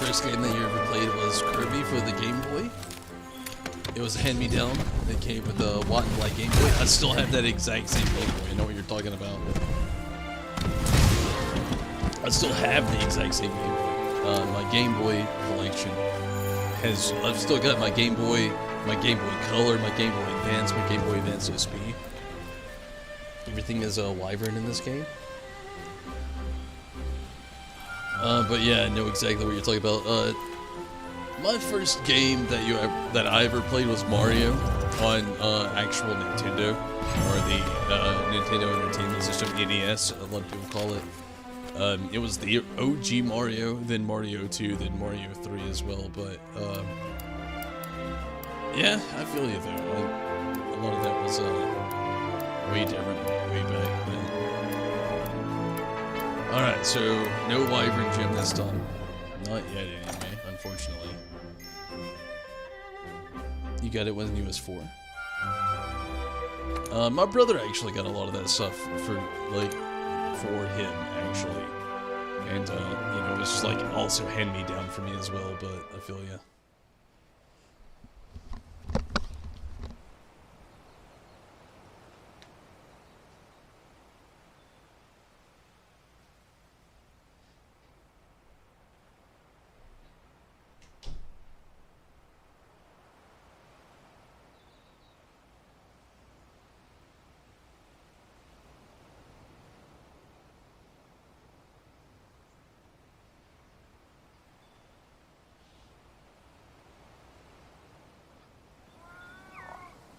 First game that you ever played was Kirby for the Game Boy. It was a hand-me-down. It came with the white and black Game Boy. I still have that exact same Game Boy. I know what you're talking about. I still have the exact same Game Boy. My Game Boy collection has... I've still got my Game Boy Color, my Game Boy Advance, my Game Boy Advance SP. Everything is a Wyvern in this game. But yeah, I know exactly what you're talking about. My first game that I ever played was Mario on actual Nintendo, or the Nintendo Entertainment System, NES, a lot of people call it. It was the OG Mario, then Mario 2, then Mario 3 as well. But yeah, I feel you there. A lot of that was way different, way back then. Alright, so no Wyvern Gym this time. Not yet, anyway, unfortunately. You got it when he was 4. My brother actually got a lot of that stuff for him, actually. And, you know, it's just like also hand me down for me as well, but I feel ya.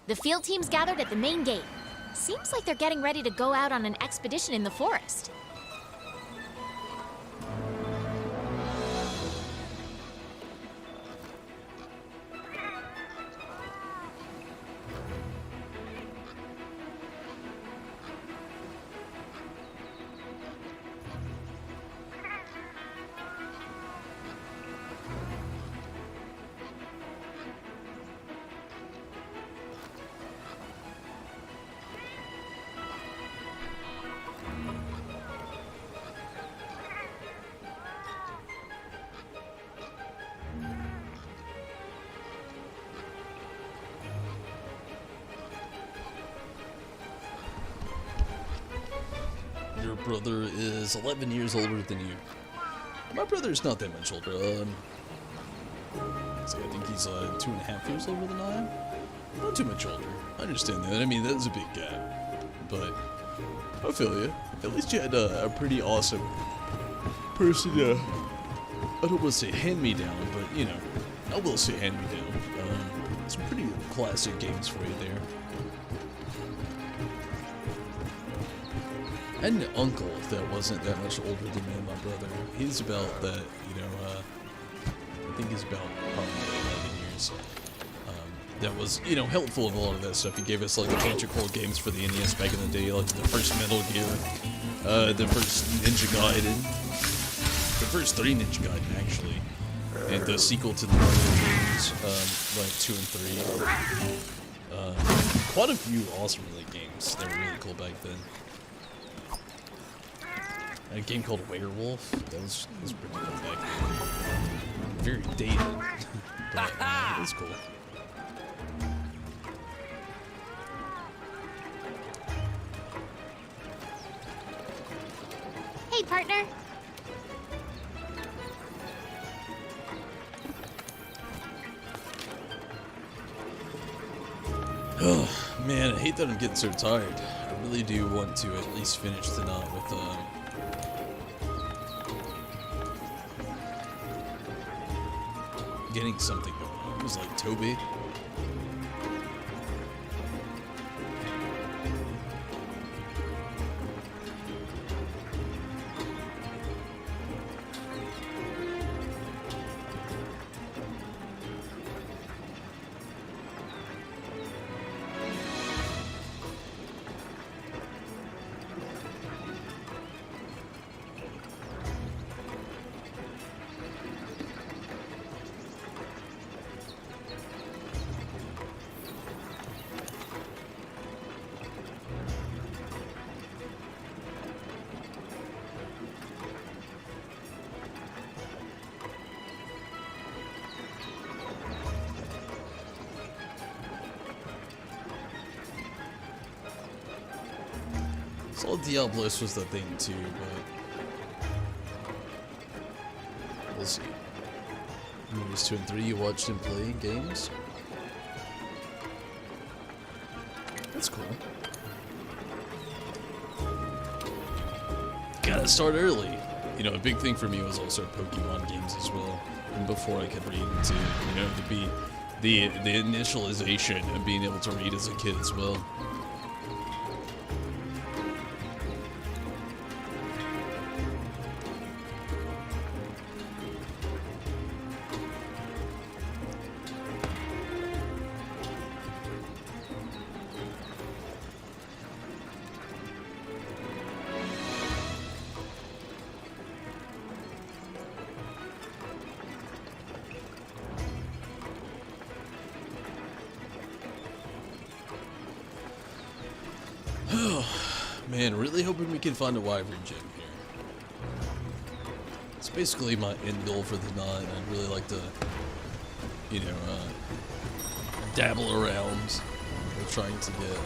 The field team's gathered at the main gate. Seems like they're getting ready to go out on an expedition in the forest. Your brother is 11 years older than you. My brother's not that much older. See, I think he's 2.5 years older than I am. Not too much older. I understand that. I mean, that's a big gap. But I feel you. At least you had a pretty awesome person. I don't want to say hand-me-down, but you know, I will say hand-me-down. Some pretty classic games for you there. I had an uncle that wasn't that much older than me and my brother. He's about that, you know, I think he's about probably 11 years. That was, you know, helpful in a lot of that stuff. He gave us like a bunch of cool games for the NES back in the day, like the first Metal Gear, the first Ninja Gaiden, the first 3 Ninja Gaiden actually, and the sequel to the Mario games, like 2 and 3. Quite a few awesome really games that were really cool back then. A game called Werewolf. That was pretty cool back then. Very dated, but it was cool. Hey, partner. Oh man, I hate that I'm getting so tired. I really do want to at least finish tonight with getting something going. It was like Toby. Saw Diablos was the thing too, but we'll see. Movies 2 and 3, you watched him play games? That's cool. Gotta start early. You know, a big thing for me was also Pokemon games as well. And before I could read into, you know, to be the initialization of being able to read as a kid as well. Man, really hoping we can find a wyvern gem here. basically my end goal for the night. I'd really like to, you know, dabble around. We're trying to get,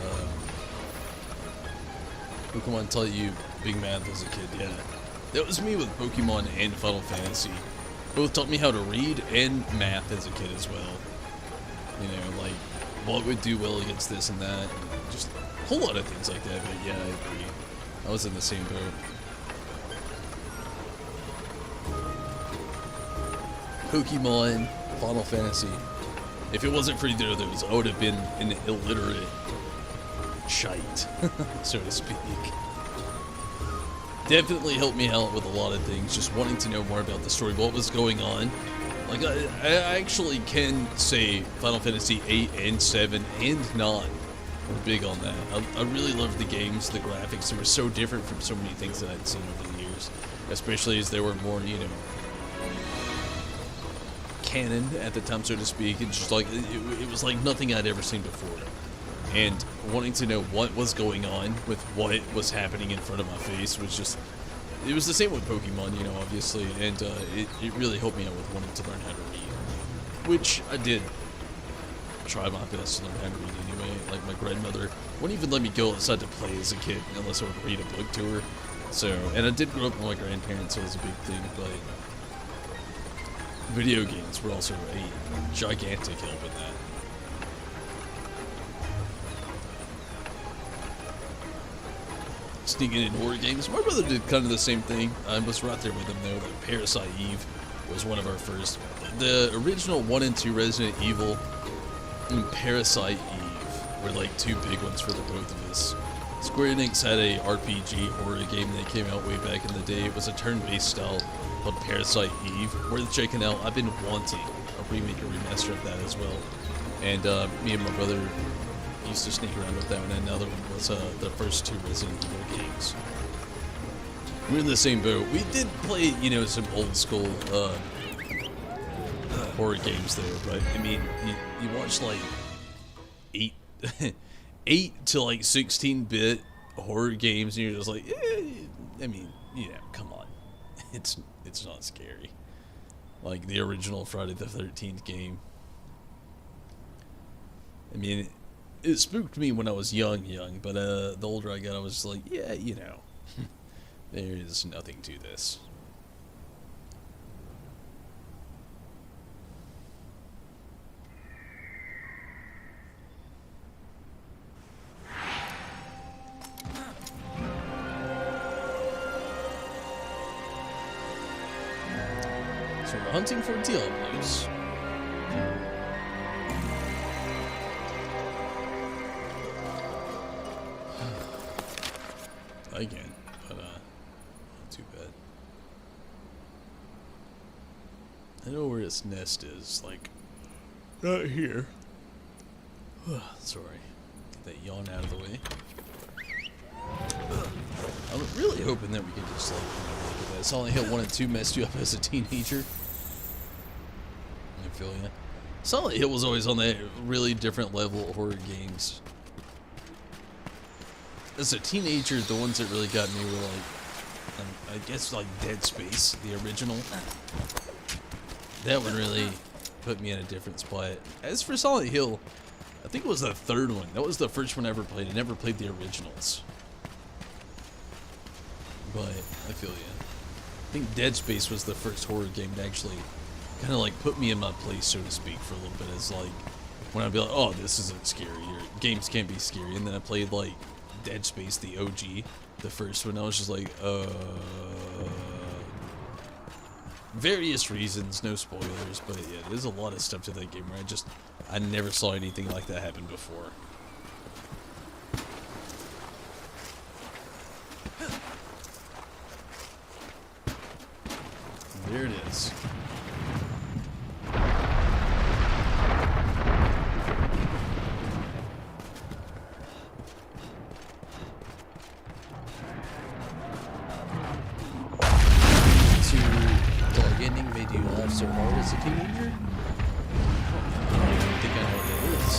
Pokemon taught you big math as a kid, yeah. That was me with Pokemon and Final Fantasy. Both taught me how to read and math as a kid as well. You know, like, what would do well against this and that, and just a whole lot of things like that, but yeah, I agree. I was in the same boat. Pokemon, Final Fantasy. If it wasn't for either of those, I would have been an illiterate shite, so to speak. Definitely helped me out with a lot of things, just wanting to know more about the story, what was going on. Like, I actually can say Final Fantasy 8 and 7 and 9 were big on that. I really loved the games, the graphics. They were so different from so many things that I'd seen over the years, especially as they were more, you know, canon at the time, so to speak. It's just like, it was like nothing I'd ever seen before. And wanting to know what was going on with what was happening in front of my face was just, it was the same with Pokemon, you know, obviously, and it really helped me out with wanting to learn how to read, which I did try my best to learn how to read anyway. Like, my grandmother wouldn't even let me go outside to play as a kid unless I would read a book to her. So, and I did grow up with my grandparents, so it was a big thing, but video games were also a gigantic help in that. Sneaking in horror games. My brother did kind of the same thing. I was right there with him though. Like Parasite Eve was one of our first. The original 1 and 2 Resident Evil and Parasite Eve were like two big ones for the both of us. Square Enix had a RPG horror game that came out way back in the day. It was a turn-based style called Parasite Eve. Worth checking out. I've been wanting a remake or remaster of that as well. And me and my brother used to sneak around with that one, and another one was the first 2 Resident Evil games. We're in the same boat. We did play, you know, some old school horror games there, but I mean, you watch like 8 to like 16-bit horror games, and you're just like, I mean, you know, come on, it's not scary. Like the original Friday the 13th game. I mean, it spooked me when I was young, but the older I got, I was just like, yeah, you know, there is nothing to this. So we're hunting for Diablos. Again, but not too bad. I know where its nest is, like right here. Sorry, get that yawn out of the way. I'm really hoping that we can just like, you know, look at that. Silent Hill 1 and 2 messed you up as a teenager. I feel ya. Silent Hill was always on that really different level of horror games. As a teenager, the ones that really got me were like, I guess like Dead Space, the original. That one really put me in a different spot. As for Silent Hill, I think it was the 3rd one. That was the first one I ever played. I never played the originals. But I feel ya. I think Dead Space was the first horror game to actually kind of like put me in my place, so to speak, for a little bit. As like, when I'd be like, oh, this isn't scary, or games can't be scary. And then I played like Dead Space, the OG, the first one. I was just like, various reasons, no spoilers, but yeah, there's a lot of stuff to that game where I never saw anything like that happen before. There it is. Made you laugh so hard as a teenager? I don't even think I know what that is.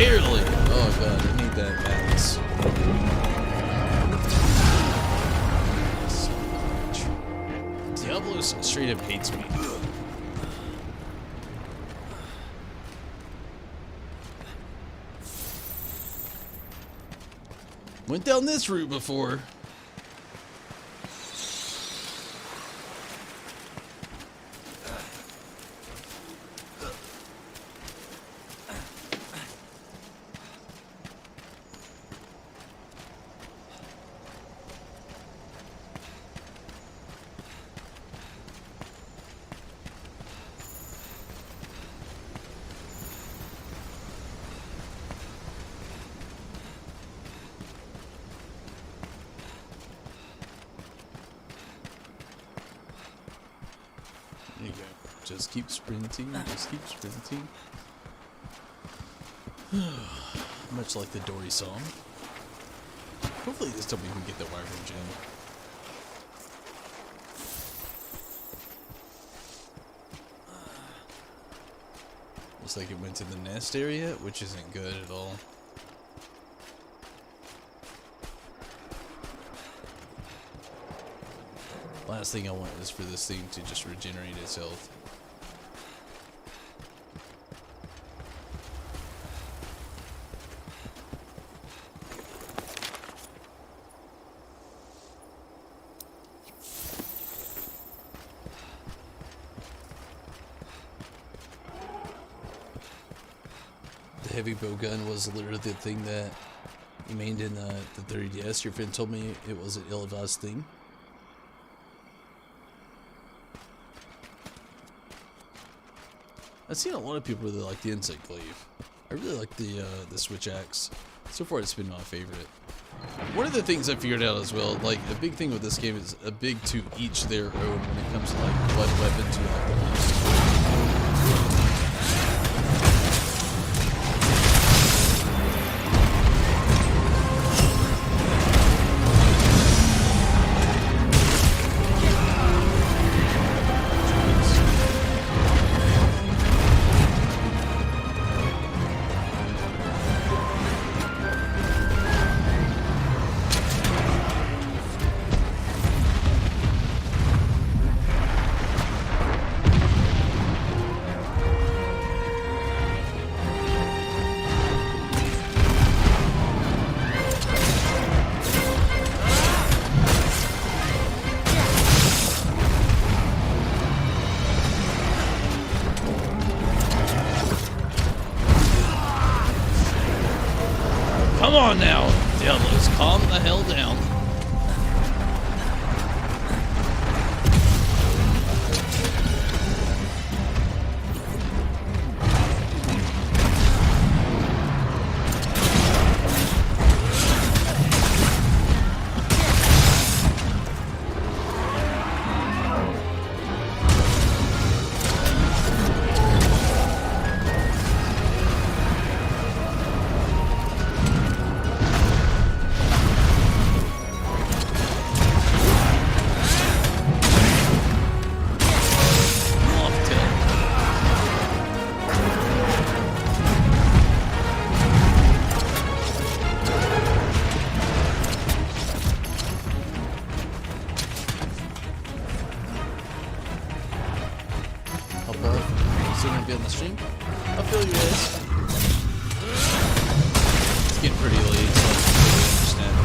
Barely! Oh god, I need that balance. So much. Diablo straight up hates me. Went down this route before. There you go. Just keep sprinting. Just keep sprinting. Much like the Dory song. Hopefully this time we can get the Wyvern gem. Looks like it went to the nest area, which isn't good at all. Last thing I want is for this thing to just regenerate its health. The heavy bow gun was literally the thing that you mained in the 30DS. Your friend told me it was an ill-advised thing. I've seen a lot of people really like the insect glaive. I really like the switch axe. So far, it's been my favorite. One of the things I figured out as well, like a big thing with this game is a big to each their own when it comes to like what weapons you like the most. Come on now, Diablos, calm the hell down. Be on the stream. I feel you guys. It's getting pretty late, so I completely understand.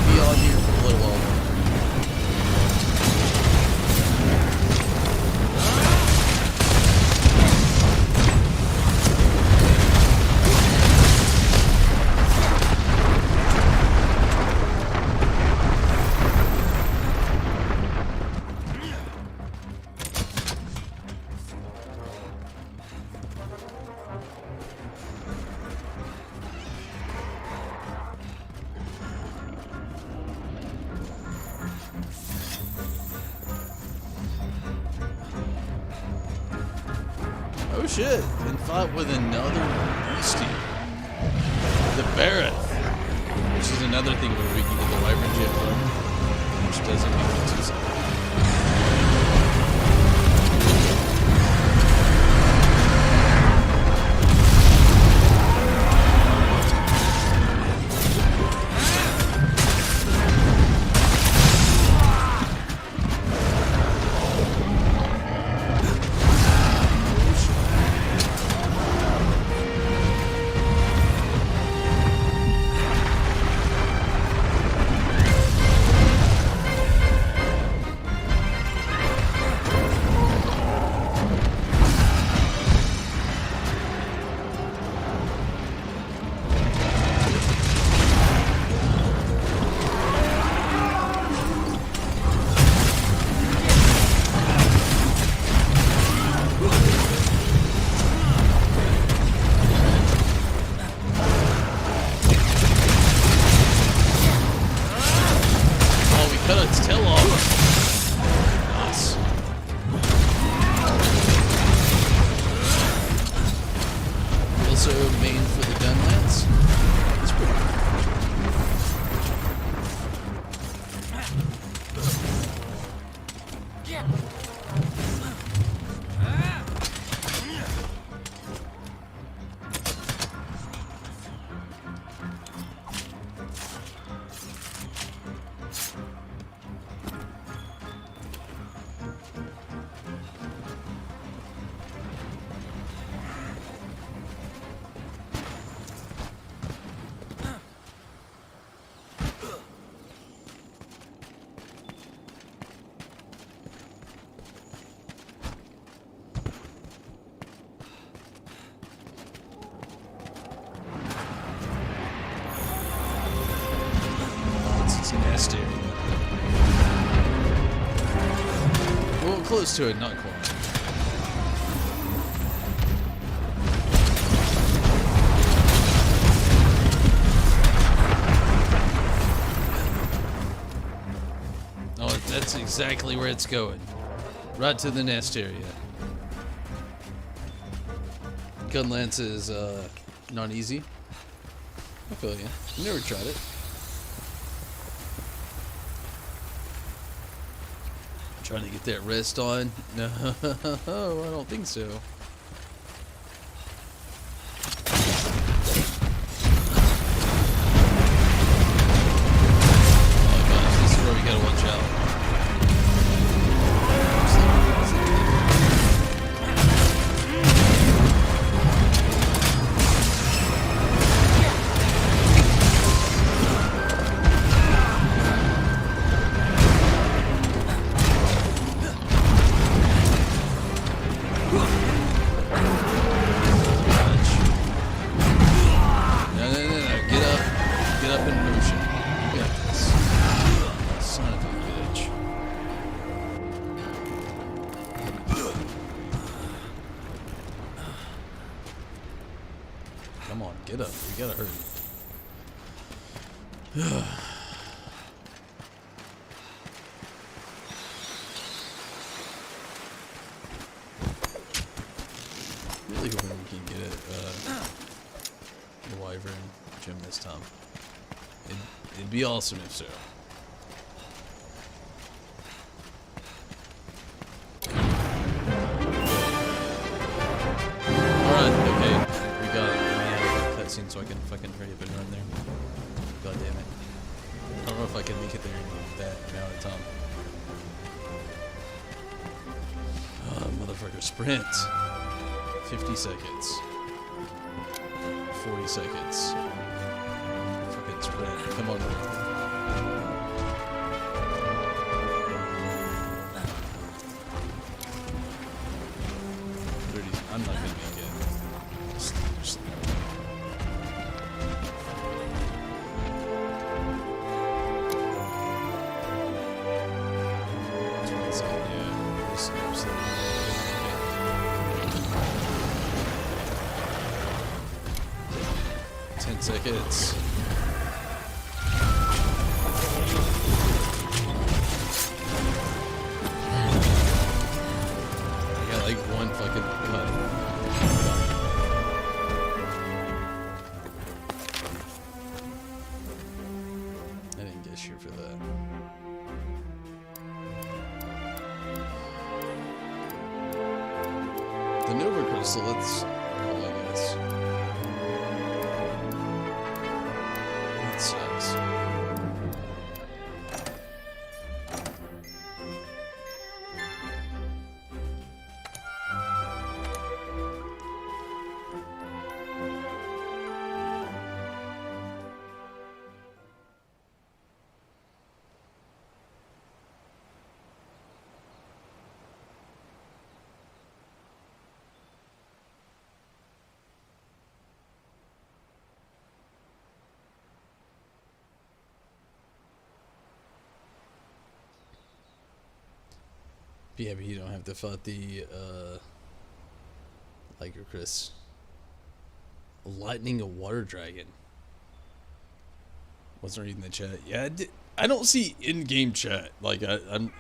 Be on here for a little while. Oh shit! And fought with another beastie. The Barrett. Which is another thing where we can get the Wyvern Gem from. Which doesn't make it too simple. Well, close to it, not quite. Oh, that's exactly where it's going. Right to the nest area. Gun lance is not easy. I feel you. Never tried it. Trying to get that rest on? No, I don't think so. Oh gosh, this is where we gotta watch out. 'em this time. It'd be awesome if so. Alright, okay. We got it. Let me have a cutscene so I can fucking hurry up and run there. God damn it. I don't know if I can make it there in that amount of time. Motherfucker, sprint. 50 seconds. 40 seconds. Fucking sprint. Come on, bro. I'm not gonna make it. Just 27, yeah. Just 10 seconds. I got like one fucking cut. here for that? The Nova Crystal, let's call it this. That sucks. Yeah, but you don't have to fight the, Liger Chris. Lightning a water dragon. Wasn't reading the chat. Yeah, I don't see in-game chat. Like, I'm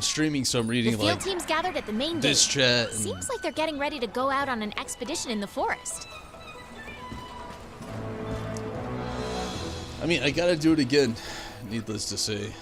streaming, so I'm reading, the field like, teams gathered at the main this gate. chat. And Seems like they're getting ready to go out on an expedition in the forest. I mean, I gotta do it again, needless to say.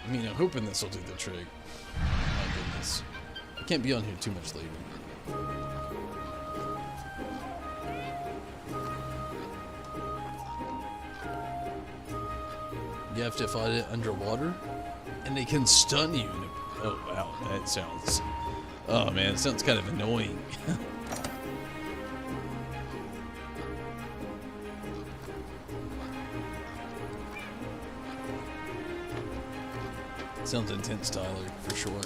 I mean, I'm hoping this will do the trick. My goodness. I can't be on here too much later. You have to fight it underwater, and they can stun you. Oh, wow, that sounds... Oh, man, it sounds kind of annoying. Sounds intense, Tyler, for sure.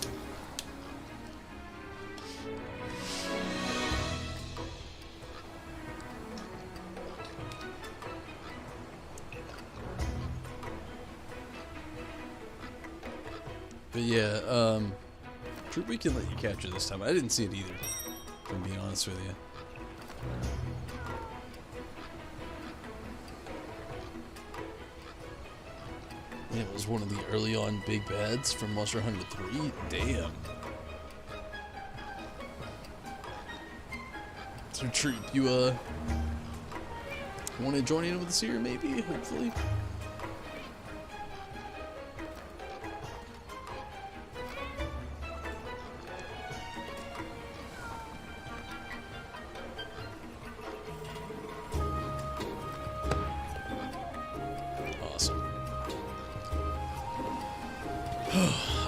But yeah, Troop, we can let you capture this time. I didn't see it either, if I'm being honest with you. It was one of the early on big bads from Monster Hunter 3. Damn. So Troop, you want to join in with us here, maybe, hopefully?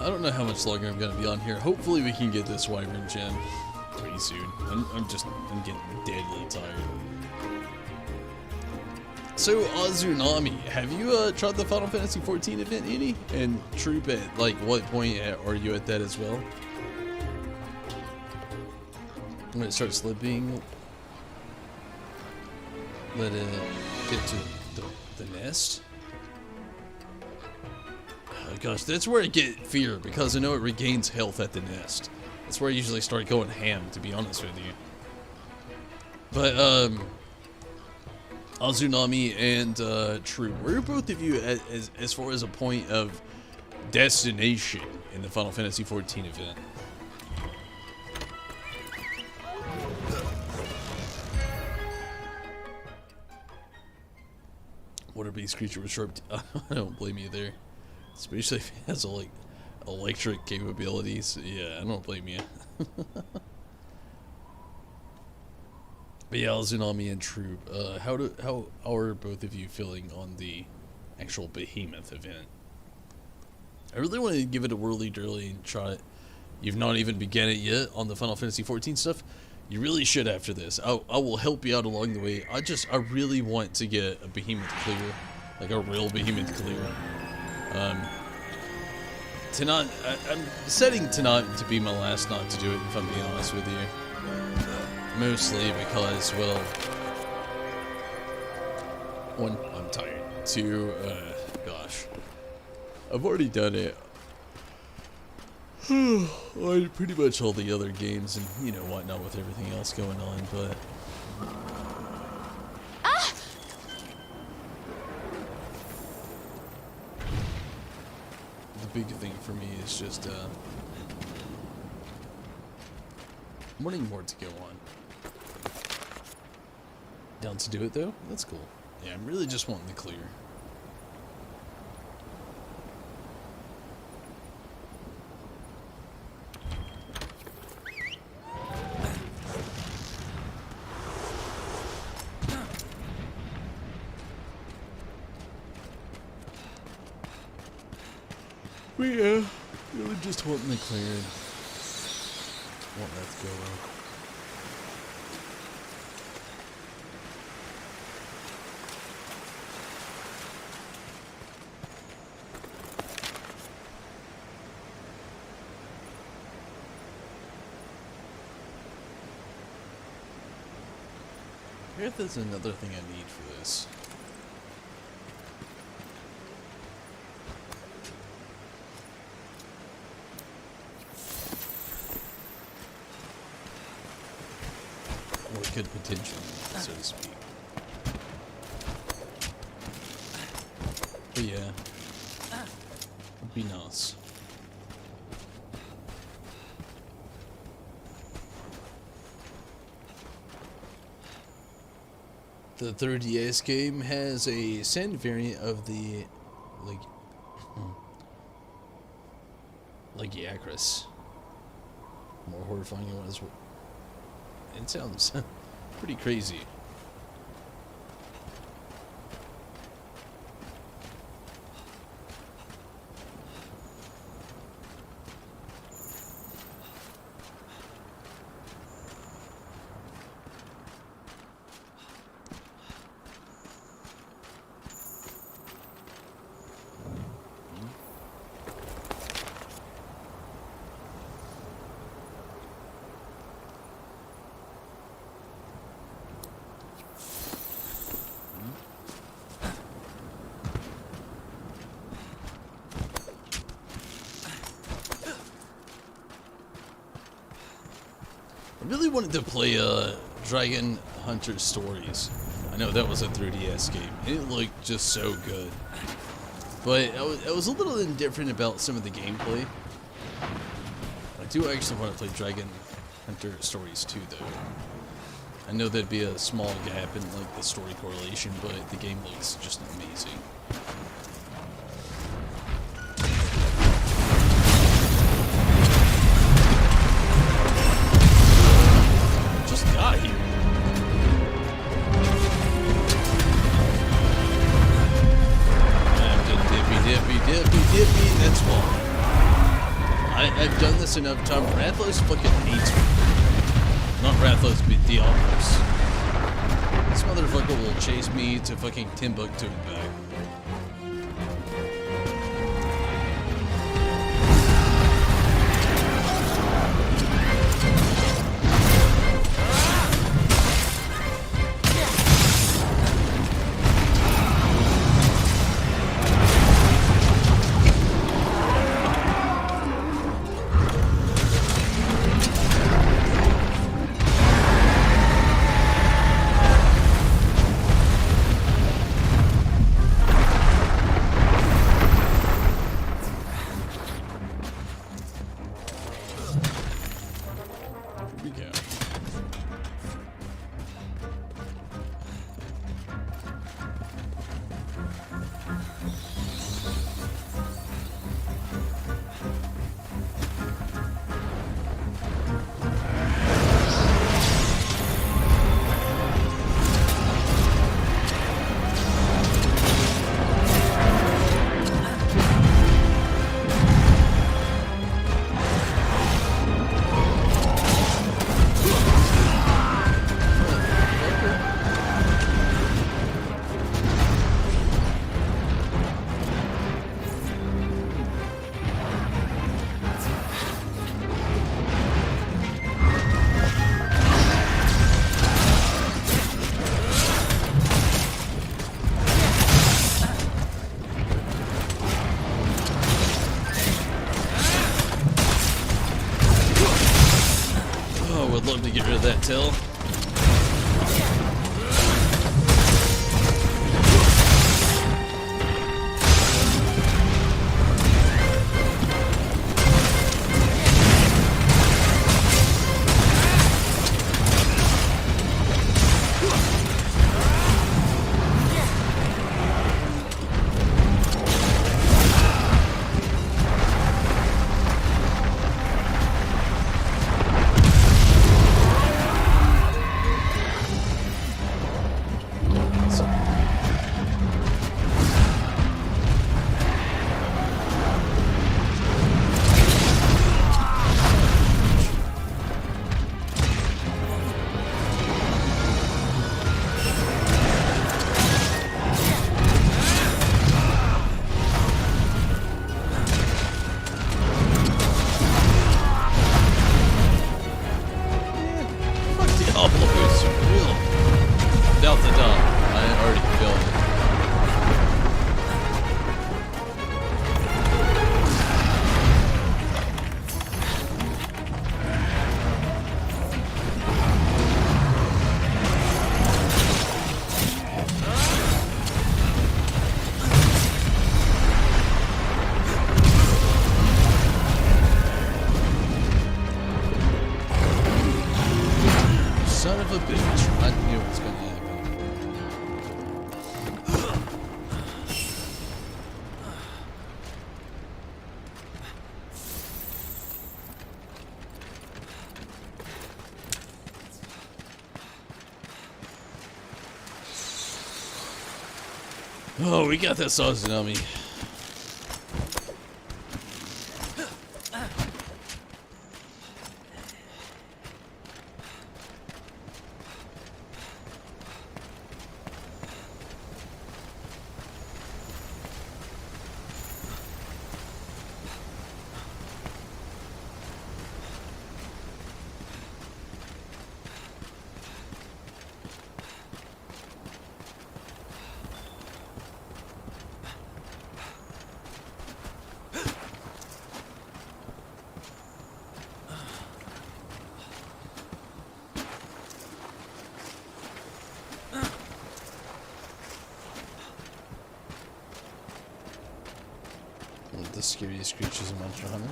I don't know how much longer I'm going to be on here. Hopefully we can get this Wyvern gem pretty soon. I'm getting deadly tired. So, Azunami, have you tried the Final Fantasy XIV event, any? And Troop, at like what point are you at that as well? When it starts slipping, let it get to the nest. Oh gosh, that's where I get fear, because I know it regains health at the nest. That's where I usually start going ham, to be honest with you. But, Azunami and, True, where are both of you as far as a point of destination in the Final Fantasy XIV event? Water beast creature with sharp I don't blame you there. Especially if it has like electric capabilities. Yeah, I don't blame you. But yeah, Azunami and Troop, how are both of you feeling on the actual Behemoth event? I really want to give it a whirly-dirly and try it. You've not even begun it yet on the Final Fantasy XIV stuff. You really should after this. I will help you out along the way. I really want to get a Behemoth clear, like a real Behemoth clear. I'm setting tonight to be my last not to do it, if I'm being honest with you. Mostly because, well, one, I'm tired. Two, gosh, I've already done it on pretty much all the other games and, you know, whatnot with everything else going on, but... The big thing for me is just, wanting more to go on. Down to do it, though? That's cool. Yeah, I'm really just wanting to clear. But yeah, really just wanting to clear it. Want that to go well. I guess there's another thing I need for this. Or could potentially, so to speak. But yeah, it'd be nice. The 3DS game has a sand variant of the, like Acris. More horrifying it was. It sounds pretty crazy. I really wanted to play Dragon Hunter Stories. I know that was a 3DS game, and it looked just so good. But I was a little indifferent about some of the gameplay. I do actually want to play Dragon Hunter Stories 2, though. I know there'd be a small gap in like the story correlation, but the game looks just amazing. That's why. I've done this enough time. Rathlos fucking hates me. Not Rathlos, but Diablos. This motherfucker will chase me to fucking Timbuktu and back. of that, Till. Son of a bitch. I knew it was gonna happen. Oh, we got that sausage dummy. The scariest creatures in Monster Hunter.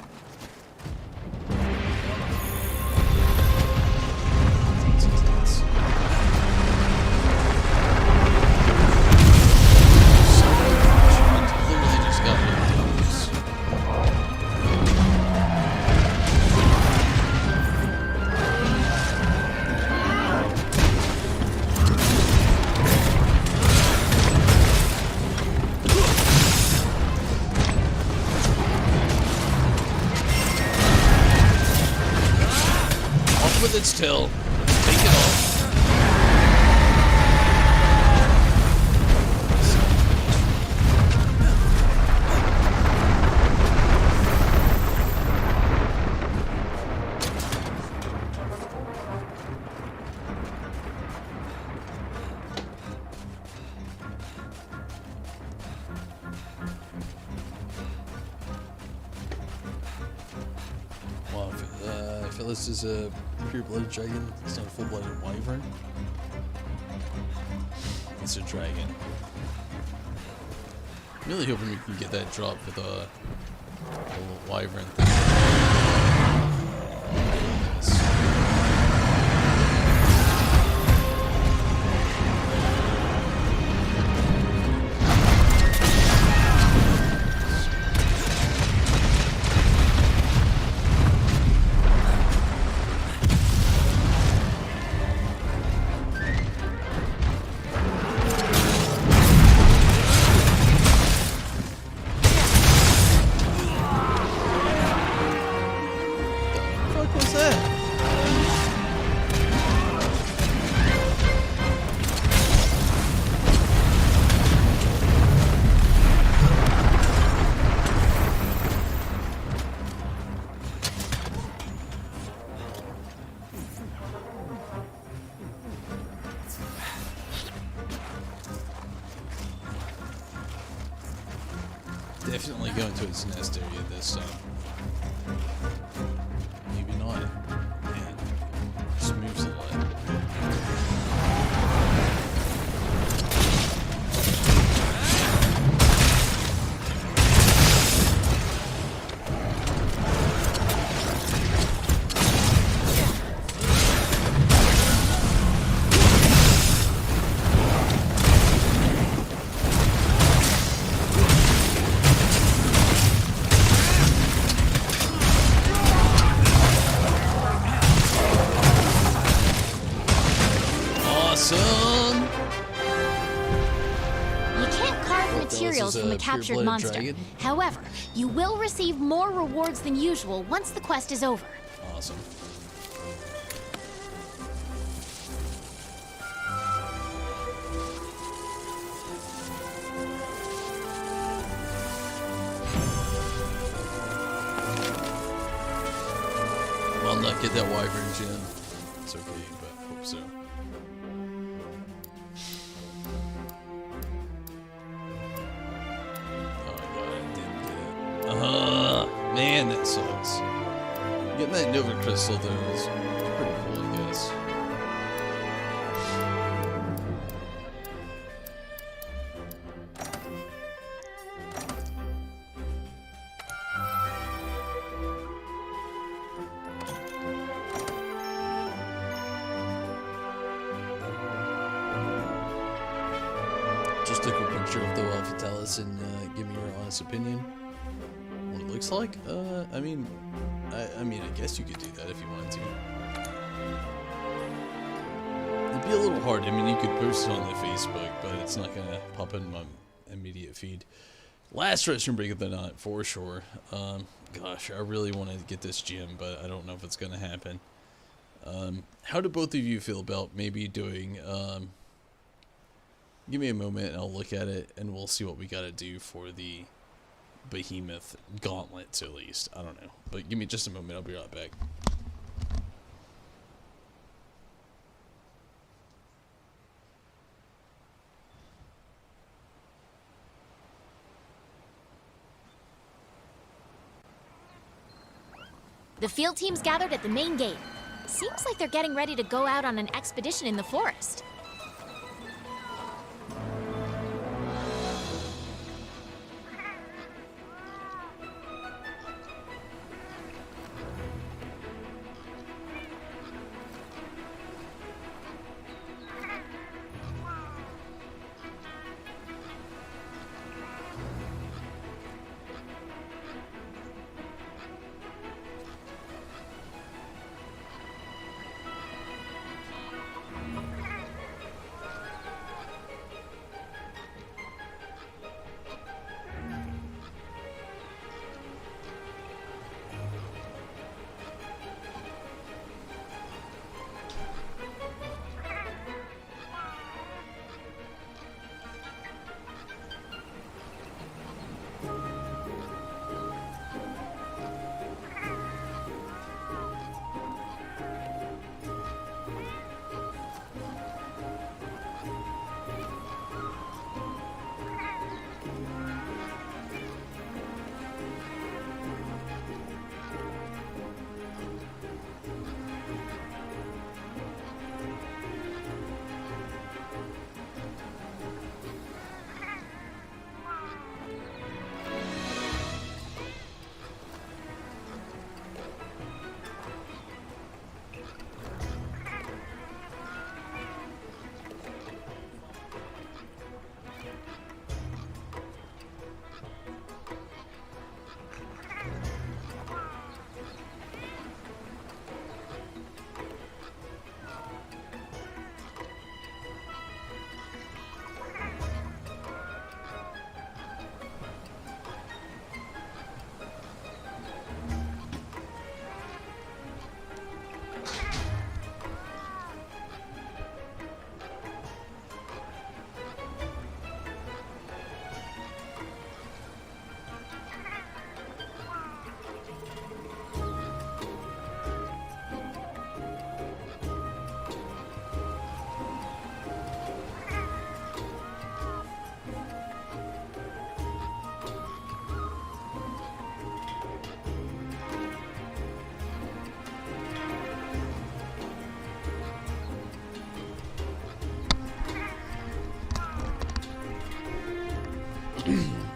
Literally just got hit with those. With its tail, take it off. Wow, I feel this is a pure-blooded dragon. It's not a full-blooded wyvern. It's a dragon. I'm really hoping we can get that drop with a little wyvern thing. Yes. Definitely going to its nest area this time. Maybe not. Man, just moves a lot. rewards from a captured pure-blooded monster. dragon? However, you will receive more rewards than usual once the quest is over. Awesome. I'll not get that wyvern gem. It's okay, but hope so. Oh god, I didn't get it. Man, that sucks. Getting that Nova Crystal though is pretty cool, I guess. Just took a picture of the Vitalis and give me your honest opinion. What it looks like? I mean, I guess you could do that if you wanted to. It'd be a little hard. I mean, you could post it on the Facebook, but it's not gonna pop in my immediate feed. Last restroom break of the night for sure. Gosh, I really wanted to get this gym, but I don't know if it's gonna happen. How do both of you feel about maybe doing? Give me a moment and I'll look at it and we'll see what we gotta do for the Behemoth gauntlets at least. I don't know. But give me just a moment, I'll be right back. The field team's gathered at the main gate. Seems like they're getting ready to go out on an expedition in the forest.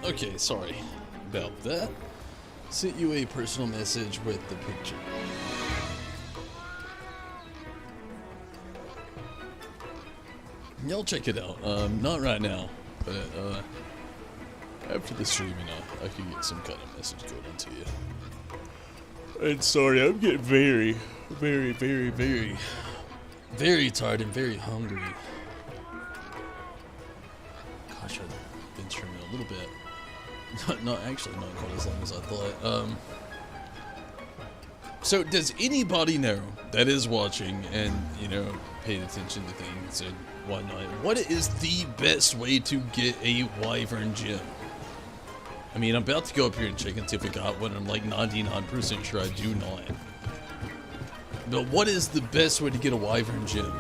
Okay, sorry about that. Sent you a personal message with the picture. Y'all check it out. Not right now, but after the stream, I could get some kind of message going into you. And sorry, I'm getting very tired and very hungry. Gosh, I've been streaming a little bit. Actually not quite as long as I thought. So does anybody know that is watching and, you know, paid attention to things and whatnot, what is the best way to get a Wyvern gem? I mean, I'm about to go up here and check and see if I got one. I'm like 99% sure I do not. But what is the best way to get a Wyvern gem?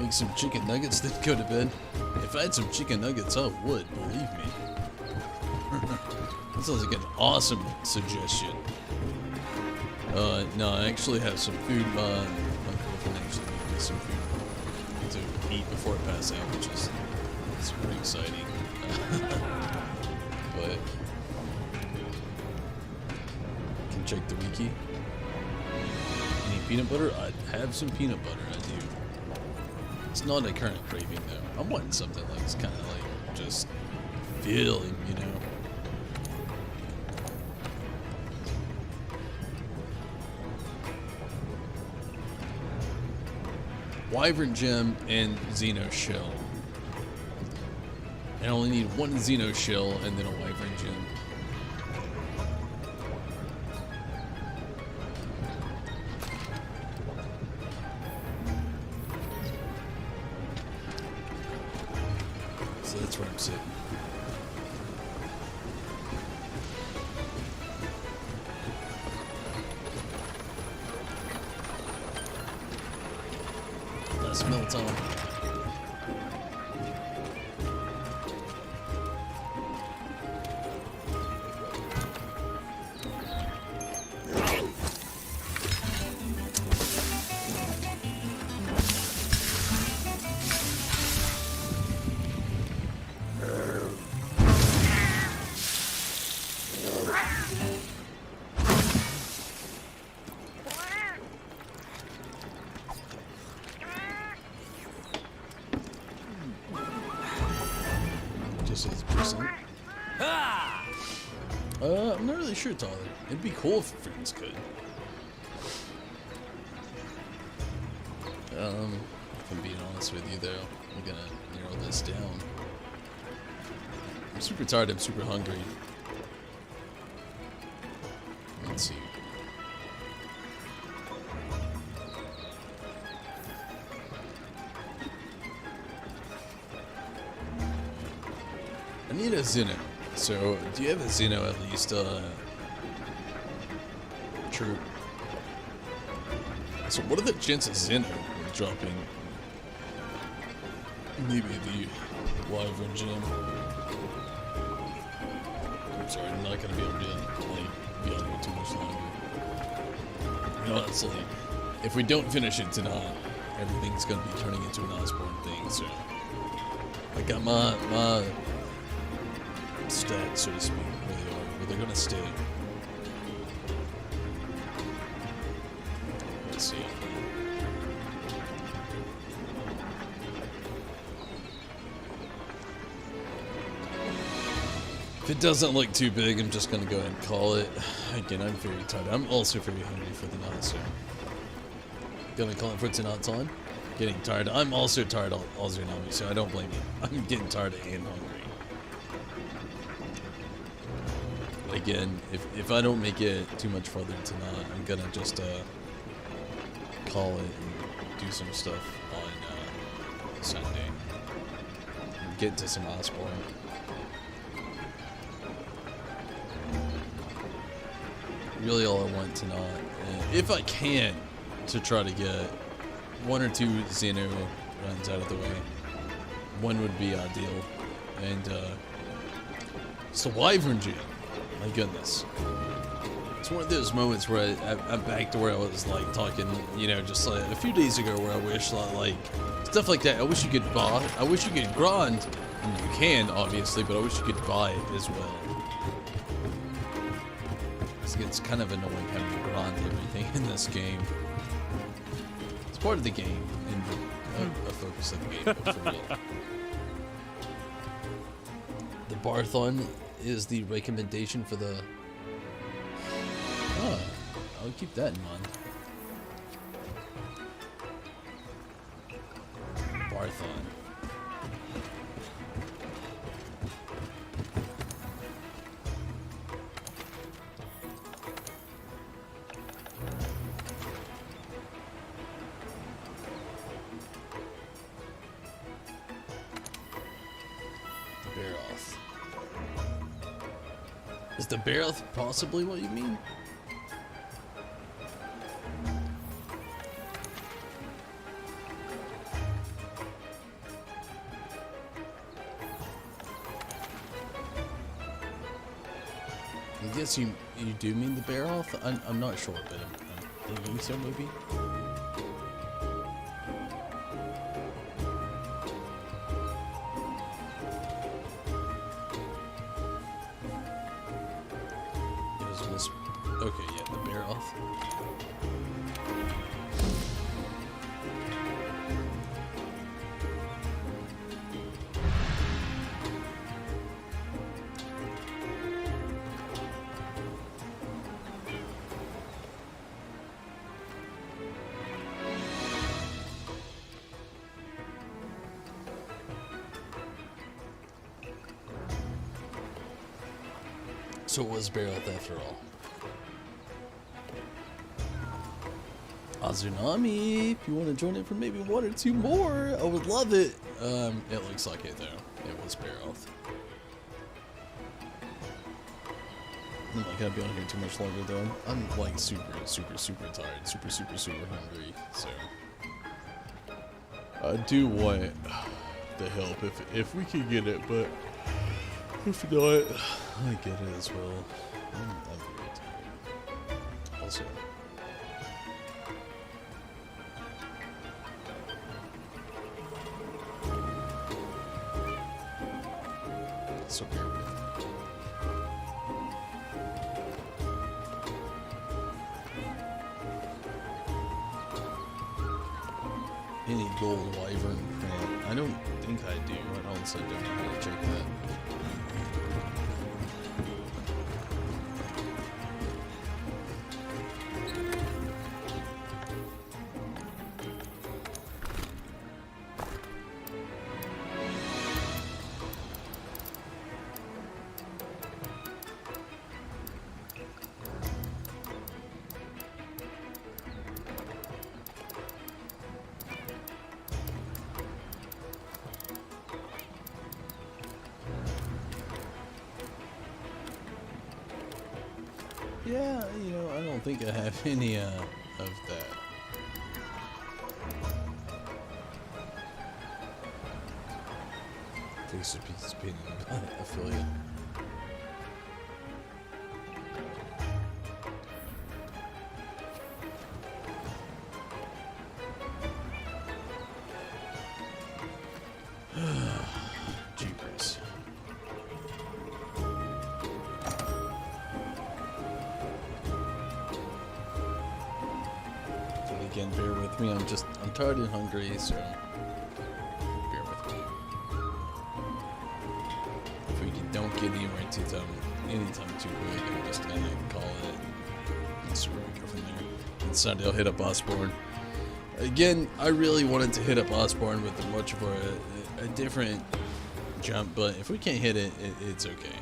Make some chicken nuggets, then go to bed. If I had some chicken nuggets, I would, believe me. That sounds like an awesome suggestion. No, I actually have some food. My girlfriend actually made me some food to eat before I pass out, which is super exciting. But can check the wiki. Any peanut butter? I have some peanut butter. I do. It's not a current craving though. I'm wanting something like it's kind of like just filling, you know. Wyvern gem and Xeno shell. I only need one Xeno shell and then a Wyvern gem. So that's where I'm sitting. Let's melt on. I'm not really sure, Tyler. It'd be cool if friends could. If I'm being honest with you, though, I'm gonna narrow this down. I'm super tired. I'm super hungry. Let's see. I need a Xeno. So, do you have a Xeno at least, true? So what are the chances Xeno of dropping maybe the Wyvern gem? I'm sorry, I'm not gonna be able to be on here too much longer. You know, it's like, if we don't finish it tonight, everything's gonna be turning into an Iceborne thing, so I got my stats, so to speak, where they are, where they're gonna stay. Let's see. If it doesn't look too big, I'm just gonna go ahead and call it. Again, I'm very tired. I'm also very hungry for the night, so gonna call it for tonight's time. Getting tired. I'm also tired, Ozunami, so I don't blame you. I'm getting tired and hungry. Again, if I don't make it too much further tonight, I'm gonna just call it and do some stuff on Sunday. And get to some Iceborne. Really all I want tonight, if I can, to try to get 1 or 2 Xeno runs out of the way. One would be ideal. And it's the Wyvern gem. My goodness. It's one of those moments where I'm back to where I was like talking, you know, just like a few days ago where I wish like stuff like that. I wish you could buy, I wish you could grind, and you can obviously, but I wish you could buy it as well. It's kind of annoying having to grind everything in this game. It's part of the game and a focus of the game, but for real. The Barthon is the recommendation for the... Oh, I'll keep that in mind. Barthon. Is the barrel possibly what you mean? I guess you do mean the barrel? I'm not sure, but I'm thinking so maybe. Okay, yeah, the bear off. So it was barrel after all. Azunami, if you want to join in for maybe 1 or 2 more, I would love it. It looks like it though. It was barrel. I'm not gonna be on here too much longer though. I'm like super tired, super hungry. So I do want the help if we can get it, but if not, I get it as well. I'm very tired. Also. So bear with me. Any gold wyvern print? I don't think I do. I honestly don't know how to check that. Yeah, you know, I don't think I have any of that. Takes a piece of painting affiliate. Jeepers. Again, bear with me. I'm tired and hungry, so bear with me. If we don't get anywhere anytime too quick, I'm just gonna call it and see where we go from there. And Sunday I'll hit up Iceborne. Again, I really wanted to hit up Iceborne with much of a different jump, but if we can't hit it, it's okay.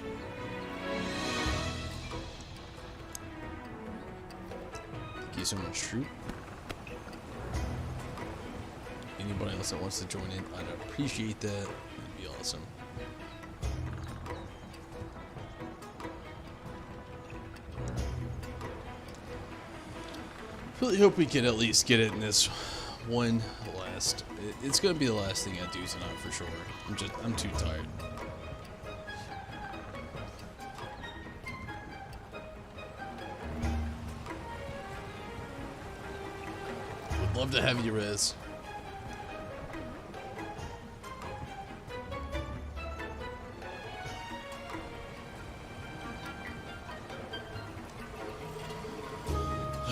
Thank you so much, Troop. Anybody else that wants to join in, I'd appreciate that. It'd be awesome. Really hope we can at least get it in this one last. It's gonna be the last thing I do tonight for sure. I'm too tired. Would love to have you, Rez.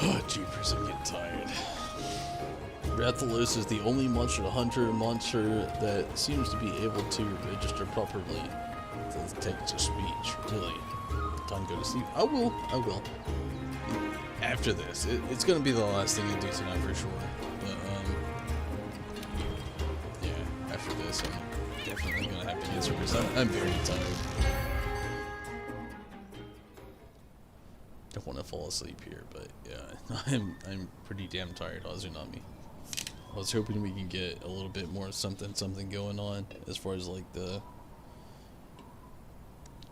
Oh, jeepers, I'm getting tired. Rathalos is the only monster monster that seems to be able to register properly the text to speech. Really. Time to go to sleep. I will. After this. It's going to be the last thing I do tonight for sure. But, yeah, after this, I'm definitely going to have to get some because I'm very tired. Don't want to fall asleep here, but yeah, I'm pretty damn tired, Azunami. I was hoping we can get a little bit more something going on as far as like the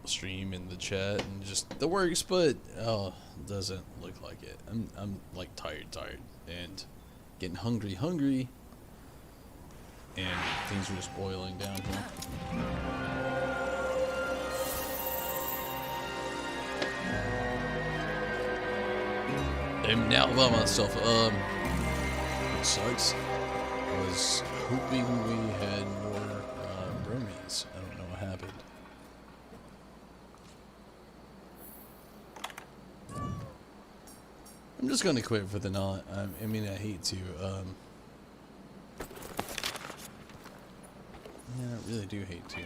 stream in the chat and just the works, but oh, doesn't look like it. I'm like tired, and getting hungry, and things are just boiling down here. I'm now by myself. What sucks. I was hoping we had more bronies. I don't know what happened. I'm just gonna quit for the night. I mean, I hate to. Yeah, I really do hate to.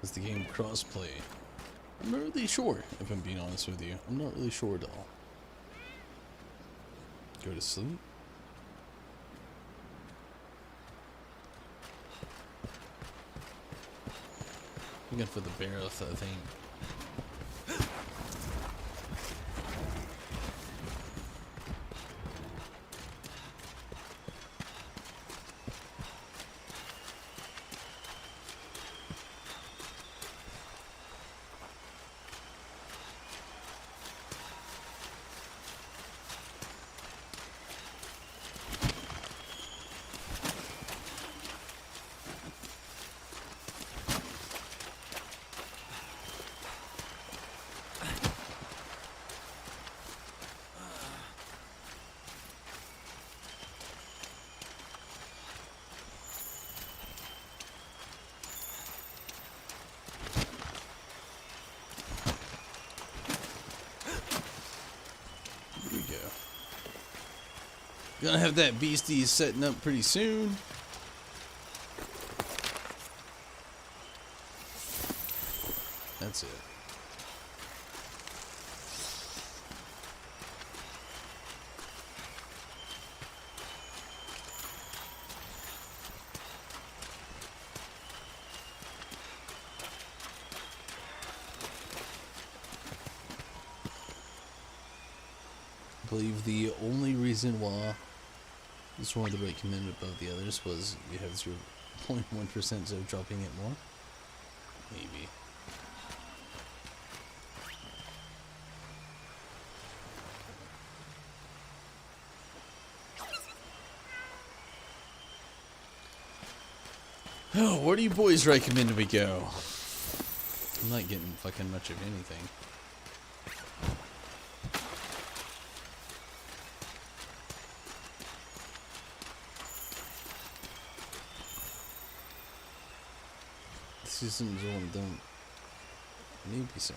Is the game crossplay? I'm not really sure, if I'm being honest with you. I'm not really sure at all. Go to sleep? I'm going for the barrel, I think. Gonna have that beastie setting up pretty soon. That's it. I believe the only reason why this one of the recommended above the others was you have 0.1% of dropping it more. Maybe. Oh, where do you boys recommend we go? I'm not getting fucking much of anything. Seasons one don't. Maybe so.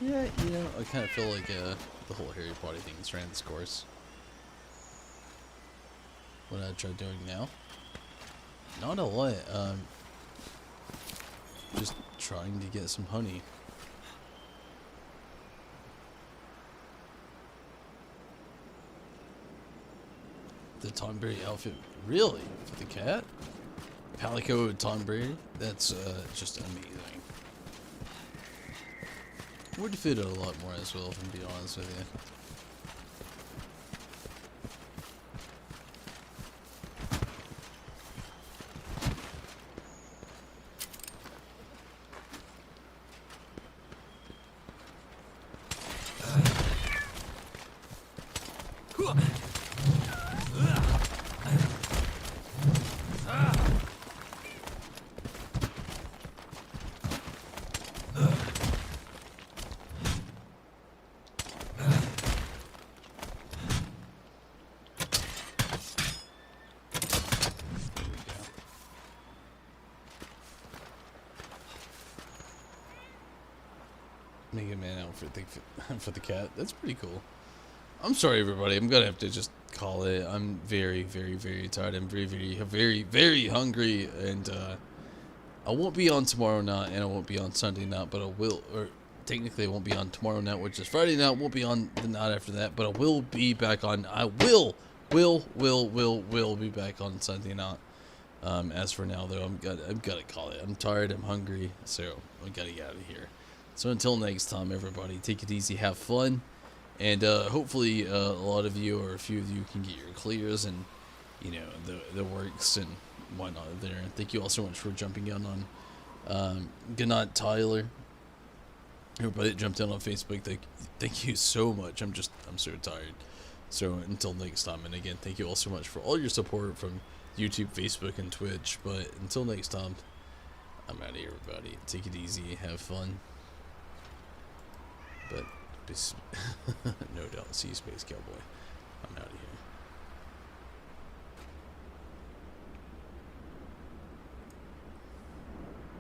Yeah, you know, I kind of feel like the whole Harry Potter thing is ran its course. What I try doing now? Not a lot. Just trying to get some honey. The Tonberry outfit, really? For the cat? Palico Tonberry? That's just amazing. Would fit it a lot more as well, if I'm being honest with you. Mega Man outfit for the cat. That's pretty cool. I'm sorry, everybody. I'm gonna have to just call it. I'm very, very, very tired. I'm very, very, very, very hungry, and I won't be on tomorrow night, and I won't be on Sunday night, but I will, or technically I won't be on tomorrow night, which is Friday night. Won't be on the night after that, but I will be back on. I will be back on Sunday night. As for now, though, I've got to call it. I'm tired. I'm hungry, so I got to get out of here. So until next time, everybody, take it easy, have fun, and hopefully a lot of you or a few of you can get your clears and the works and whatnot there. And thank you all so much for jumping in on good night, Tyler. Everybody that jumped in on Facebook, thank you so much. I'm so tired. So until next time, and again, thank you all so much for all your support from YouTube, Facebook, and Twitch. But until next time, I'm out of here, everybody. Take it easy, have fun. But no doubt, see you, Space Cowboy. I'm out of here.